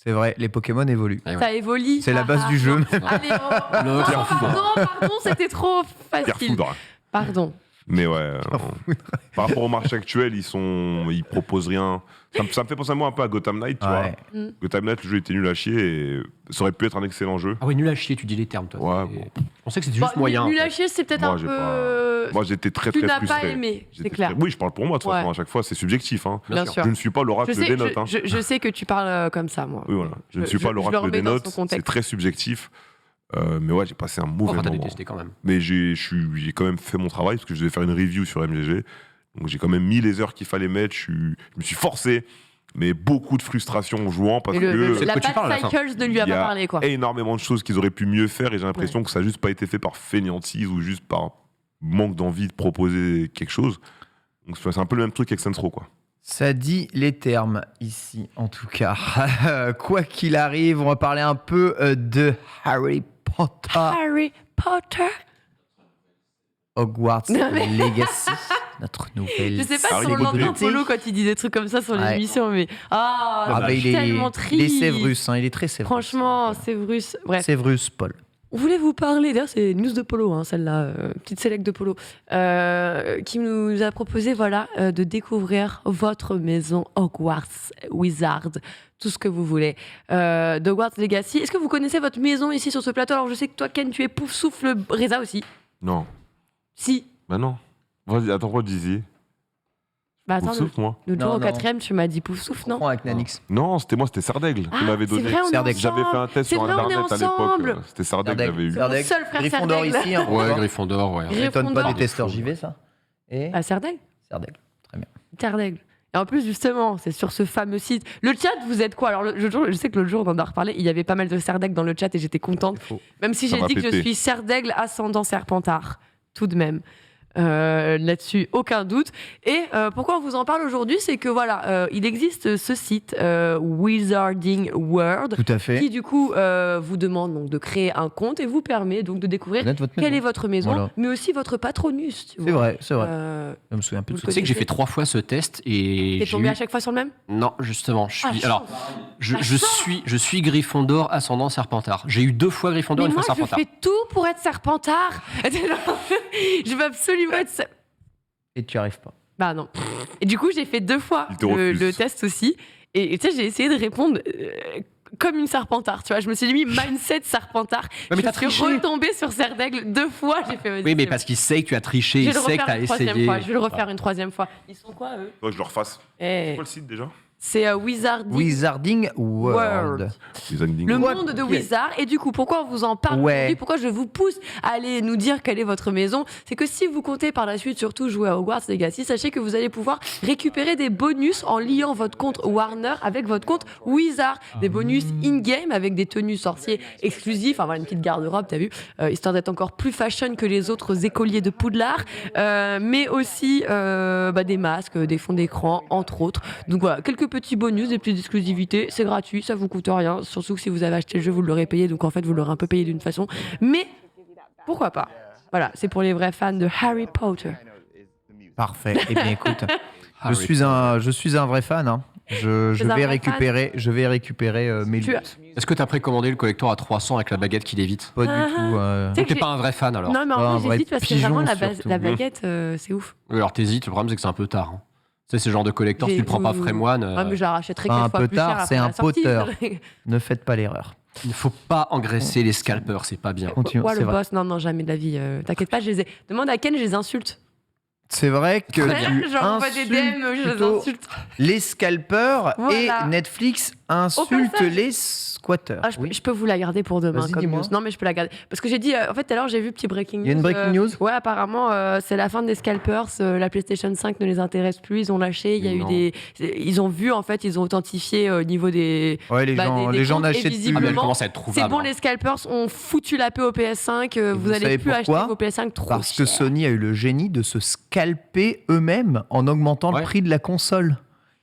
C'est vrai, les Pokémon évoluent. Ouais. Ça évolue. C'est la base du jeu. Allez, Le Pierre Foudre. pardon, c'était trop Pierre facile. Foudre. Pardon. Mais ouais, par rapport au marché actuel, ils proposent rien. Ça me fait penser à moi un peu à Gotham Knight, tu vois. Gotham Knight, le jeu était nul à chier et ça aurait pu être un excellent jeu. Ah oui, nul à chier, tu dis les termes, toi. Ouais, C'est- bon. Je pensais que c'était juste moyen. Nul en à fait. chier, c'est peut-être Moi, un j'ai peu. Moi, j'étais très, Tu très n'as frustré. pas aimé, c'est J'étais clair. Oui, je parle pour moi, de toute façon, Ouais. à chaque fois, c'est subjectif. Hein. Bien sûr. Je ne suis pas l'oracle des notes. Hein. Je sais que tu parles comme ça, moi. Oui, voilà. Je ne suis pas le l'oracle remets des dans notes, son contexte. c'est très subjectif. Mais ouais, j'ai passé un mauvais Enfin, t'as moment. détesté quand même. Mais j'ai quand même fait mon travail parce que je devais faire une review sur MGG. Donc j'ai quand même mis les heures qu'il fallait mettre. Je me suis forcé, mais beaucoup de frustration en jouant parce Mais que la que tu parles à la Bad fin. Cycles ne lui a il y pas a parlé, quoi. énormément de choses qu'ils auraient pu mieux faire et j'ai l'impression que ça n'a juste pas été fait par fainéantise ou juste par manque d'envie de proposer quelque chose. Donc c'est un peu le même truc avec Saints Row, quoi. Ça dit les termes ici, en tout cas. Quoi qu'il arrive, on va parler un peu de Harry Potter. Harry Potter. Hogwarts Legacy, notre nouvelle. Je sais pas Harry si on l'entend Potter. Polo quand il dit des trucs comme ça sur Ouais. l'émission, mais Il est tellement triste. Sévrus, hein, il est très Sévrus. Franchement, Sévrus. Bref, Sévrus, Paul. on voulait vous parler, d'ailleurs c'est news de Polo, hein, celle-là, petite select de Polo, qui nous a proposé de découvrir votre maison Hogwarts Wizard, tout ce que vous voulez, d'Hogwarts Legacy. Est-ce que vous connaissez votre maison ici sur ce plateau? Alors je sais que toi Ken tu es pouf souffle, Reza aussi. Non. Si. Bah non. Vas-y, attends, redis-y. Bah attends, Souffle, moi. l'autre Non, jour au non. 4ème tu m'as dit pouf souffle, non? Prends avec Nanix. Non, c'était Sardaigle qui m'avait c'est donné. vrai, on est Serdaigle. ensemble. J'avais fait un test C'est sur vrai, on est internet à ensemble. l'époque. C'était Sardaigle que j'avais eu. Mon seul frère Gryffondor Serdaigle. ici. Hein, pour Ouais, voir. Gryffondor, ouais. Ça m'étonne pas Gryffondor. des testeurs JV, ça. Et Ah, Serdaigle. Serdaigle. Très bien. Serdaigle. Et en plus, justement, c'est sur ce fameux site. Le chat, vous êtes quoi? Alors, je sais que l'autre jour, on en a reparlé, il y avait pas mal de Serdaigle dans le chat et j'étais contente. Même si Ça j'ai m'a dit que je pété. suis Serdaigle ascendant Serpentard. Tout de même. Là-dessus, aucun doute. Et pourquoi on vous en parle aujourd'hui, c'est que il existe ce site Wizarding World Tout à fait. qui du coup vous demande donc de créer un compte et vous permet donc de découvrir Connaître votre quelle maison. est votre maison, Voilà. mais aussi votre patronus. Tu C'est vois. vrai, c'est vrai. Je me souviens plus de vous ce le Tu sais que j'ai fait 3 fois ce test et T'es j'ai tombé eu... à chaque fois sur le même? Non, justement. Alors, chance. je suis Gryffondor ascendant Serpentard. J'ai eu 2 fois Gryffondor, Mais une moi, fois je Serpentard. fais tout pour être Serpentard. Je veux absolument être. Et tu n'y arrives pas. Bah non. Et du coup, j'ai fait 2 fois Il te refuse. le test aussi. Et tu sais, j'ai essayé de répondre comme une Serpentard. Tu vois, je me suis mis mindset Serpentard. Ouais, mais t'as je suis triché. retombée sur Serdaigle 2 fois. J'ai fait. vas-y, Oui, mais c'est parce qu'il sait que tu as triché, bon. il Je vais le sait que tu refaire as une troisième essayé. fois. Je vais le refaire une troisième fois. Ils sont quoi, eux? Toi, je le refasse. Eh, C'est quoi le site déjà c'est Wizarding Wizarding World. Wizarding Le World. monde de Ok. Wizard. Et du coup, pourquoi on vous en parle Ouais. aujourd'hui? Pourquoi je vous pousse à aller nous dire quelle est votre maison? C'est que si vous comptez par la suite surtout jouer à Hogwarts Legacy, sachez que vous allez pouvoir récupérer des bonus en liant votre compte Warner avec votre compte Wizard. Des bonus in-game avec des tenues sorciers exclusifs. Enfin, voilà, une petite garde-robe, t'as vu? Histoire d'être encore plus fashion que les autres écoliers de Poudlard. Mais aussi des masques, des fonds d'écran, entre autres. Donc voilà, quelques petits bonus, des petites exclusivités. C'est gratuit, ça vous coûte rien. Surtout que si vous avez acheté le jeu, vous l'aurez payé. Donc en fait, vous l'aurez un peu payé d'une façon. Mais pourquoi pas? Voilà, c'est pour les vrais fans de Harry Potter. Parfait. Eh bien, écoute, Harry je suis un vrai fan. Hein. Je C'est un vais vrai récupérer mes Tu loot. as- Est-ce que tu as précommandé le collector à 300 avec la baguette qui l'évite? Pas du Ah, tout. Tu sais Donc que t'es pas un vrai fan alors? Non, mais Pas un en vrai vrai, j'hésite parce que pigeon, vraiment, surtout. la baguette, c'est ouf. Oui, alors t'hésites, le problème c'est que c'est un peu tard. Hein. Tu sais, c'est le genre de collector, si J'ai- tu le prends pas Frémoine, Ouais, mais je la rachèterai Pas 4 un fois peu plus tard, cher après c'est un la sortie. Potter. Ne faites pas l'erreur. il ne faut pas engraisser les scalpers, c'est pas bien. Continue, Ouais, c'est le vrai. boss, non, jamais de la vie. T'inquiète pas, je les ai. Demande à Ken, je les insulte. C'est vrai que Ouais, tu j'envoie des DM, je les plutôt insulte. les scalpers Voilà. et Netflix insulte passage. les squatters. Ah, je peux vous la garder pour demain Vas-y, comme dis-moi. news. Non, mais je peux la garder. Parce que j'ai dit, en fait, tout à l'heure, j'ai vu petit breaking news. Il y a une breaking news Ouais, apparemment, c'est la fin des scalpers. La PlayStation 5 ne les intéresse plus. Ils ont lâché. Il y a eu Non. ils ont vu, en fait, ils ont authentifié au niveau des. Ouais, les gens, des les gens comptes et n'achètent plus. Ah, mais elle visiblement, commence à être c'est trouvable. bon, hein. les scalpers ont foutu la paix au PS5. Vous vous n'allez savez plus pourquoi acheter vos PS5 trop Parce que cher. Sony a eu le génie de se scalper eux-mêmes en augmentant Ouais. le prix de la console.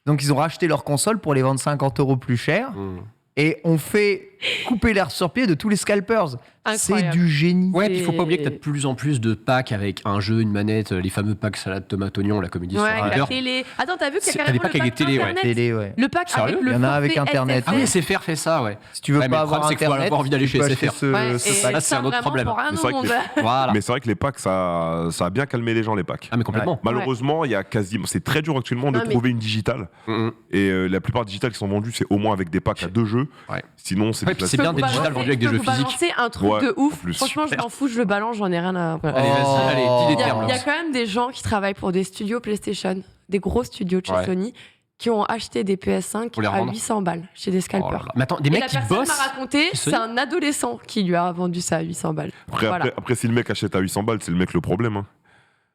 Donc ils ont racheté leur console pour les vendre 50 € plus cher. Mmh. Et on fait couper l'herbe sur pied de tous les scalpers. C'est Incroyable. du génie. Ouais, puis il faut pas oublier que C'est- t'as de plus en plus de packs avec un jeu, une manette, les fameux packs salade tomate oignon, la comédie Ouais, sur avec la Twitter. télé. Attends, t'as vu qu'il y C'est- a t'as des carrément packs le avec pack des télés, ouais. Internet Télé, ouais. Le pack Sérieux avec le Il y en a avec forfait Internet. Ah oui, SFR. SFR fait ça, ouais. Si tu veux Ouais, mais pas le problème, avoir c'est qu'il faut Internet, avoir envie d'aller tu chez peux acheter SFR. Ouais, et ça, là, c'est un autre vraiment problème. pour rien Mais au c'est vrai que monde. Voilà. Mais c'est vrai que les packs, ça a bien calmé les gens, les packs. Ah, mais complètement. Malheureusement, il y a quasiment, c'est très dur actuellement de Non, mais- trouver une digitale. Mhm. Et la plupart des digitales qui sont vendues, c'est au moins avec des packs à 2 jeux. Ouais. Sinon, c'est Ouais, des puis c'est Je peux bien vous des digitales balancer- vendues avec des je peux jeux vous physiques. balancer un truc Ouais, de en ouf. plus. Franchement, je m'en fous, je le balance, j'en ai rien à. Allez, vas-y, Oh. allez, dis les Il y, a, termes. il y a Laurence. quand même des gens qui travaillent pour des studios PlayStation, des gros studios de chez Ouais. Sony, qui ont acheté des PS5 Pour les à revendre. 800 balles chez des Oh là scalpers. là. Mais attends, des Et mecs la qui personne bossent. m'a raconté, chez c'est Sony un adolescent qui lui a vendu ça à 800 balles. Voilà. Après, si le mec achète à 800 balles, c'est le mec le problème. Hein.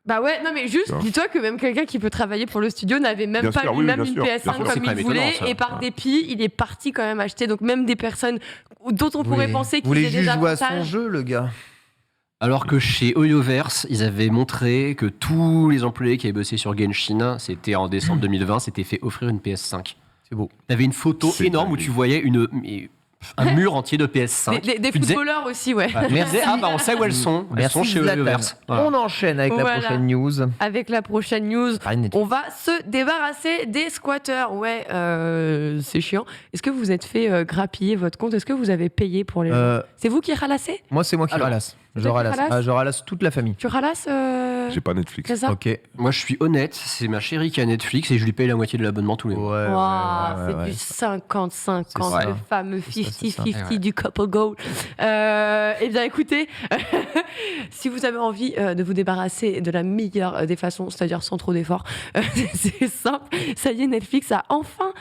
Bah ouais, non mais juste, Ouais. dis-toi que même quelqu'un qui peut travailler pour le studio n'avait même Bien pas sûr, oui, lui-même bien une sûr, bien PS5 sûr. comme C'est quand il même voulait, étonnant, ça. et par Ouais. dépit, il est parti quand même acheter. Donc même des personnes dont on pourrait penser Vous qu'ils voulez aient des juste jouer à son avantages. jeu, le gars. Alors que chez Oyoverse, ils avaient montré que tous les employés qui avaient bossé sur Genshin, c'était en décembre 2020, s'étaient fait offrir une PS5. C'est beau. T'avais une photo C'est énorme où dingue. tu voyais un mur entier de PS5. Des Tu disais- footballeurs aussi, ouais. Ouais. Tu disais, ah bah on sait où elles sont. Elles Merci sont chez Zlatan. Oyoverse. Voilà. On enchaîne avec Voilà. la prochaine news. Avec la prochaine news, Rien n'est- on va se débarrasser des squatteurs. Ouais, c'est chiant. Est-ce que vous êtes fait grappiller votre compte? Est-ce que vous avez payé pour les gens? C'est vous qui ralassez? Moi, c'est moi qui Alors, ralasse. Je toi qui ralasse. ralasse Ah, je ralasse toute la famille. Tu ralasses J'ai pas Netflix. c'est ça? Ok. Ouais, Moi je suis honnête, c'est ma chérie qui a Netflix et je lui paye la moitié de l'abonnement tous les mois. Waouh, c'est ouais. du 50-50, C'est ça. le fameux C'est ça, c'est ça. 50-50 Ouais. du couple goal. Eh bien, écoutez, si vous avez envie de vous débarrasser de la meilleure des façons, c'est-à-dire sans trop d'efforts, c'est simple. Ça y est, Netflix a enfin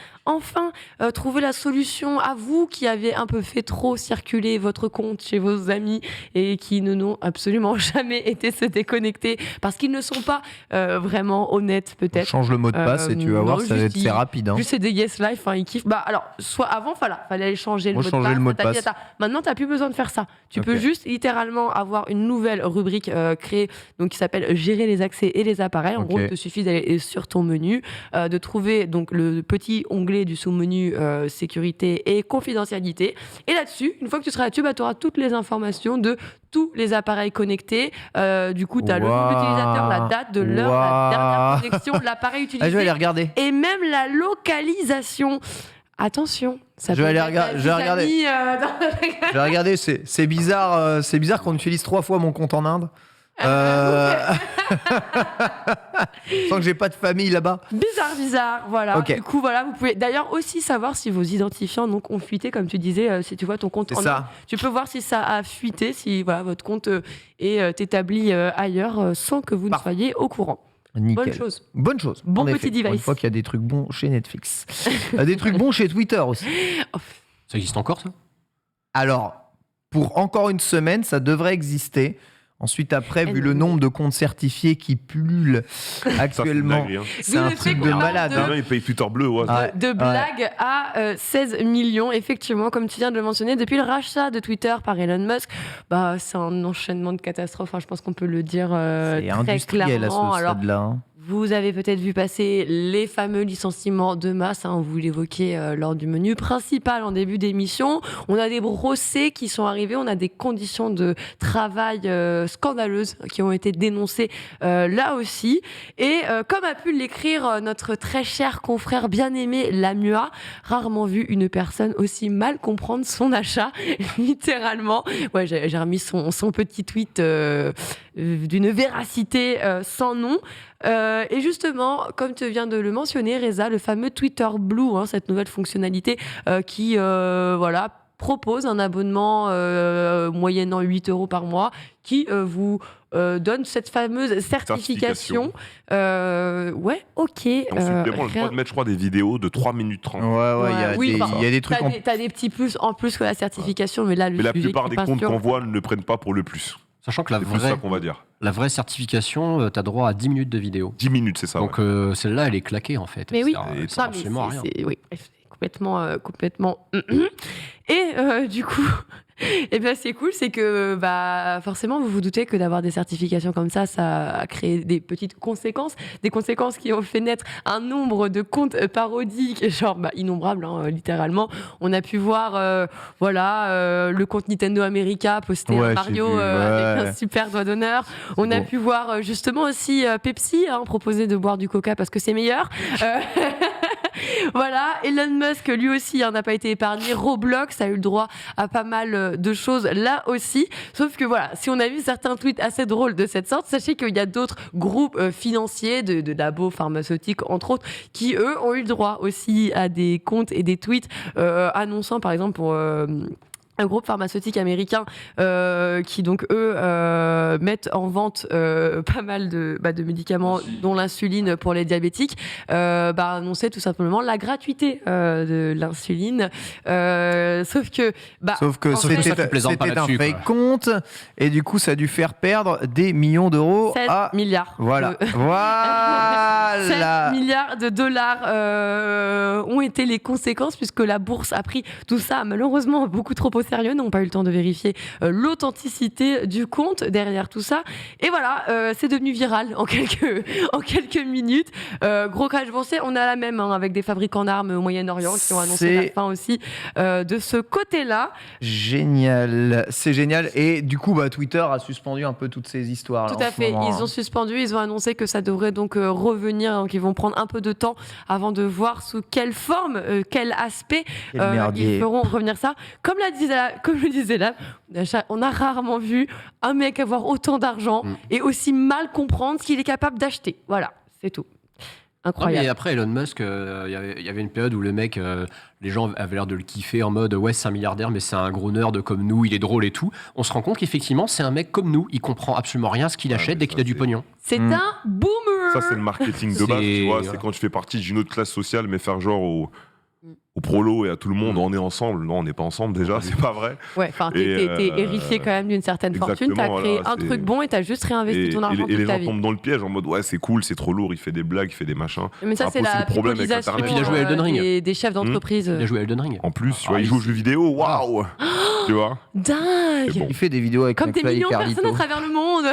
trouvé la solution à vous qui avez un peu fait trop circuler votre compte chez vos amis et qui ne n'ont absolument jamais été se déconnecter parce qu'ils ne sont pas vraiment honnêtes, peut-être. Change le mot de passe et tu vas non, voir, ça va être juste c'est rapide. Hein. Juste c'est des yes life, ils kiffent. Bah alors, soit avant, fallait aller changer le Moi, mot de changer passe. le mot de tatati, passe. tata. Maintenant, t'as plus besoin de faire ça. Tu Ok. peux juste littéralement avoir une nouvelle rubrique créée, donc qui s'appelle Gérer les accès et les appareils. En Ok. gros, il te suffit d'aller sur ton menu, de trouver donc le petit onglet du sous-menu sécurité et confidentialité. Et là-dessus, une fois que tu seras là-dessus, bah, tu auras toutes les informations de tous les appareils connectés. Du coup, tu as le nom de l'utilisateur, la date de l'heure, la dernière connexion, l'appareil utilisé Ah, je vais aller regarder. et même la localisation. Attention, ça Je vais peut aller être regarder- la je vais petite regarder. amie, dans- Je vais regarder, c'est bizarre qu'on utilise 3 fois mon compte en Inde. Sans que j'ai pas de famille là-bas. Bizarre, voilà. Ok. Du coup, voilà, vous pouvez d'ailleurs aussi savoir si vos identifiants donc, ont fuité, comme tu disais, si tu vois ton compte C'est en ça. Inde. Tu peux voir si ça a fuité, si voilà, votre compte est établi ailleurs sans que vous ne Parfait. soyez au courant. Nickel. Bonne chose. Bonne chose. Bon en petit effet. device. Pour une fois qu'il y a des trucs bons chez Netflix. Des trucs bons chez Twitter aussi. Ça existe encore ça? Alors, pour encore une semaine, ça devrait exister. Ensuite, après, vu le nombre de comptes certifiés qui pullulent actuellement, dingue, hein. c'est D'où un le fait truc qu'on de parle malade. de- hein. Maintenant, ils payent Twitter bleu. Ouais. Ouais. De blague à 16 millions, effectivement, comme tu viens de le mentionner, depuis le rachat de Twitter par Elon Musk, bah, c'est un enchaînement de catastrophes, hein, je pense qu'on peut le dire C'est très industriel à ce clairement. Alors, stade-là. hein. vous avez peut-être vu passer les fameux licenciements de masse, hein, vous l'évoquiez lors du menu principal en début d'émission. On a des procès qui sont arrivés, on a des conditions de travail scandaleuses qui ont été dénoncées là aussi. Et comme a pu l'écrire notre très cher confrère bien-aimé Lamua, rarement vu une personne aussi mal comprendre son achat, littéralement. Ouais, j'ai remis son petit tweet d'une véracité sans nom. Et justement, comme tu viens de le mentionner, Reza, le fameux Twitter Blue, hein, cette nouvelle fonctionnalité qui propose un abonnement moyennant 8 € par mois, qui vous donne cette fameuse certification. Ouais, ok. Et ensuite, on a le droit rien- de mettre, je crois, des vidéos de 3 minutes 30. Ouais, Oui, il y a des trucs T'as des petits plus en plus que la certification, mais là, le Mais la sujet plupart qui des passe comptes sur- qu'on voit ne prennent pas pour le plus. Sachant que la C'est plus vraie, ça qu'on va dire. la vraie certification, t'as droit à 10 minutes de vidéo. 10 minutes, c'est ça. Donc celle-là, elle est claquée en fait. Mais oui. Ça Non, sert mais absolument à rien. oui, bref, c'est complètement. Et du coup, et ben c'est cool, c'est que forcément vous vous doutez que d'avoir des certifications comme ça a créé des petites conséquences, des conséquences qui ont fait naître un nombre de comptes parodiques, genre innombrables, littéralement. On a pu voir, le compte Nintendo America poster un Mario avec un super doigt d'honneur. On a pu voir justement aussi Pepsi proposer de boire du Coca parce que c'est meilleur. Voilà, Elon Musk lui aussi n'a pas été épargné. Roblox a eu le droit à pas mal de choses là aussi. Sauf que voilà, si on a vu certains tweets assez drôles de cette sorte, sachez qu'il y a d'autres groupes financiers de labos pharmaceutiques entre autres qui eux ont eu le droit aussi à des comptes et des tweets annonçant par exemple pour un groupe pharmaceutique américain qui donc eux mettent en vente pas mal de médicaments dont l'insuline pour les diabétiques annonçait tout simplement la gratuité de l'insuline sauf que c'était un fake compte et du coup ça a dû faire perdre des millions d'euros 7 milliards voilà 7 milliards de dollars ont été les conséquences puisque la bourse a pris tout ça malheureusement beaucoup trop au sérieux, n'ont pas eu le temps de vérifier l'authenticité du compte derrière tout ça. Et voilà, c'est devenu viral en quelques minutes. Gros crash boursier, on a la même avec des fabricants d'armes au Moyen-Orient qui ont annoncé la fin aussi de ce côté-là. Génial, c'est génial. Et du coup, Twitter a suspendu un peu toutes ces histoires. Tout à fait, ils ont suspendu, ils ont annoncé que ça devrait donc revenir, donc ils vont prendre un peu de temps avant de voir sous quelle forme, quel aspect ils feront revenir ça. Comme je le disais là, on a rarement vu un mec avoir autant d'argent et aussi mal comprendre ce qu'il est capable d'acheter. Voilà, c'est tout. Incroyable. Et après Elon Musk, il y avait une période où le mec, les gens avaient l'air de le kiffer en mode ouais c'est un milliardaire mais c'est un gros nerd comme nous, il est drôle et tout. On se rend compte qu'effectivement c'est un mec comme nous, il comprend absolument rien à ce qu'il achète dès qu'il a du pognon. C'est un boomer. Ça c'est le marketing de base, tu vois, c'est quand tu fais partie d'une autre classe sociale mais faire genre au prolo et à tout le monde, on est ensemble. Non, on n'est pas ensemble déjà, c'est pas vrai. Ouais, enfin, t'es héritier quand même d'une certaine fortune, t'as créé un truc bon et t'as juste réinvesti ton argent toute ta vie. Et les gens tombent dans le piège en mode ouais, c'est cool, c'est trop lourd, il fait des blagues, il fait des machins. Mais ça, c'est la pipolisation et puis il a joué à Elden Ring. Des chefs d'entreprise. Il a joué à Elden Ring. En plus, tu vois, il joue aux jeux vidéo, waouh. Tu vois. Dingue. Il fait des vidéos avec comme des millions de personnes à travers le monde.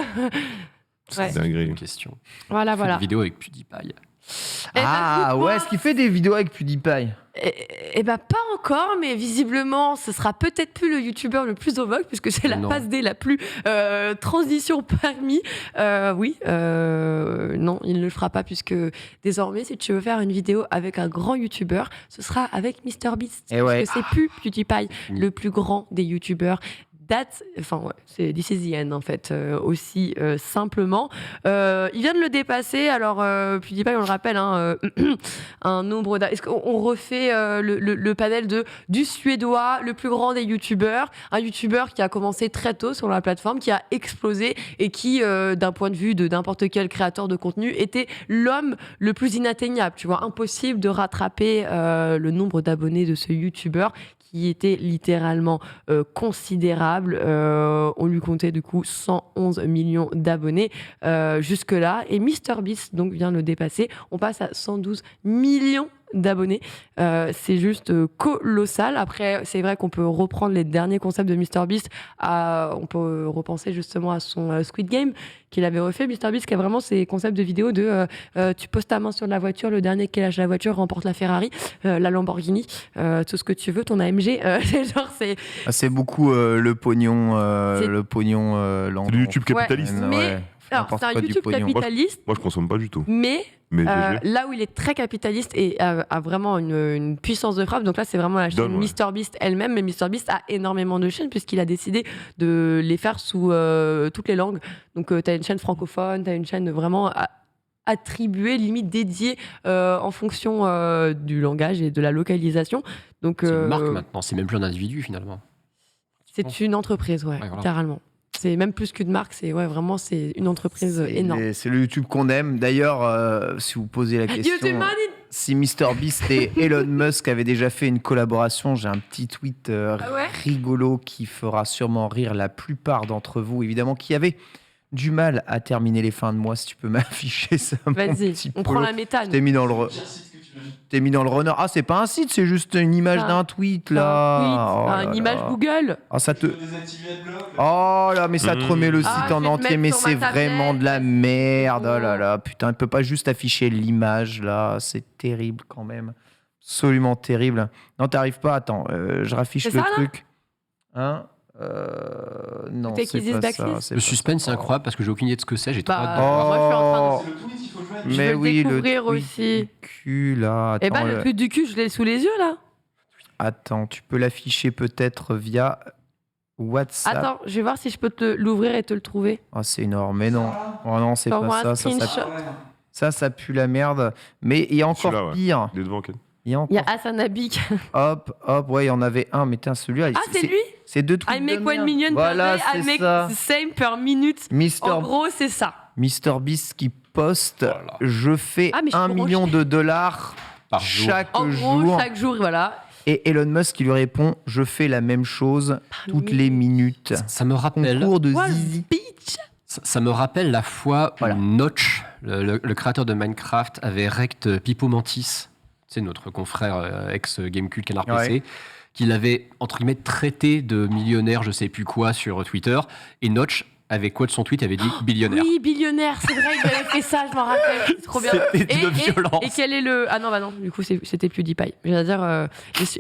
C'est dingue. Une question. Voilà. Des vidéos avec PewDiePie. Est-ce qu'il fait des vidéos avec PewDiePie? Pas encore, mais visiblement, ce sera peut-être plus le youtubeur le plus au vogue, puisque c'est la passe D la plus transition permis. Non, il ne le fera pas, puisque désormais, si tu veux faire une vidéo avec un grand youtubeur, ce sera avec MrBeast. Parce que c'est plus PewDiePie, le plus grand des youtubeurs. C'est This is the end en fait, aussi simplement. Il vient de le dépasser, alors PewDiePie, on le rappelle, un nombre Est-ce qu'on refait le panel du Suédois, le plus grand des youtubeurs, un youtubeur qui a commencé très tôt sur la plateforme, qui a explosé et qui, d'un point de vue de n'importe quel créateur de contenu, était l'homme le plus inatteignable, tu vois, impossible de rattraper le nombre d'abonnés de ce youtubeur qui était littéralement considérable. On lui comptait du coup 111 millions d'abonnés jusque-là. Et MrBeast donc vient de le dépasser. On passe à 112 millions d'abonnés. C'est juste colossal. Après, c'est vrai qu'on peut reprendre les derniers concepts de MrBeast. On peut repenser justement à son Squid Game qu'il avait refait. MrBeast qui a vraiment ces concepts de vidéo de tu poses ta main sur la voiture, le dernier qui lâche la voiture remporte la Ferrari, la Lamborghini, tout ce que tu veux, ton AMG. C'est beaucoup le pognon. C'est le YouTube capitaliste. Alors, c'est un YouTube capitaliste. Moi, je consomme pas du tout. Mais là où il est très capitaliste et a vraiment une puissance de frappe, donc là, c'est vraiment la chaîne MrBeast elle-même. Mais MrBeast a énormément de chaînes puisqu'il a décidé de les faire sous toutes les langues. Donc, tu as une chaîne francophone, tu as une chaîne vraiment attribuée, limite dédiée en fonction du langage et de la localisation. Donc, c'est une marque maintenant, c'est même plus un individu finalement. C'est une entreprise, carrément. C'est même plus qu'une marque, c'est une entreprise énorme. C'est le YouTube qu'on aime. D'ailleurs, si vous posez la question, si MrBeast et Elon Musk avaient déjà fait une collaboration, j'ai un petit tweet rigolo qui fera sûrement rire la plupart d'entre vous, évidemment, qui avaient du mal à terminer les fins de mois. Si tu peux m'afficher ça. Vas-y, on prend la méthane. Je t'ai mis dans le T'es mis dans le runner. Ah, c'est pas un site, c'est juste une image d'un tweet, là. Une image Google. Ah, ça te... Oh là, mais ça te remet le site en entier, mais c'est vraiment de la merde. Oh là là, putain, il peut pas juste afficher l'image, là. C'est terrible, quand même. Absolument terrible. Non, t'arrives pas. Attends, je raffiche le truc. Hein non, c'est pas ça. Le suspense, c'est incroyable parce que j'ai aucune idée de ce que c'est. J'ai trop hâte de voir. Moi, je suis en train de... C'est le tweet, il faut jouer. Mais oui, le découvrir tweet aussi. du cul, là. Eh ben, le tweet du cul, je l'ai sous les yeux, là. Attends, tu peux l'afficher peut-être via WhatsApp. Attends, je vais voir si je peux l'ouvrir et te le trouver. Oh, c'est énorme, mais non. Oh non, c'est pas ça. Ça pue la merde. Mais il y a encore pire. Il est devant, Ken. Il y a Hassan Abik. Hop, ouais, il y en avait un, mais tiens, celui-là. Ah, c'est lui? C'est 2 tweets. I make 1 million voilà, per day, I make the same per minute. En gros, c'est ça. MrBeast qui poste je fais $1 million par chaque jour. En gros, chaque jour, voilà. Et Elon Musk qui lui répond je fais la même chose toutes les minutes. Ça me rappelle. Concours de Zizi. Ça me rappelle la fois où Notch, le créateur de Minecraft, avait rect Pipo Mantis, c'est notre confrère ex-Gamecube Canard PC, qui l'avait entre guillemets traité de millionnaire, je sais plus quoi, sur Twitter. Et Notch, avec quoi de son tweet, avait dit billionnaire. Oui, billionnaire, c'est vrai, il avait fait ça, je m'en rappelle. C'est trop bien. C'était une violence. Et quel est le. Ah non, bah non, du coup, c'était PewDiePie. Je veux dire,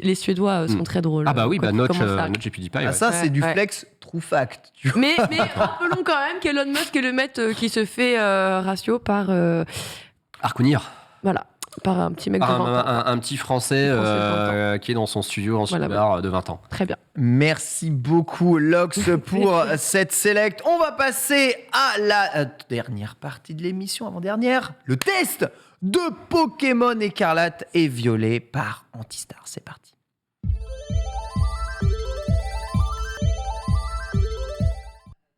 les Suédois sont très drôles. Ah bah oui, Notch et PewDiePie. Ah, ça, c'est du flex true fact. Mais rappelons quand même qu'Elon Musk est le mec qui se fait ratio par. Arcounir. Voilà. Par un petit mec de 20 ans. Un petit Français qui est dans son studio en soudard de 20 ans. Très bien. Merci beaucoup, Lox, pour cette select. On va passer à la dernière partie de l'émission, avant-dernière. Le test de Pokémon Écarlate et Violet par Antistar. C'est parti.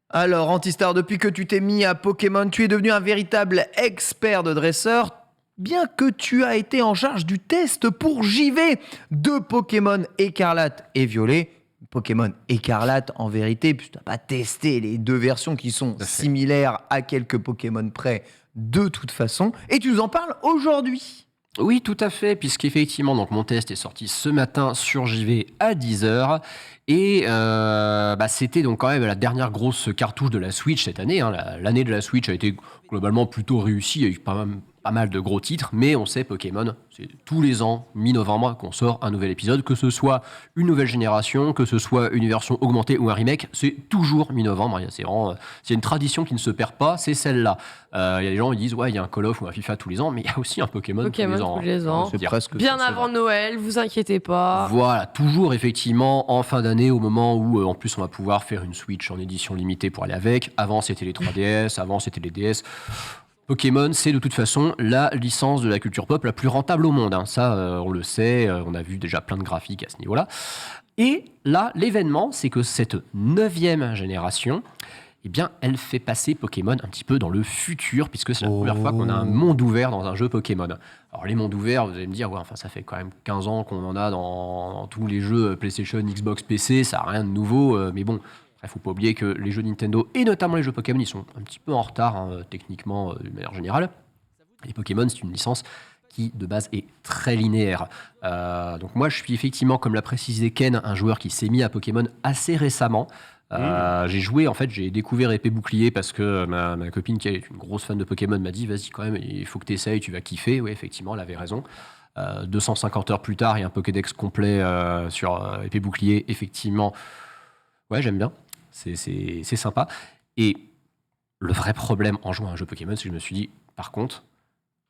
Alors, Antistar, depuis que tu t'es mis à Pokémon, tu es devenu un véritable expert de dresseur. Bien que tu as été en charge du test pour JV de Pokémon Écarlate et Violet. Pokémon Écarlate, en vérité, puisque tu n'as pas testé les deux versions qui sont similaires à quelques Pokémon près de toute façon. Et tu nous en parles aujourd'hui. Oui, tout à fait, puisqu'effectivement, donc, mon test est sorti ce matin sur JV à 10h. Et c'était donc quand même la dernière grosse cartouche de la Switch cette année. L'année de la Switch a été globalement plutôt réussie. Il y a eu pas mal de gros titres, mais on sait Pokémon, c'est tous les ans, mi-novembre, qu'on sort un nouvel épisode, que ce soit une nouvelle génération, que ce soit une version augmentée ou un remake, c'est toujours mi-novembre. C'est une tradition qui ne se perd pas, c'est celle-là. Il y a des gens qui disent il y a un Call of ou un FIFA tous les ans, mais il y a aussi un Pokémon tous les ans. C'est presque bien avant Noël, vous inquiétez pas. Voilà, toujours effectivement en fin d'année, au moment où en plus on va pouvoir faire une Switch en édition limitée pour aller avec. Avant c'était les 3DS, avant c'était les DS. Pokémon, c'est de toute façon la licence de la culture pop la plus rentable au monde. Ça, on le sait, on a vu déjà plein de graphiques à ce niveau-là. Et là, l'événement, c'est que cette 9e génération, eh bien, elle fait passer Pokémon un petit peu dans le futur, puisque c'est la première fois qu'on a un monde ouvert dans un jeu Pokémon. Alors, les mondes ouverts, vous allez me dire, ça fait quand même 15 ans qu'on en a dans tous les jeux PlayStation, Xbox, PC, ça n'a rien de nouveau, mais bon... Il ne faut pas oublier que les jeux Nintendo, et notamment les jeux Pokémon, ils sont un petit peu en retard, techniquement, d'une manière générale. Et Pokémon, c'est une licence qui, de base, est très linéaire. Donc moi, je suis effectivement, comme l'a précisé Ken, un joueur qui s'est mis à Pokémon assez récemment. J'ai découvert Épée Bouclier parce que ma copine, qui est une grosse fan de Pokémon, m'a dit « Vas-y, quand même, il faut que tu essayes, tu vas kiffer. » Oui, effectivement, elle avait raison. 250 heures plus tard, il y a un Pokédex complet sur Épée Bouclier. Effectivement, ouais, j'aime bien. C'est sympa. Et le vrai problème en jouant à un jeu Pokémon, c'est que je me suis dit, par contre,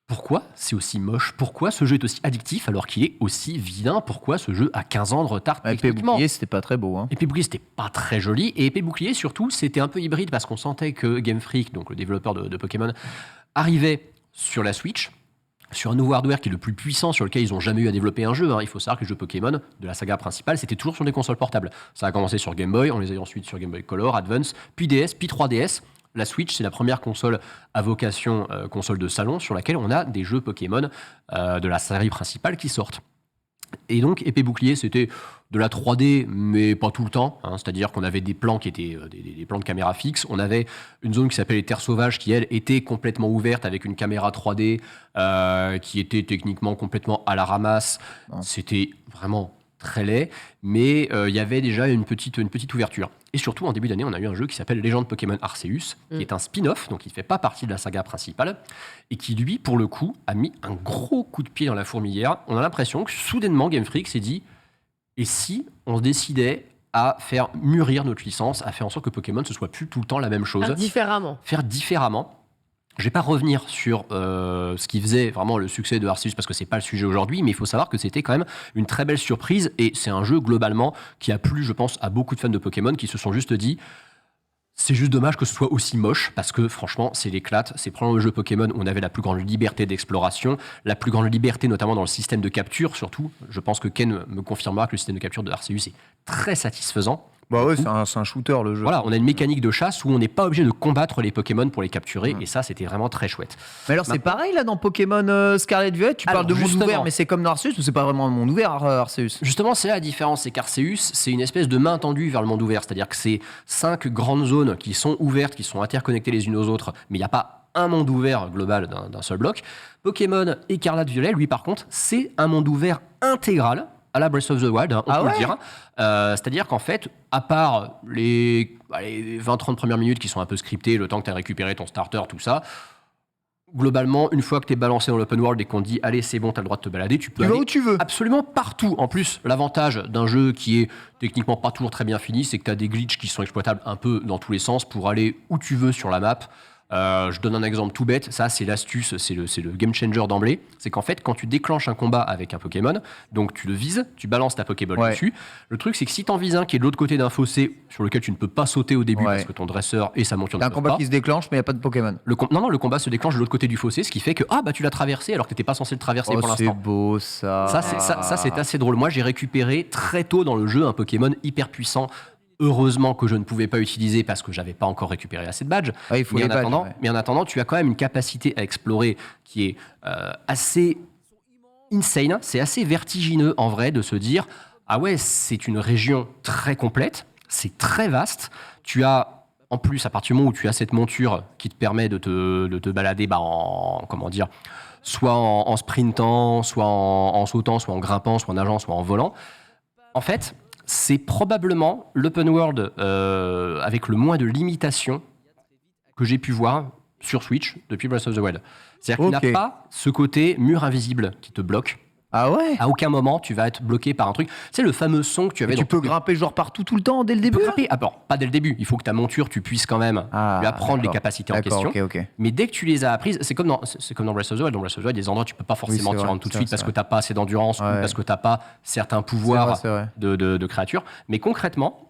pourquoi c'est aussi moche? Pourquoi ce jeu est aussi addictif alors qu'il est aussi vilain? Pourquoi ce jeu a 15 ans de retard techniquement? Épée Bouclier, c'était pas très beau. Épée Bouclier, c'était pas très joli. Et Épée Bouclier, surtout, c'était un peu hybride parce qu'on sentait que Game Freak, donc le développeur de Pokémon, arrivait sur la Switch, sur un nouveau hardware qui est le plus puissant, sur lequel ils n'ont jamais eu à développer un jeu. Il faut savoir que les jeux Pokémon de la saga principale, c'était toujours sur des consoles portables. Ça a commencé sur Game Boy, on les a eu ensuite sur Game Boy Color, Advance, puis DS, puis 3DS. La Switch, c'est la première console à vocation console de salon sur laquelle on a des jeux Pokémon de la série principale qui sortent. Et donc, épée bouclier, c'était de la 3D, mais pas tout le temps. C'est-à-dire qu'on avait des plans qui étaient des plans de caméra fixe. On avait une zone qui s'appelle les terres sauvages, qui, elle, était complètement ouverte avec une caméra 3D qui était techniquement complètement à la ramasse. C'était vraiment très laid, mais il y avait déjà une petite ouverture. Et surtout, en début d'année, on a eu un jeu qui s'appelle Légende Pokémon Arceus, qui est un spin-off, donc il ne fait pas partie de la saga principale, et qui, lui, pour le coup, a mis un gros coup de pied dans la fourmilière. On a l'impression que, soudainement, Game Freak s'est dit, et si on se décidait à faire mûrir notre licence, à faire en sorte que Pokémon, ce soit plus tout le temps la même chose. Faire différemment. Je ne vais pas revenir sur ce qui faisait vraiment le succès de Arceus parce que ce n'est pas le sujet aujourd'hui, mais il faut savoir que c'était quand même une très belle surprise et c'est un jeu globalement qui a plu, je pense, à beaucoup de fans de Pokémon qui se sont juste dit c'est juste dommage que ce soit aussi moche parce que franchement, c'est l'éclate. C'est probablement le jeu Pokémon où on avait la plus grande liberté d'exploration, la plus grande liberté notamment dans le système de capture surtout. Je pense que Ken me confirmera que le système de capture de Arceus est très satisfaisant. Bah ouais, c'est un shooter le jeu. Voilà, on a une mécanique de chasse où on n'est pas obligé de combattre les Pokémon pour les capturer, et ça, c'était vraiment très chouette. Mais alors, c'est pareil là dans Pokémon Scarlet Violet, tu parles de monde ouvert, mais c'est comme dans Arceus ou c'est pas vraiment un monde ouvert Arceus? Justement, c'est là la différence, c'est qu'Arceus, c'est une espèce de main tendue vers le monde ouvert, c'est-à-dire que c'est 5 grandes zones qui sont ouvertes, qui sont interconnectées les unes aux autres, mais il n'y a pas un monde ouvert global d'un seul bloc. Pokémon Écarlate Violet, lui par contre, c'est un monde ouvert intégral, à la Breath of the Wild, on peut le dire. C'est-à-dire qu'en fait, à part les 20-30 premières minutes qui sont un peu scriptées, le temps que tu as récupéré ton starter, tout ça, globalement, une fois que tu es balancé dans l'open world et qu'on te dit « Allez, c'est bon, tu as le droit de te balader », tu peux aller où tu veux. Absolument partout. En plus, l'avantage d'un jeu qui est techniquement pas toujours très bien fini, c'est que tu as des glitches qui sont exploitables un peu dans tous les sens pour aller où tu veux sur la map. Je donne un exemple tout bête, ça c'est l'astuce, c'est le game changer d'emblée, c'est qu'en fait quand tu déclenches un combat avec un Pokémon, donc tu le vises, tu balances ta Pokéball dessus, le truc c'est que si t'en vises un qui est de l'autre côté d'un fossé sur lequel tu ne peux pas sauter au début parce que ton dresseur et sa monture ne peuvent pas. Un combat qui se déclenche mais il n'y a pas de Pokémon. Non, le combat se déclenche de l'autre côté du fossé, ce qui fait que tu l'as traversé alors que t'étais pas censé le traverser pour l'instant. C'est beau ça. Ça c'est assez drôle. Moi j'ai récupéré très tôt dans le jeu un Pokémon hyper puissant. Heureusement que je ne pouvais pas utiliser parce que j'avais pas encore récupéré assez de badges. Il faut mais en attendant, tu as quand même une capacité à explorer qui est assez insane. C'est assez vertigineux en vrai de se dire ah ouais, c'est une région très complète, c'est très vaste. Tu as en plus à partir du moment où tu as cette monture qui te permet de te balader soit en sprintant, soit en sautant, soit en grimpant, soit en nageant, soit en volant. En fait, c'est probablement l'open world avec le moins de limitations que j'ai pu voir sur Switch depuis Breath of the Wild. C'est-à-dire qu'il n'a pas ce côté mur invisible qui te bloque. Ah ouais? À aucun moment, tu vas être bloqué par un truc. C'est le fameux son que tu avais. Tu peux grimper genre partout tout le temps dès le début? Pas dès le début. Il faut que ta monture, tu puisses quand même lui apprendre les capacités en question. Mais dès que tu les as apprises, c'est comme dans Breath of the Wild. Dans Breath of the Wild, il y a des endroits où tu peux pas forcément t'y rendre tout de suite parce que t'as pas assez d'endurance ou parce que t'as pas certains pouvoirs de créatures. Mais concrètement,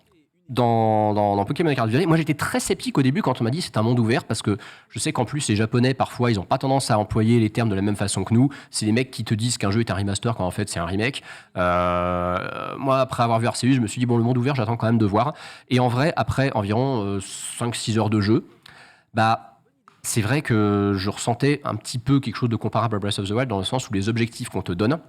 dans Pokémon Écarlate Violet, moi j'étais très sceptique au début quand on m'a dit c'est un monde ouvert parce que je sais qu'en plus les Japonais parfois ils ont pas tendance à employer les termes de la même façon que nous. C'est les mecs qui te disent qu'un jeu est un remaster quand en fait c'est un remake. Moi après avoir vu Arceus, je me suis dit bon, le monde ouvert j'attends quand même de voir. Et en vrai après environ 5-6 heures de jeu, c'est vrai que je ressentais un petit peu quelque chose de comparable à Breath of the Wild dans le sens où les objectifs qu'on te donne,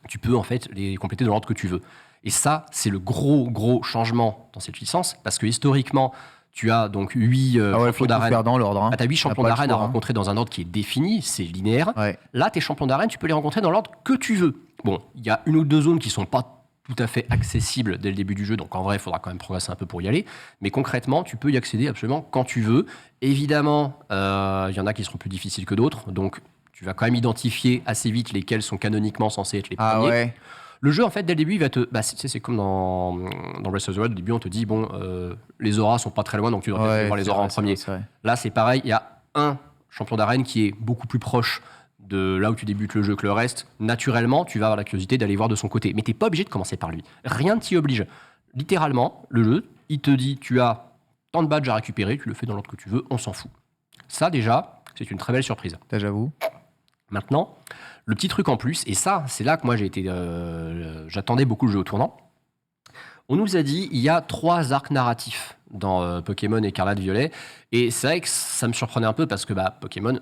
tu peux en fait les compléter dans l'ordre que tu veux. Et ça, c'est le gros changement dans cette licence, parce que historiquement, tu as donc 8 champions d'arène. Faire dans l'ordre. Tu as 8 champions d'arène à rencontrer dans un ordre qui est défini, c'est linéaire. Là, tes champions d'arène, tu peux les rencontrer dans l'ordre que tu veux. Bon, il y a une ou deux zones qui sont pas tout à fait accessibles dès le début du jeu, donc en vrai, il faudra quand même progresser un peu pour y aller. Mais concrètement, tu peux y accéder absolument quand tu veux. Évidemment, il y en a qui seront plus difficiles que d'autres, donc tu vas quand même identifier assez vite lesquels sont canoniquement censés être les premiers. Le jeu, en fait, dès le début, il va te... c'est comme dans Breath of the Wild, au début, on te dit, les auras sont pas très loin, donc tu dois peut-être voir les auras en premier. Là, c'est pareil, il y a un champion d'arène qui est beaucoup plus proche de là où tu débutes le jeu que le reste. Naturellement, tu vas avoir la curiosité d'aller voir de son côté. Mais t'es pas obligé de commencer par lui. Rien ne t'y oblige. Littéralement, le jeu, il te dit, tu as tant de badges à récupérer, tu le fais dans l'ordre que tu veux, on s'en fout. Ça, déjà, c'est une très belle surprise. J'avoue. Maintenant, le petit truc en plus, et ça, c'est là que moi j'attendais beaucoup le jeu au tournant. On nous a dit, il y a 3 arcs narratifs dans Pokémon Écarlate Violet, et c'est vrai que ça me surprenait un peu parce que Pokémon,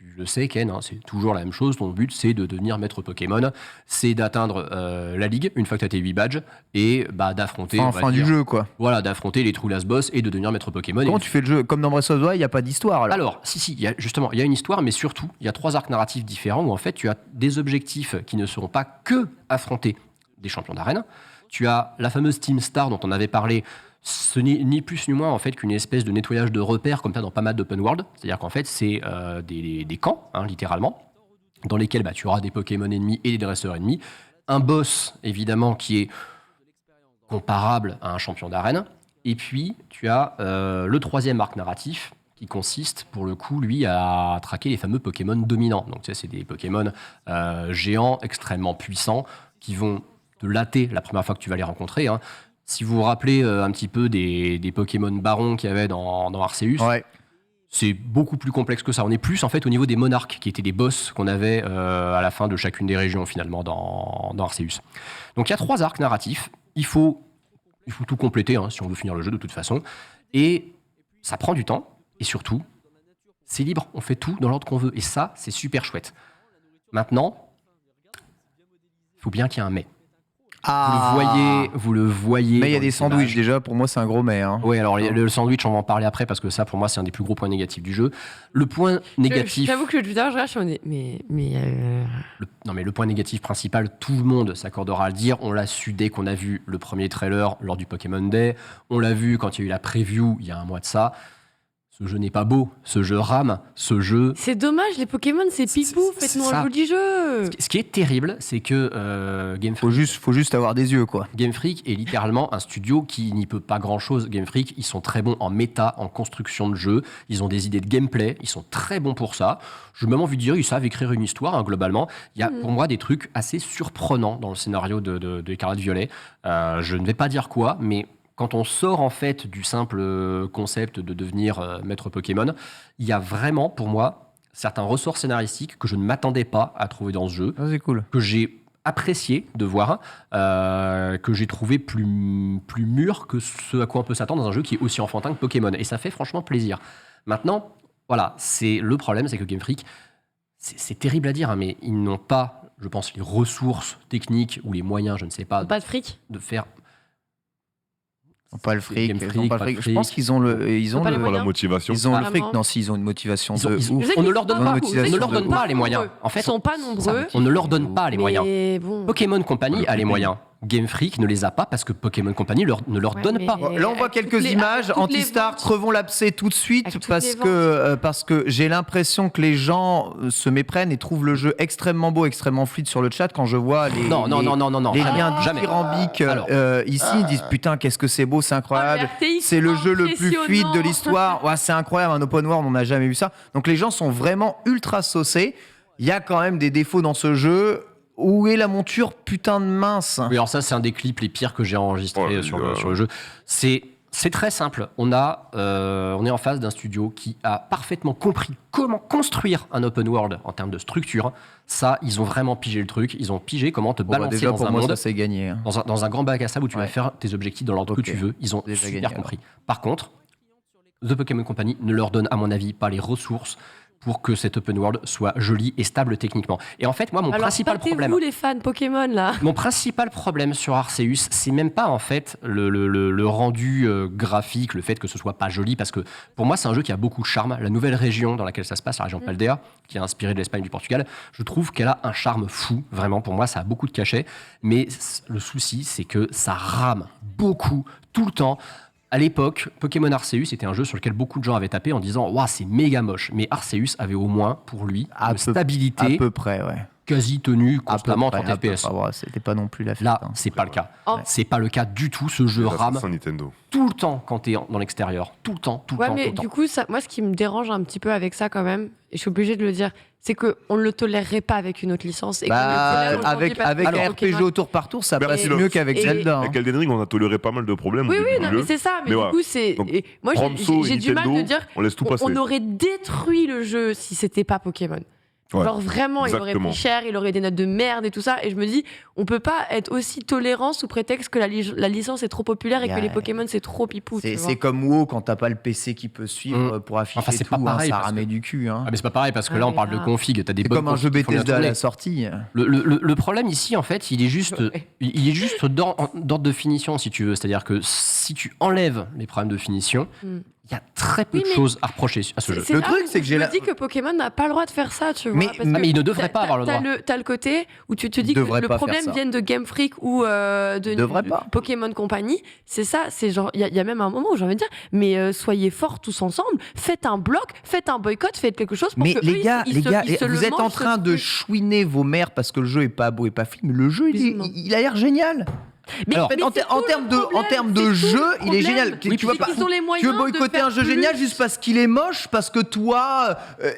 tu le sais, Ken, hein, c'est toujours la même chose. Ton but, c'est de devenir maître Pokémon, c'est d'atteindre la ligue une fois que tu as tes 8 badges et d'affronter. Fin du jeu, quoi. Voilà, d'affronter les True Last Boss et de devenir maître Pokémon. Comment tu fais le jeu? Comme dans Breath of the Wild, il n'y a pas d'histoire alors, si, il y a une histoire, mais surtout, il y a 3 arcs narratifs différents où en fait, tu as des objectifs qui ne seront pas que affronter des champions d'arène. Tu as la fameuse Team Star dont on avait parlé. Ce n'est ni plus ni moins en fait qu'une espèce de nettoyage de repères comme ça dans pas mal d'open world. C'est-à-dire qu'en fait, c'est des camps, hein, littéralement, dans lesquels tu auras des Pokémon ennemis et des dresseurs ennemis. Un boss, évidemment, qui est comparable à un champion d'arène. Et puis, tu as le 3e arc narratif qui consiste, pour le coup, lui, à traquer les fameux Pokémon dominants. Donc, tu sais, c'est des Pokémon géants, extrêmement puissants, qui vont te latter la première fois que tu vas les rencontrer, hein. Si vous vous rappelez un petit peu des Pokémon barons qu'il y avait dans Arceus, c'est beaucoup plus complexe que ça. On est plus en fait au niveau des monarques, qui étaient des boss qu'on avait à la fin de chacune des régions finalement dans Arceus. Donc il y a 3 arcs narratifs. Il faut tout compléter si on veut finir le jeu de toute façon. Et ça prend du temps. Et surtout, c'est libre. On fait tout dans l'ordre qu'on veut. Et ça, c'est super chouette. Maintenant, il faut bien qu'il y ait un mais. Vous le voyez. Mais il y a des sandwichs déjà, pour moi c'est un gros mais. Hein. Oui, alors le sandwich, on va en parler après parce que ça, pour moi, c'est un des plus gros points négatifs du jeu. Le point négatif. J'avoue que tout à l'heure, je regarde, Non, mais le point négatif principal, tout le monde s'accordera à le dire. On l'a su dès qu'on a vu le premier trailer lors du Pokémon Day. On l'a vu quand il y a eu la preview il y a un mois de ça. Ce jeu n'est pas beau, ce jeu rame, ce jeu... C'est dommage, les Pokémon, c'est pipou, faites-nous un joli jeu. Ce qui est terrible, c'est que Game Freak... Faut juste avoir des yeux, quoi. Game Freak est littéralement un studio qui n'y peut pas grand-chose. Game Freak, ils sont très bons en méta, en construction de jeu. Ils ont des idées de gameplay, ils sont très bons pour ça. J'ai même envie de dire, ils savent écrire une histoire, globalement. Il y a pour moi des trucs assez surprenants dans le scénario de Écarlate Violet. Je ne vais pas dire quoi, mais... Quand on sort en fait du simple concept de devenir maître Pokémon, il y a vraiment pour moi certains ressorts scénaristiques que je ne m'attendais pas à trouver dans ce jeu, c'est cool. Que j'ai apprécié de voir, que j'ai trouvé plus mûr que ce à quoi on peut s'attendre dans un jeu qui est aussi enfantin que Pokémon. Et ça fait franchement plaisir. Maintenant, voilà, le problème, c'est que Game Freak, c'est terrible à dire, mais ils n'ont pas, je pense, les ressources techniques ou les moyens, je ne sais pas, pas de fric de faire... Pas le fric. Pas le fric. Je pense qu'ils ont la motivation. Ils ont le fric. Non, si, ils ont une motivation de ouf. On ne leur donne pas les moyens. En fait, ils sont pas nombreux. On ne leur donne pas les moyens. Bon. Pokémon Company a les moyens. Game Freak ne les a pas parce que Pokémon Company ne leur donne pas. Là, on voit quelques images. Antistar, crevons l'abcès tout de suite parce que j'ai l'impression que les gens se méprennent et trouvent le jeu extrêmement beau, extrêmement fluide sur le chat. Quand je vois les liens dithyrambiques ici, ils disent putain, qu'est-ce que c'est beau, c'est incroyable. C'est le jeu le plus fluide de l'histoire. Ouais, c'est incroyable, un open world, on n'a jamais vu ça. Donc les gens sont vraiment ultra saucés. Il y a quand même des défauts dans ce jeu. Où est la monture, putain de mince? Oui, alors ça, c'est un des clips les pires que j'ai enregistrés sur le jeu. C'est très simple. On est en face d'un studio qui a parfaitement compris comment construire un open world en termes de structure. Ça, ils ont vraiment pigé le truc. Ils ont pigé comment te balancer déjà, dans pour un moi, monde. Ça, c'est gagné. Hein. Dans un grand bac à sable où tu vas faire tes objectifs dans l'ordre que tu veux. Ils ont déjà super gagné, compris. Par contre, The Pokémon Company ne leur donne, à mon avis, pas les ressources pour que cet open world soit joli et stable techniquement. Et en fait, moi, mon principal problème... vous les fans Pokémon, là. Mon principal problème sur Arceus, c'est même pas, en fait, le rendu graphique, le fait que ce soit pas joli, parce que, pour moi, c'est un jeu qui a beaucoup de charme. La nouvelle région dans laquelle ça se passe, la région Paldea, qui est inspirée de l'Espagne et du Portugal, je trouve qu'elle a un charme fou, vraiment. Pour moi, ça a beaucoup de cachet. Mais le souci, c'est que ça rame beaucoup, tout le temps. À l'époque, Pokémon Arceus était un jeu sur lequel beaucoup de gens avaient tapé en disant « Waouh, c'est méga moche ». Mais Arceus avait au moins, pour lui, une stabilité à peu près, quasi tenue constamment en FPS. C'était pas non plus la fête. Là, c'est pas le cas. C'est pas le cas du tout. Ce jeu rame tout le temps quand t'es dans l'extérieur. Tout le temps, tout le temps. Mais du coup, moi, ce qui me dérange un petit peu avec ça quand même, et je suis obligée de le dire, c'est qu'on ne le tolérerait pas avec une autre licence. Et avec un RPG au tour par tour, ça passe mieux qu'avec Zelda. Avec Elden Ring, on a toléré pas mal de problèmes. Oui, mais c'est ça. Mais du coup, c'est. Moi, j'ai du mal de dire on aurait détruit le jeu si c'était pas Pokémon. Ouais, Genre vraiment, il aurait exactement. pris cher, il aurait des notes de merde et tout ça. Et je me dis, on peut pas être aussi tolérant sous prétexte que la licence est trop populaire et que les Pokémon c'est trop pipou. C'est comme WoW quand t'as pas le PC qui peut suivre pour afficher Enfin, c'est tout, pas pareil, ça parce ramait que- du cul. Hein. Ah, mais c'est pas pareil parce que là, on parle de config. T'as des C'est bugs comme un jeu config qui font bien Bethesda à tourner. la sortie. Le problème ici, en fait, il est juste d'ordre de finition, si tu veux. C'est-à-dire que si tu enlèves les problèmes de finition, il y a très peu de choses à reprocher à ce jeu. Le truc, c'est que je me dis que Pokémon n'a pas le droit de faire ça, tu vois. Mais- parce mais que il ne devrait pas avoir le droit. T'as le côté où tu te dis Il que devrait le pas problème faire ça. vient de Game Freak ou de devrait pas. Pokémon Company. C'est ça, c'est genre, il y a même un moment où j'ai envie de dire, mais soyez forts tous ensemble, faites un bloc, faites un boycott, faites quelque chose pour Mais que les eux, gars, ils se vous le êtes en mangent, train ce de truc. chouiner vos mères parce que le jeu est pas beau et pas film. Le jeu, Excuse-moi. il a l'air génial. Mais, Alors, mais En, c'est en tout termes le de, en problème, termes c'est de tout jeu, le il est problème. génial. Oui, Tu vas c'est pas, qu'ils ont les tu veux moyens de boycotter faire un jeu plus. génial juste parce qu'il est moche, parce que toi,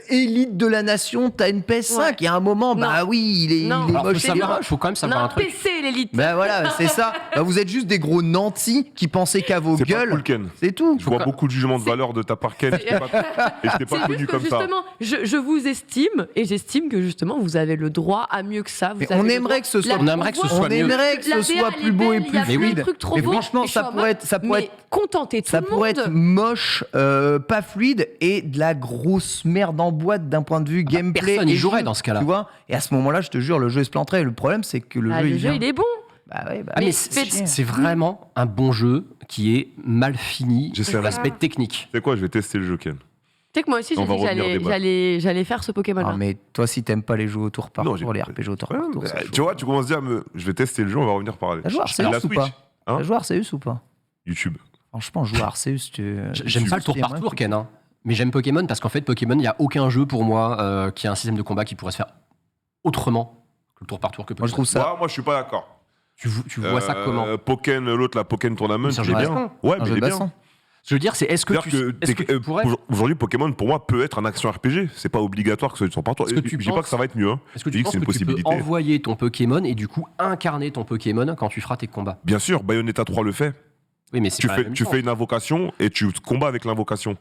élite de la nation, t'as une PS5. Ouais. Il y a un moment, bah Non. oui, il est Non. moche, Alors, il est moche. faut quand même savoir Non, un truc. PC l'élite. Ben voilà, c'est ça. Bah, vous êtes juste des gros nantis qui pensaient qu'à vos C'est pas gueules. cool, Ken. C'est tout. Je vois beaucoup de jugements de valeur de ta part, Ken. Et je t'ai C'est pas juste connu que comme ça. justement, je vous estime et j'estime que justement vous avez le droit à mieux que ça. Vous Mais avez on le aimerait droit- que ce soit- La- On aimerait que ce voit- soit On mieux. aimerait que La ce DA, soit elle plus est beau et belle, il y a plus plein de fluide. trucs trop Mais beaux, franchement, et je ça suis en pourrait mode, être, contenter tout ça le pourrait monde. être moche, pas fluide et de la grosse merde en boîte d'un point de vue gameplay. personne y et jouerait jeu, dans ce cas-là. Tu vois. Et à ce moment-là, je te jure, le jeu il se planterait. Le problème, c'est que le Ah, jeu, le jeu, vient. il est bon. Bah ouais, bah Ah, mais oui. c'est vraiment un bon jeu qui est mal fini J'essaie sur de- l'aspect technique. C'est quoi, je vais tester le jeu, Ken. Tu sais que moi aussi, On j'ai va dit que revenir débattre. j'allais faire ce Pokémon. Ah, mais toi, si t'aimes pas les jeux au tour par Non, tour, les RPG au tour Ouais, par tour, mais, c'est chaud. tu vois, tu commences à dire, je vais tester le jeu, on va revenir parler. T'as joué à La Arceus ou Switch, pas hein T'as joué à Arceus ou pas YouTube. Franchement, jouer à Arceus, J'aime pas le tour par tour, Ken. Hein. Mais j'aime Pokémon parce qu'en fait, Pokémon, il n'y a aucun jeu pour moi qui a un système de combat qui pourrait se faire autrement que le tour par tour que Pokémon. Moi, je trouve ça. Moi, je suis pas d'accord. Tu vois ça comment L'autre, la Pokémon Tournament, C'est un il jeu est de bien. baston. Ouais, Un mais jeu il de est bien. baston. Ce que je veux dire, c'est est-ce que tu pourrais. Aujourd'hui, Pokémon, pour moi, peut être un action RPG. C'est pas obligatoire que ce soit du tour par tour. Est-ce que tu Je dis pas penses- que ça va être mieux. Hein. Est-ce que Je tu dis penses c'est une que tu peux possibilité. envoyer ton Pokémon et du coup incarner ton Pokémon quand tu feras tes combats? Bien sûr, Bayonetta 3 le fait. Oui, mais c'est Tu pas la même fais chose. une invocation et tu combats avec l'invocation.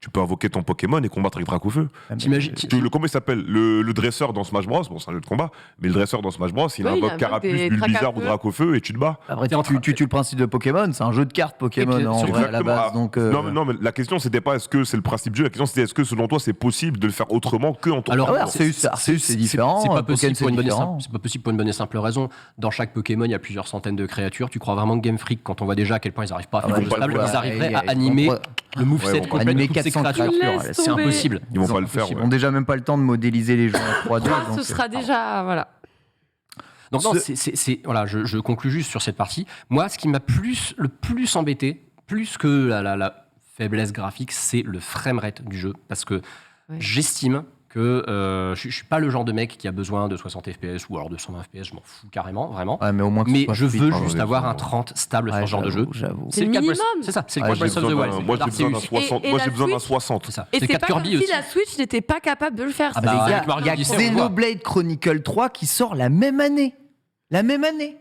Tu peux invoquer ton Pokémon et combattre avec Dracofeu. T'imagines- Comment il s'appelle le dresseur dans Smash Bros. Bon, c'est un jeu de combat, mais le dresseur dans Smash Bros, il Oui, il invoque invoque Carapuce, des Bulbizarre ou Dracofeu. Dracofeu et tu te bats. Après, T'es en train- tu tues le principe de Pokémon, c'est un jeu de cartes Pokémon Et puis, en sur- vrai à la Exactement. base. Donc, Non, mais la question, c'était pas est-ce que c'est le principe du jeu, la question, c'était est-ce que selon toi, c'est possible de le faire autrement que en tour Alors, par ouais, tour. Arceus, c'est différent. C'est pas Pokémon, possible pour c'est une bonne et différent. simple- c'est pas possible pour une bonne et simple raison. Dans chaque Pokémon, il y a plusieurs centaines de créatures. Tu crois vraiment que Game Freak, quand on voit déjà à quel point ils n'arrivent pas à Ah faire ouais, un jeu stable, ouais, ils arriveraient ouais, à ils animer vont le moveset Ouais, ils vont complet animer de toutes ces 400 créatures. créatures. Laisse C'est tomber. impossible. Ils vont pas le faire. Ils ouais. n'ont déjà même pas le temps de modéliser les jeux en 3D. Ah, donc, ce sera déjà, voilà. Donc non, voilà, je conclus juste sur cette partie. Moi, ce qui m'a le plus embêté, plus que la faiblesse graphique, c'est le framerate du jeu. Parce que Ouais. j'estime que je suis pas le genre de mec qui a besoin de 60 FPS ou alors de 120 FPS, je m'en fous carrément, vraiment. Ouais, mais au moins que ce Mais soit je fluide. veux Ah, juste ouais, avoir un ouais. 30 stable sur Ouais, ce genre de jeu. J'avoue. C'est le le cas de Breath- minimum. C'est ça, c'est le Ouais, cas de j'ai Breath of the besoin Wild. d'un- c'est Moi, le j'ai besoin d'un Arceus. 60. Et Moi, la j'ai besoin d'un Switch 60. C'est ça. Et C'est c'est 4 pas comme Kirby si aussi. la Switch n'était pas capable de le faire. Ah ça. bah, Les gars, avec Mario il y a Odyssey, on voit. Xenoblade Chronicle 3 qui sort la même année. La même année.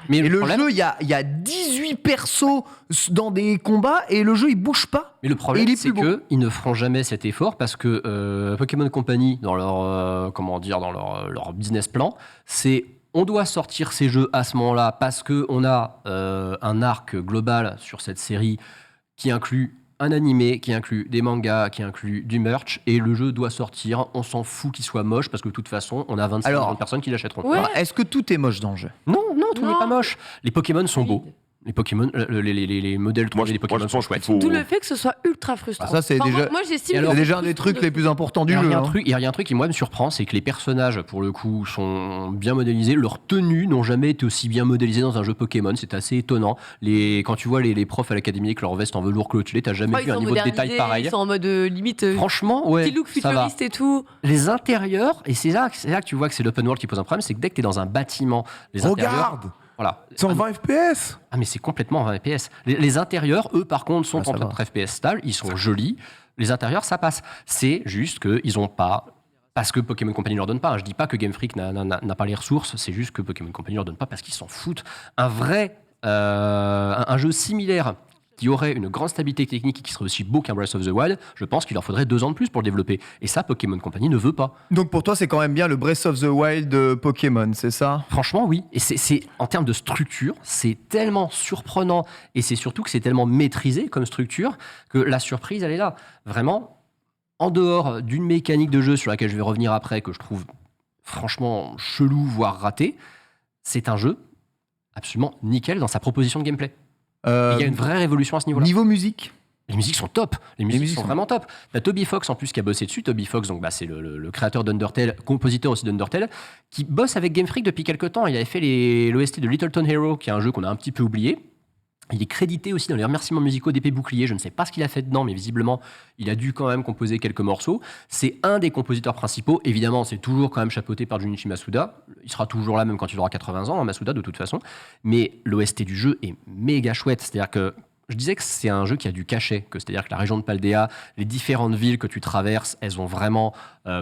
Mais Et le problème- jeu, il y a 18 persos dans des combats et le jeu, il bouge pas. Mais le Et problème, il est c'est plus beau. qu'ils ne feront jamais cet effort parce que Pokémon Company, dans leur business plan, c'est on doit sortir ces jeux à ce moment-là parce qu'on a un arc global sur cette série qui inclut un animé, qui inclut des mangas, qui inclut du merch, et le jeu doit sortir. On s'en fout qu'il soit moche parce que de toute façon, on a 25 Alors- millions de personnes qui l'achèteront. Ouais. Alors, est-ce que tout est moche dans le jeu? Non, tout n'est Non. pas moche. Les Pokémon sont beaux. Les Pokémon, les modèles 3D des Pokémon je sont pense qu'il chouettes. faut. D'où le fait que ce soit ultra frustrant. Ça, c'est Enfin, déjà- moi, j'estime Et que alors- C'est c'est déjà un des frustrant trucs les plus importants du Il y jeu. a un hein. truc, il y a un truc qui moi me surprend, c'est que les personnages, pour le coup, sont bien modélisés. Leurs tenues n'ont jamais été aussi bien modélisées dans un jeu Pokémon. C'est assez étonnant. Quand tu vois les profs à l'académie avec leur veste en velours clôturé, t'as jamais Ouais, vu ils un sont niveau de détail modernisés, pareil. Ils sont en mode limite Franchement, ouais, petit look ça va. futuriste et tout. Les intérieurs, et c'est là que tu vois que c'est l'open world qui pose un problème, c'est que dès que t'es dans un bâtiment, les intérieurs, Regarde, voilà. 120 FPS. Ah mais c'est complètement 20 FPS. Les intérieurs, eux, par contre, sont Ah, ça en va. 30 FPS stable, ils sont jolis. Les intérieurs, ça passe. C'est juste qu'ils n'ont pas... Parce que Pokémon Company ne leur donne pas. Je dis pas que Game Freak n'a pas les ressources, c'est juste que Pokémon Company ne leur donne pas parce qu'ils s'en foutent. Un jeu similaire qui aurait une grande stabilité technique et qui serait aussi beau qu'un Breath of the Wild, je pense qu'il leur faudrait 2 ans de plus pour le développer. Et ça, Pokémon Company ne veut pas. Donc pour toi, c'est quand même bien le Breath of the Wild de Pokémon, c'est ça ? Franchement, oui. Et c'est en termes de structure, c'est tellement surprenant et c'est surtout que c'est tellement maîtrisé comme structure que la surprise, elle est là. Vraiment, en dehors d'une mécanique de jeu sur laquelle je vais revenir après, que je trouve franchement chelou, voire raté, c'est un jeu absolument nickel dans sa proposition de gameplay. Il y a une vraie révolution à ce niveau-là. Niveau musique ? Les musiques sont top, les musiques sont vraiment top. T'as Toby Fox en plus qui a bossé dessus. Toby Fox, donc c'est le créateur d'Undertale, compositeur aussi d'Undertale, qui bosse avec Game Freak depuis quelques temps. Il avait fait l'OST de Littleton Hero, qui est un jeu qu'on a un petit peu oublié. Il est crédité aussi dans les remerciements musicaux d'Épée Bouclier. Je ne sais pas ce qu'il a fait dedans, mais visiblement, il a dû quand même composer quelques morceaux. C'est un des compositeurs principaux. Évidemment, c'est toujours quand même chapeauté par Junichi Masuda. Il sera toujours là, même quand il aura 80 ans, Masuda, de toute façon. Mais l'OST du jeu est méga chouette. C'est-à-dire que je disais que c'est un jeu qui a du cachet, c'est-à-dire que la région de Paldea, les différentes villes que tu traverses, elles ont vraiment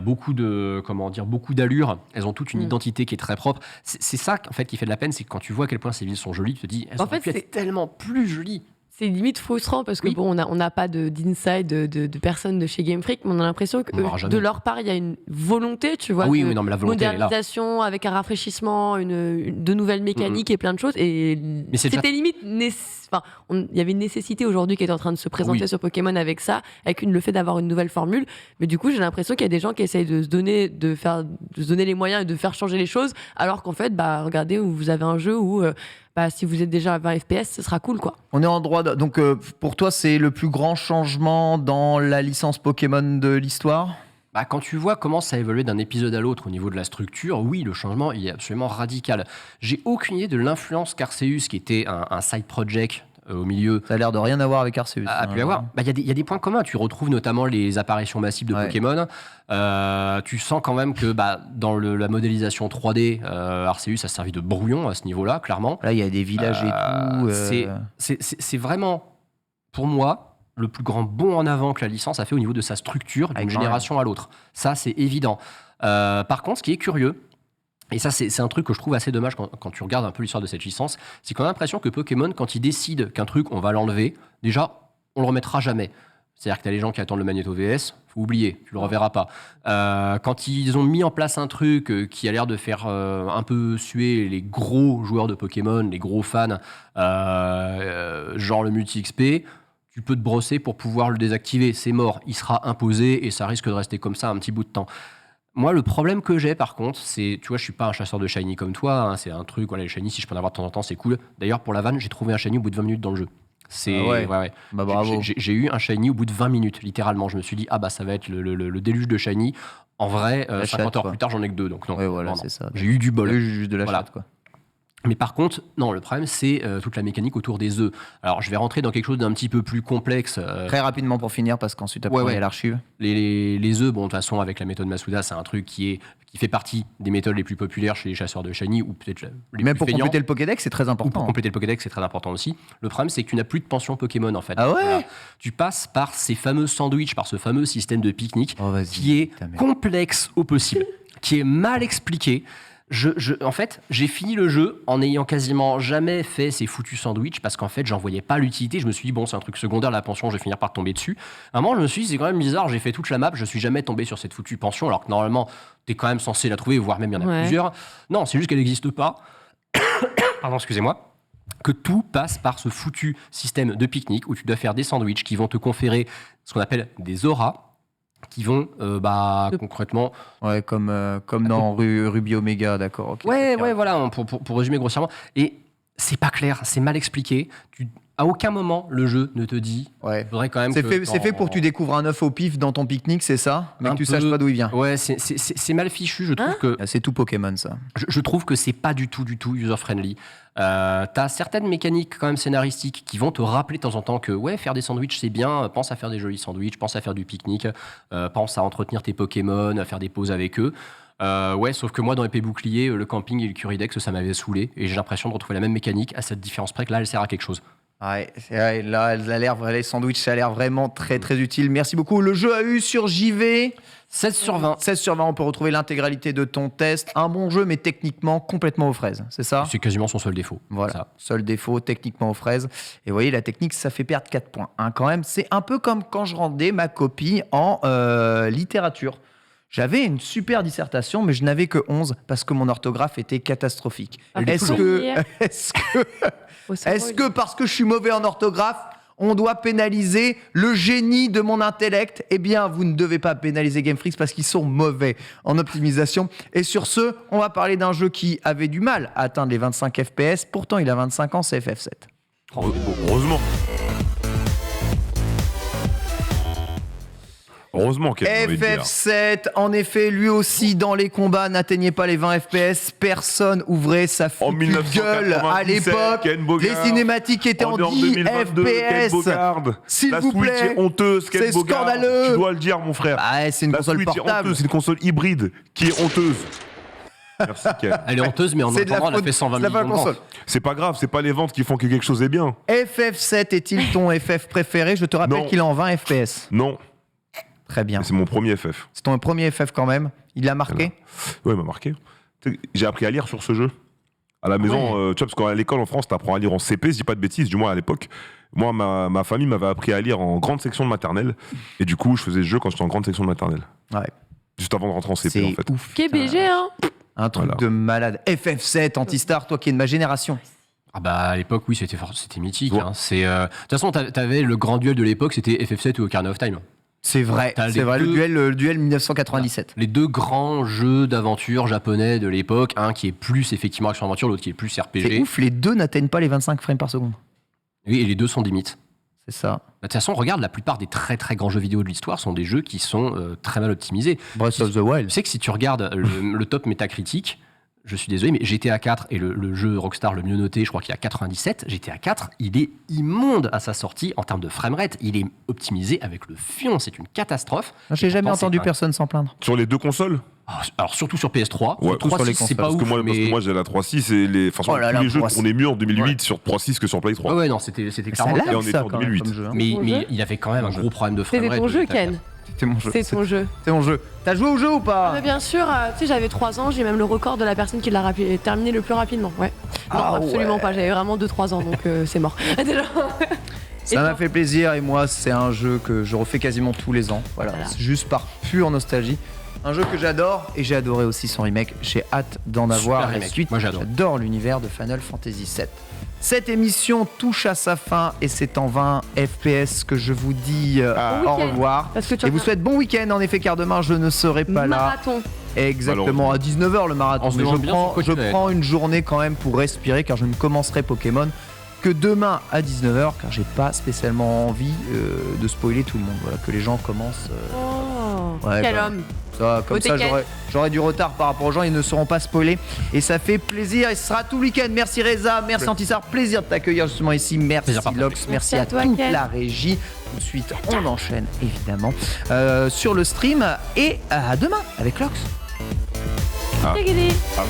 beaucoup d'allure, elles ont toute une identité qui est très propre. C'est ça en fait qui fait de la peine, c'est que quand tu vois à quel point ces villes sont jolies, tu te dis, elles auraient pu être tellement plus jolies. C'est limite frustrant parce que on n'a pas d'inside de personnes de chez Game Freak, mais on a l'impression que de leur part, il y a une volonté, tu vois, mais la volonté, modernisation avec un rafraîchissement, de nouvelles mécaniques et plein de choses. Et c'était limite, il y avait une nécessité aujourd'hui qui est en train de se présenter sur Pokémon avec ça, avec le fait d'avoir une nouvelle formule. Mais du coup, j'ai l'impression qu'il y a des gens qui essayent de se donner les moyens et de faire changer les choses, alors qu'en fait, regardez, vous avez un jeu où si vous êtes déjà à 20 FPS, ce sera cool, quoi. On est en droit donc pour toi, c'est le plus grand changement dans la licence Pokémon de l'histoire ? Quand tu vois comment ça a évolué d'un épisode à l'autre au niveau de la structure, oui, le changement il est absolument radical. J'ai aucune idée de l'influence qu'Arceus, qui était un side project au milieu... Ça a l'air de rien avoir avec Arceus. A pu avoir. Il y a des points communs. Tu retrouves notamment les apparitions massives de Pokémon. Tu sens quand même que dans la modélisation 3D, Arceus a servi de brouillon à ce niveau-là, clairement. Là, il y a des villages et tout. C'est vraiment, pour moi, le plus grand bond en avant que la licence a fait au niveau de sa structure d'une génération à l'autre. Ça, c'est évident. Par contre, ce qui est curieux, et ça, c'est un truc que je trouve assez dommage quand tu regardes un peu l'histoire de cette licence, c'est qu'on a l'impression que Pokémon, quand il décide qu'un truc, on va l'enlever, déjà, on le remettra jamais. C'est-à-dire que tu as les gens qui attendent le Magneto VS, faut oublier, tu le reverras pas. Quand ils ont mis en place un truc qui a l'air de faire un peu suer les gros joueurs de Pokémon, les gros fans, genre le multi-XP, tu peux te brosser pour pouvoir le désactiver. C'est mort, il sera imposé et ça risque de rester comme ça un petit bout de temps. Moi, le problème que j'ai, par contre, c'est... Tu vois, je suis pas un chasseur de shiny comme toi. C'est un truc, les shiny, si je peux en avoir de temps en temps, c'est cool. D'ailleurs, pour la vanne, j'ai trouvé un shiny au bout de 20 minutes dans le jeu. Ouais. Bravo. J'ai eu un shiny au bout de 20 minutes, littéralement. Je me suis dit, ça va être le déluge de shiny. En vrai, 50 heures plus tard, j'en ai que 2. Donc non, c'est ça. J'ai eu du bol. Juste de la chatte, quoi. Mais par contre, non, le problème, c'est toute la mécanique autour des œufs. Alors, je vais rentrer dans quelque chose d'un petit peu plus complexe. Très rapidement pour finir, parce qu'ensuite, après, on est à l'archive. Les œufs, de toute façon, avec la méthode Masuda, c'est un truc qui fait partie des méthodes les plus populaires chez les chasseurs de shiny, ou peut-être les même plus pour compléter le Pokédex, c'est très important. Ou pour compléter le Pokédex, c'est très important aussi. Le problème, c'est que tu n'as plus de pension Pokémon, en fait. Ah ouais. Tu passes par ces fameux sandwichs, par ce fameux système de pique-nique, qui est complexe au possible, qui est mal expliqué. En fait, j'ai fini le jeu en n'ayant quasiment jamais fait ces foutus sandwichs parce qu'en fait, j'en voyais pas l'utilité. Je me suis dit, bon, c'est un truc secondaire, la pension, je vais finir par tomber dessus. À un moment, je me suis dit, c'est quand même bizarre, j'ai fait toute la map, je suis jamais tombé sur cette foutue pension, alors que normalement, t'es quand même censé la trouver, voire même il y en a plusieurs. Non, c'est juste qu'elle n'existe pas. Pardon, excusez-moi. Que tout passe par ce foutu système de pique-nique où tu dois faire des sandwichs qui vont te conférer ce qu'on appelle des auras, qui vont concrètement... Ouais, comme dans Ruby Omega, d'accord. Okay, voilà, pour résumer grossièrement. Et c'est pas clair, c'est mal expliqué. À aucun moment, le jeu ne te dit... faudrait quand même c'est fait pour que tu découvres un œuf au pif dans ton pique-nique, c'est ça ? Mais que tu saches pas d'où il vient. Ouais, c'est mal fichu, je trouve que... C'est tout Pokémon, ça. Je trouve que c'est pas du tout user-friendly. T'as certaines mécaniques quand même scénaristiques qui vont te rappeler de temps en temps que faire des sandwichs c'est bien, pense à faire des jolis sandwichs, pense à faire du pique-nique, pense à entretenir tes Pokémon, à faire des pauses avec eux. Sauf que moi dans Épée Bouclier, le camping et le Curidex, ça m'avait saoulé et j'ai l'impression de retrouver la même mécanique à cette différence près que là elle sert à quelque chose. Ouais, là, les sandwichs, ça a l'air vraiment très très utile. Merci beaucoup. Le jeu a eu sur JV 16 sur 20. 16 sur 20, on peut retrouver l'intégralité de ton test. Un bon jeu, mais techniquement complètement aux fraises, c'est ça ? C'est quasiment son seul défaut. Voilà, Ça. seul défaut, techniquement aux fraises. Et vous voyez, la technique, ça fait perdre 4 points. Quand même, c'est un peu comme quand je rendais ma copie en littérature. J'avais une super dissertation, mais je n'avais que 11 parce que mon orthographe était catastrophique. Est-ce que parce que je suis mauvais en orthographe, on doit pénaliser le génie de mon intellect ? Eh bien, vous ne devez pas pénaliser Game Freak parce qu'ils sont mauvais en optimisation. Et sur ce, on va parler d'un jeu qui avait du mal à atteindre les 25 FPS. Pourtant, il a 25 ans, c'est FF7. Heureusement. Heureusement qu'il y a FF7, en effet, lui aussi, dans les combats, n'atteignait pas les 20 FPS. Personne ouvrait sa foutue gueule à l'époque. Les cinématiques étaient en 10 FPS. S'il vous plaît. La Switch est honteuse, Ken C'est Bogard. scandaleux. Tu dois le dire, mon frère. Ah, c'est une La console Switch est portable. honteuse, c'est une console hybride qui est honteuse. Merci, Ken. Elle est honteuse, mais en C'est de la attendant, elle a faute- fait 120 c'est la millions de console. ventes. C'est pas grave, c'est pas les ventes qui font que quelque chose est bien. FF7 est-il ton FF préféré ? Je te rappelle Non. qu'il est en 20 FPS. Non, Très bien. mais c'est mon premier FF. C'est ton premier FF quand même. Il l'a marqué ? Ouais, il m'a marqué. Tu sais, j'ai appris à lire sur ce jeu. À la maison, tu vois, parce qu'à l'école en France, t'apprends à lire en CP, je dis pas de bêtises, du moins à l'époque. Moi, ma famille m'avait appris à lire en grande section de maternelle. Et du coup, je faisais ce jeu quand j'étais en grande section de maternelle. Ouais. Juste avant de rentrer en CP, en C'est fait. ouf. KBG, hein. Un truc Voilà. de malade. FF7, Antistar, toi qui es de ma génération. Ah bah à l'époque, oui, c'était mythique. Ouais. Hein. De toute façon, t'avais le grand duel de l'époque, c'était FF7 ou Ocarina of Time. C'est vrai, T'as c'est les vrai, deux- le duel 1997. Les deux grands jeux d'aventure japonais de l'époque, un qui est plus effectivement action-aventure, l'autre qui est plus C'est RPG. ouf, les deux n'atteignent pas les 25 frames par seconde. Oui, et les deux sont des mythes. C'est ça. De toute façon, regarde, la plupart des très très grands jeux vidéo de l'histoire sont des jeux qui sont très mal optimisés. Breath of the Wild. Tu sais que si tu regardes le top métacritique, je suis désolé, mais GTA 4 est le jeu Rockstar le mieux noté, je crois qu'il y a 97. GTA 4, il est immonde à sa sortie en termes de framerate. Il est optimisé avec le fion, c'est une catastrophe. J'ai jamais pourtant, entendu c'est un- personne s'en plaindre. Sur les deux consoles Alors surtout sur PS3, Ouais, sur sur les 3.6 c'est consoles, pas parce ouf, que moi, mais... j'ai la 3.6 et tous Oh là là, les jeux 3.6. tournaient mieux en 2008 Ouais. sur 3.6 que sur Play 3. Ouais, non, c'était Ça clairement... lag, Et on était ça, en quand même, 2008. comme jeu, hein. Mais Ton jeu il y avait quand même un gros problème de C'était framerate. ton de jeu, GTA 4. Ken. C'était mon jeu. C'est ton jeu. C'est mon jeu. T'as joué au jeu ou Ah, pas mais bien sûr, tu sais, j'avais 3 ans, j'ai même le record de la personne qui l'a terminé le plus rapidement. Ouais. Non, Ah absolument ouais. pas, j'avais vraiment 2-3 ans, donc c'est mort. Déjà. Et Ça m'a toi fait plaisir et moi, c'est un jeu que je refais quasiment tous les ans. Voilà, Voilà. c'est juste par pure nostalgie. Un jeu que j'adore et j'ai adoré aussi son remake. J'ai hâte d'en avoir la remake. suite. Moi, j'adore. J'adore l'univers de Final Fantasy VII. Cette émission touche à sa fin et c'est en 20 FPS que je vous dis Bon au week-end. revoir. Parce que tu Et as vous souhaite bon week-end en effet car demain je ne serai pas là. marathon. Exactement, à 19h le marathon. On se Mais demande bien sur quoi je tu vas prends une journée quand même pour respirer car je ne commencerai Pokémon que demain à 19h car j'ai pas spécialement envie de spoiler tout le monde. Voilà, que les gens commencent. Oh, Ouais, quel bah, homme. Ça, comme ça, Tekken. j'aurai du retard par rapport aux gens, ils ne seront pas spoilés. Et ça fait plaisir, et ce sera tout le week-end. Merci Reza, merci Antisar, plaisir de t'accueillir justement ici. Merci Plaisir partagé. Lox, merci Merci à à toi, toute Ken. la régie. Tout de suite, on enchaîne évidemment sur le stream. Et à demain avec Lox. Tegede. Ah.